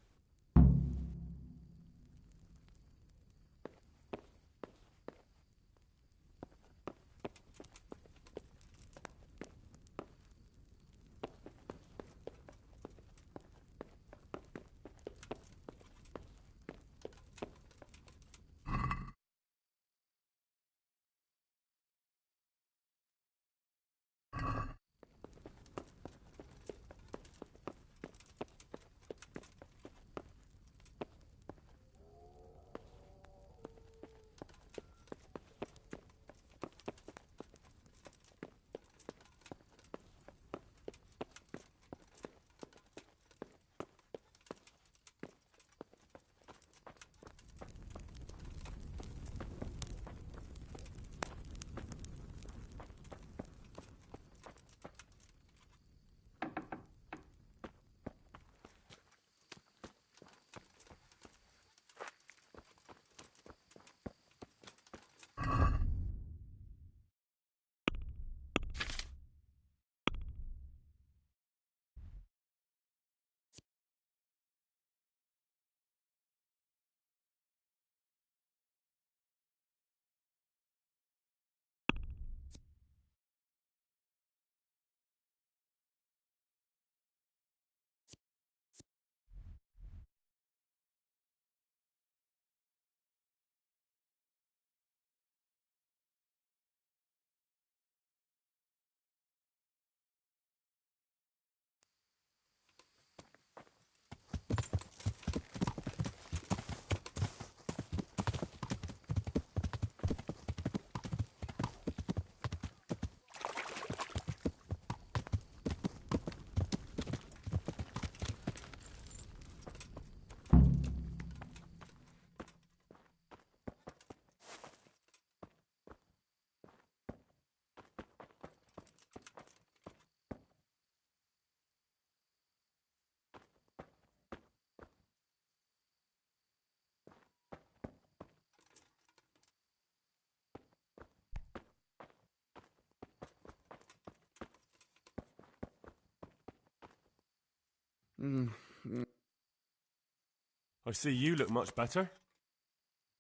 I see you look much better.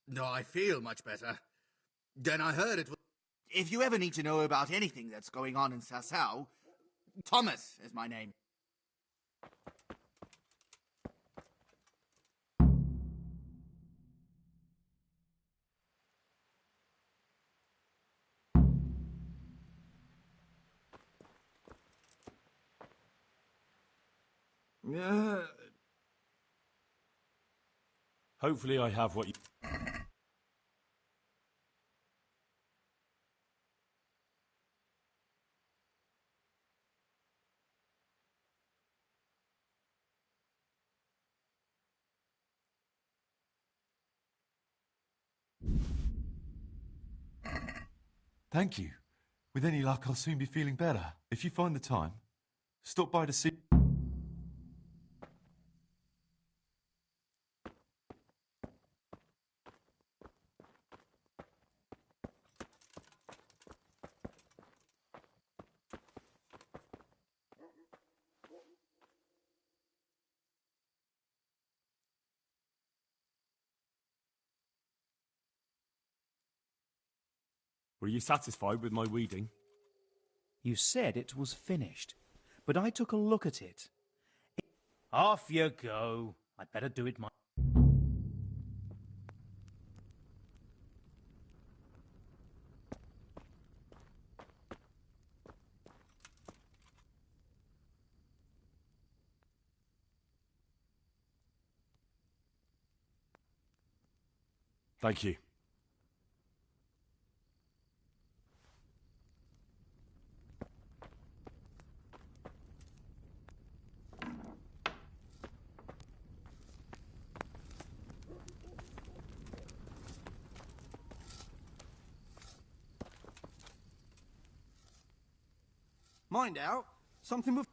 No, I feel much better. Then I heard it was... If you ever need to know about anything that's going on in Sasau, Thomas is my name. Hopefully I have what you... Thank you. With any luck, I'll soon be feeling better. If you find the time, stop by to see... Were you satisfied with my weeding? You said it was finished, but I took a look at it. Off you go. I'd better do it myself. Thank you. Mind out. Something with...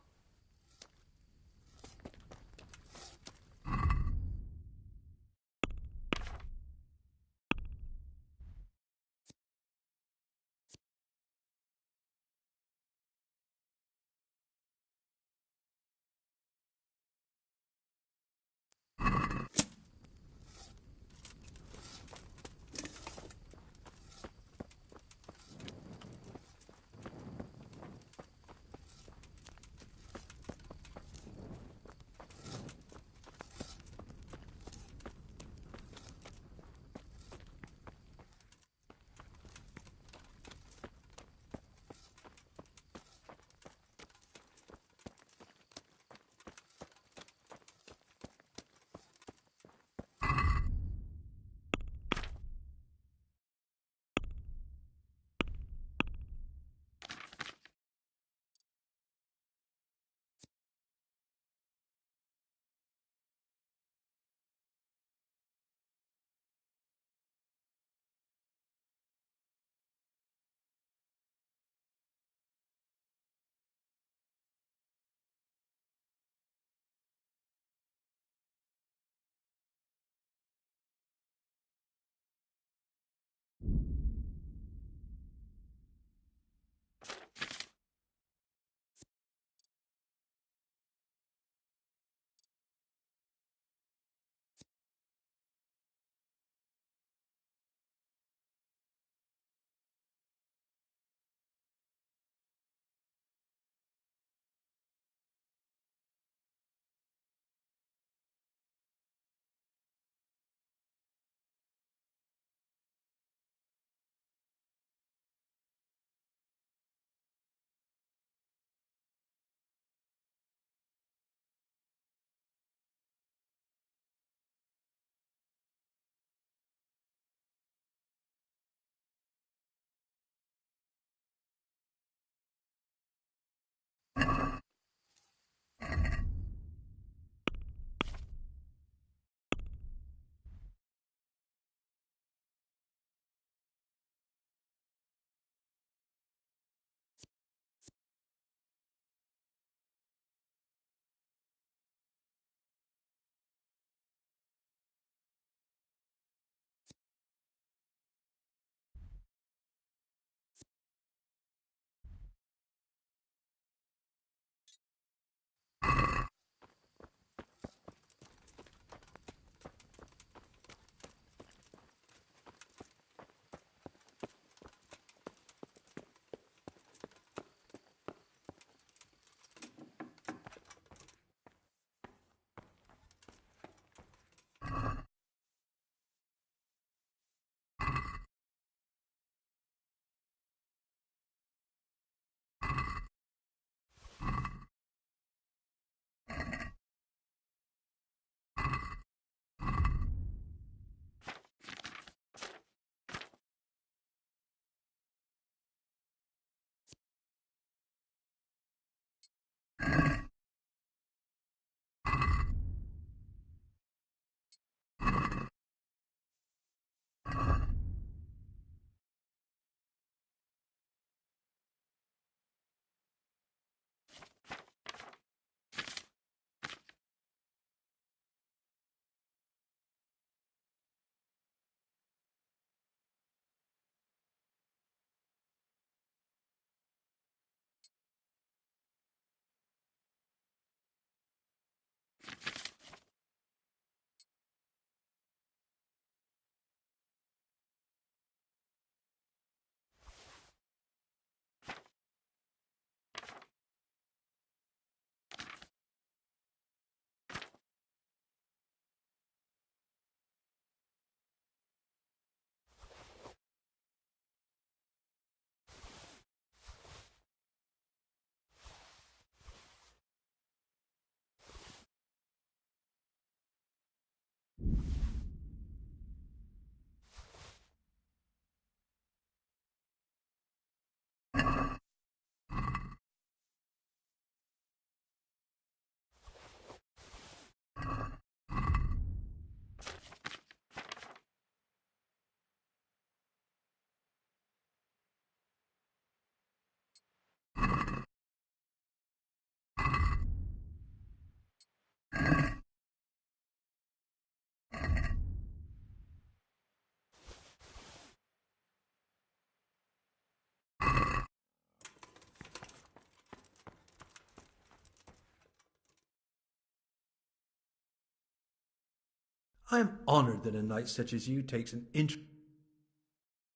I am honoured that a knight such as you takes an interest.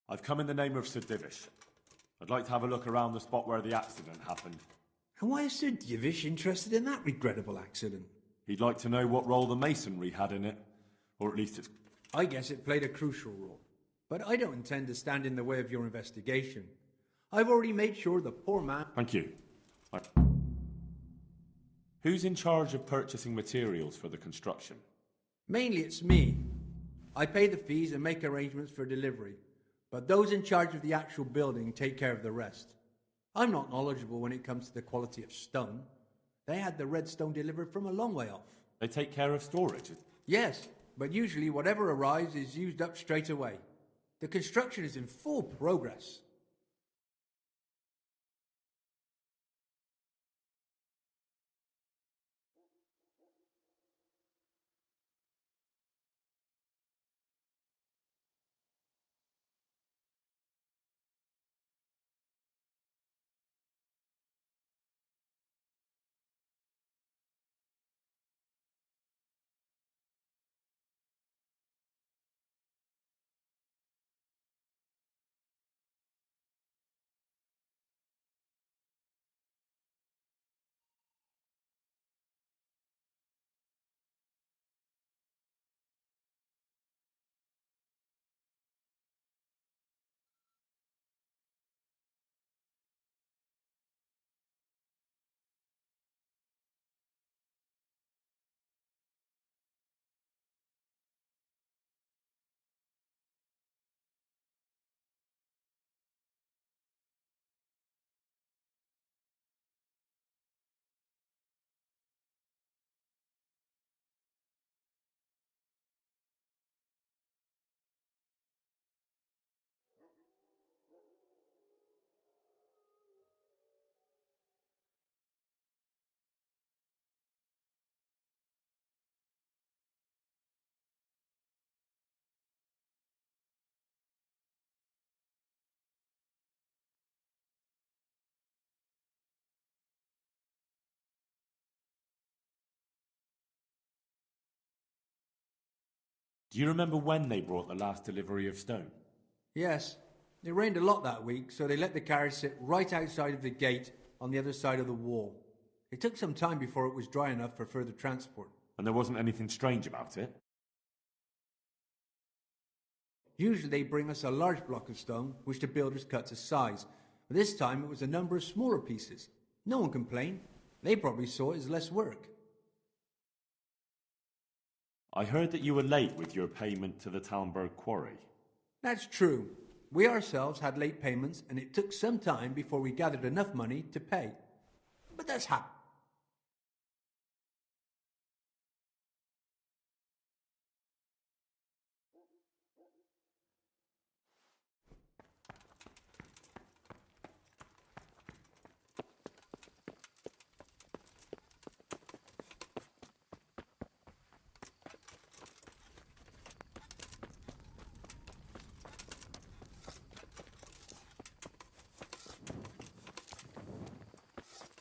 I've come in the name of Sir Divish. I'd like to have a look around the spot where the accident happened. And why is Sir Divish interested in that regrettable accident? He'd like to know what role the masonry had in it, or at least it's... I guess it played a crucial role. But I don't intend to stand in the way of your investigation. I've already made sure the poor man... Thank you. Who's in charge of purchasing materials for the construction? Mainly it's me. I pay the fees and make arrangements for delivery. But those in charge of the actual building take care of the rest. I'm not knowledgeable when it comes to the quality of stone. They had the red stone delivered from a long way off. They take care of storage? Yes, but usually whatever arrives is used up straight away. The construction is in full progress. Do you remember when they brought the last delivery of stone? Yes. It rained a lot that week, so they let the carriage sit right outside of the gate on the other side of the wall. It took some time before it was dry enough for further transport. And there wasn't anything strange about it? Usually they bring us a large block of stone, which the builders cut to size. But this time it was a number of smaller pieces. No one complained. They probably saw it as less work. I heard that you were late with your payment to the Talmberg quarry. That's true. We ourselves had late payments, and it took some time before we gathered enough money to pay. But that's happened.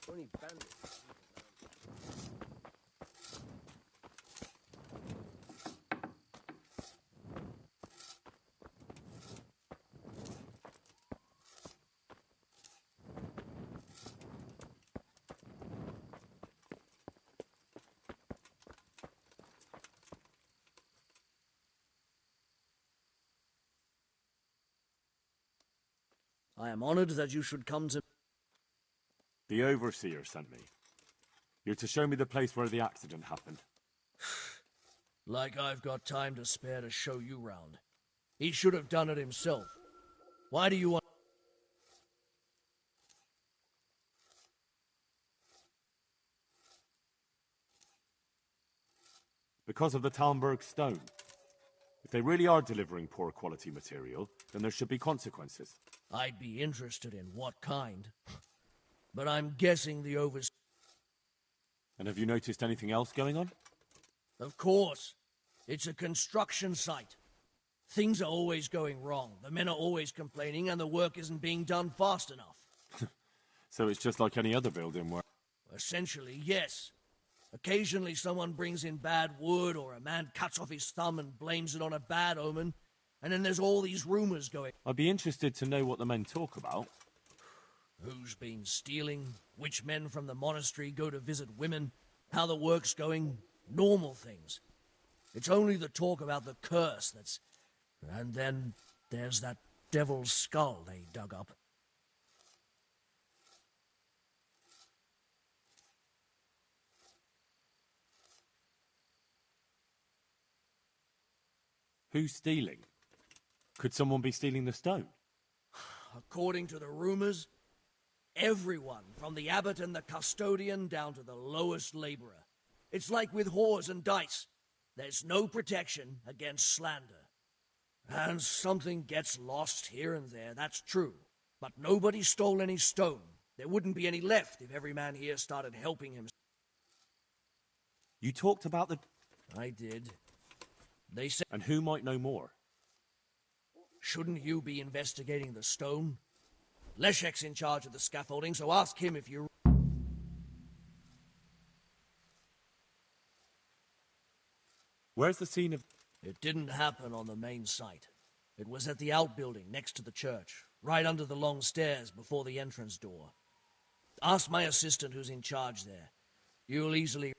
Only bandits. I am honored that you should come to... The Overseer sent me. You're to show me the place where the accident happened. Like I've got time to spare to show you round. He should have done it himself. Why do you want... Because of the Talmberg stone. If they really are delivering poor quality material, then there should be consequences. I'd be interested in what kind. But I'm guessing the Overseer... And have you noticed anything else going on? Of course. It's a construction site. Things are always going wrong. The men are always complaining and the work isn't being done fast enough. So it's just like any other building where... Essentially, yes. Occasionally someone brings in bad wood, or a man cuts off his thumb and blames it on a bad omen, and then there's all these rumors going. I'd be interested to know what the men talk about. Who's been stealing, which men from the monastery go to visit women, how the work's going, normal things. It's only the talk about the curse that's... And then there's that devil's skull they dug up. Who's stealing? Could someone be stealing the stone? According to the rumors, everyone, from the abbot and the custodian down to the lowest laborer. It's like with whores and dice. There's no protection against slander. And something gets lost here and there, that's true. But nobody stole any stone. There wouldn't be any left if every man here started helping him. You talked about the... I did. They said... And who might know more? Shouldn't you be investigating the stone? Leszek's in charge of the scaffolding, so ask him if you... Where's the scene of... It didn't happen on the main site. It was at the outbuilding next to the church, right under the long stairs before the entrance door. Ask my assistant who's in charge there. You'll easily...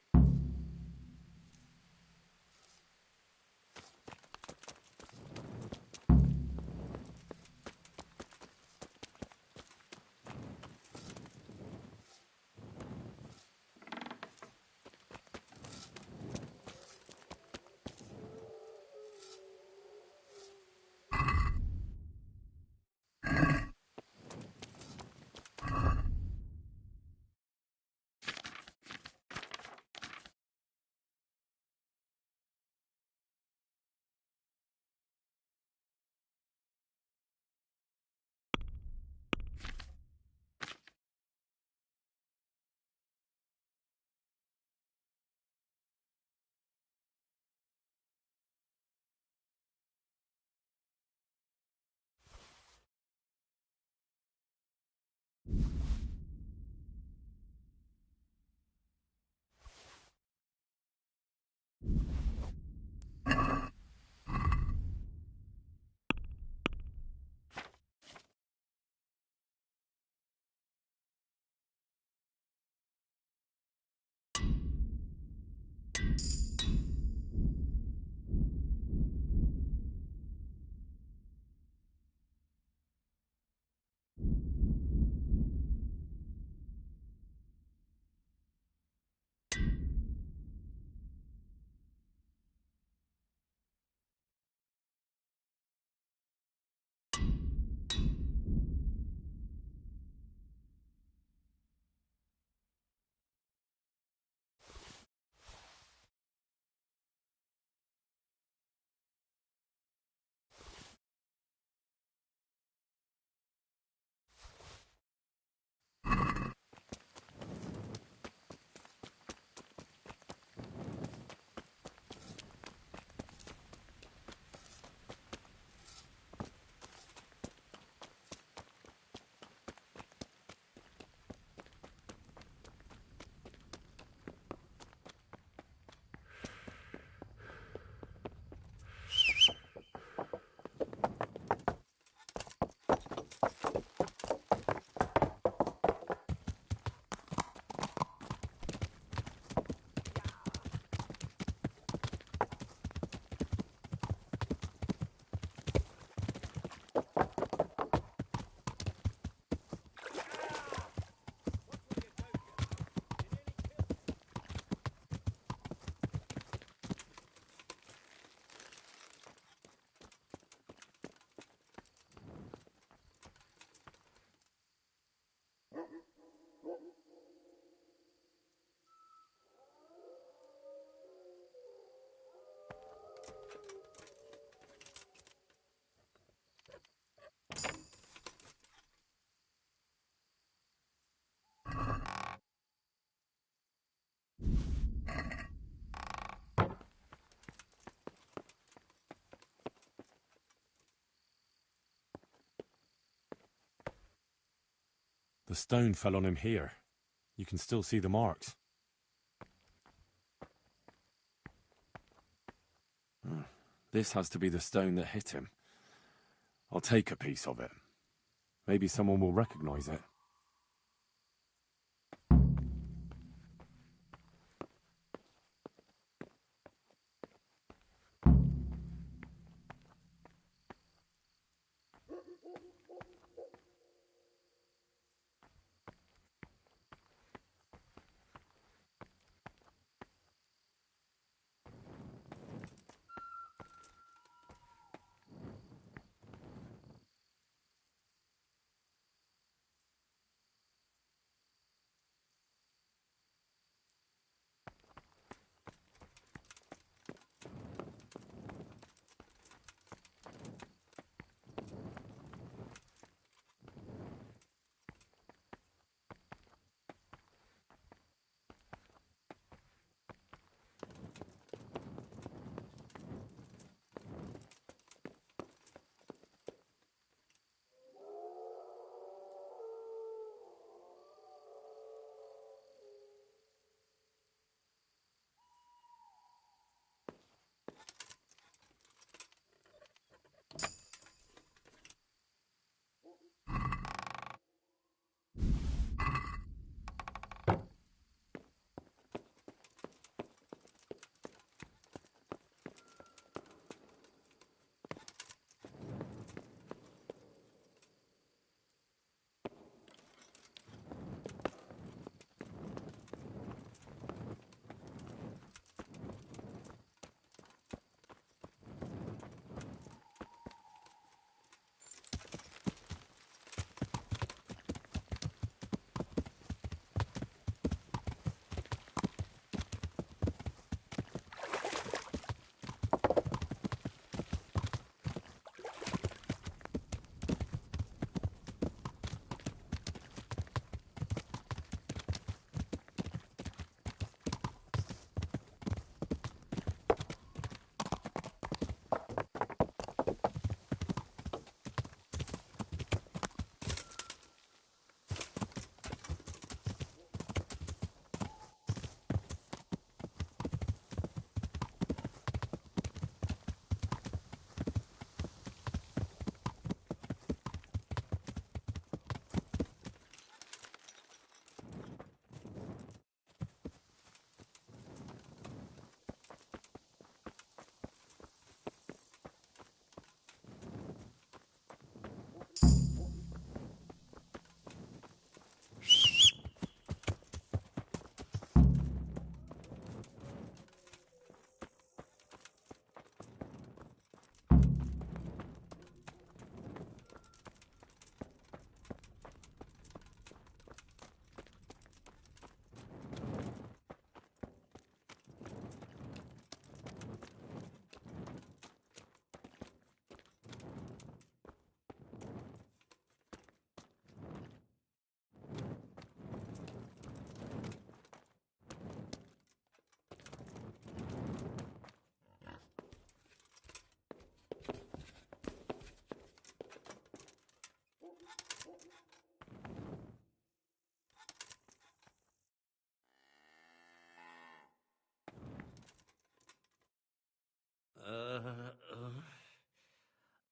The stone fell on him here. You can still see the marks. This has to be the stone that hit him. I'll take a piece of it. Maybe someone will recognize it.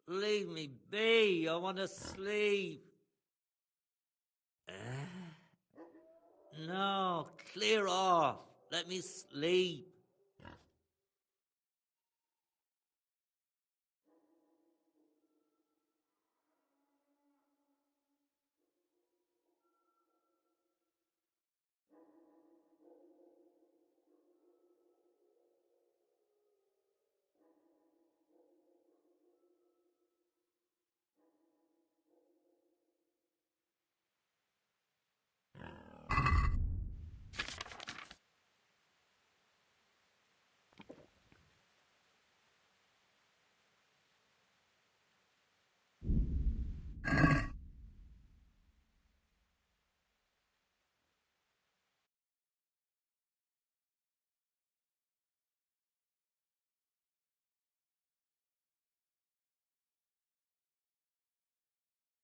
Leave me be. I want to sleep. No, clear off. Let me sleep.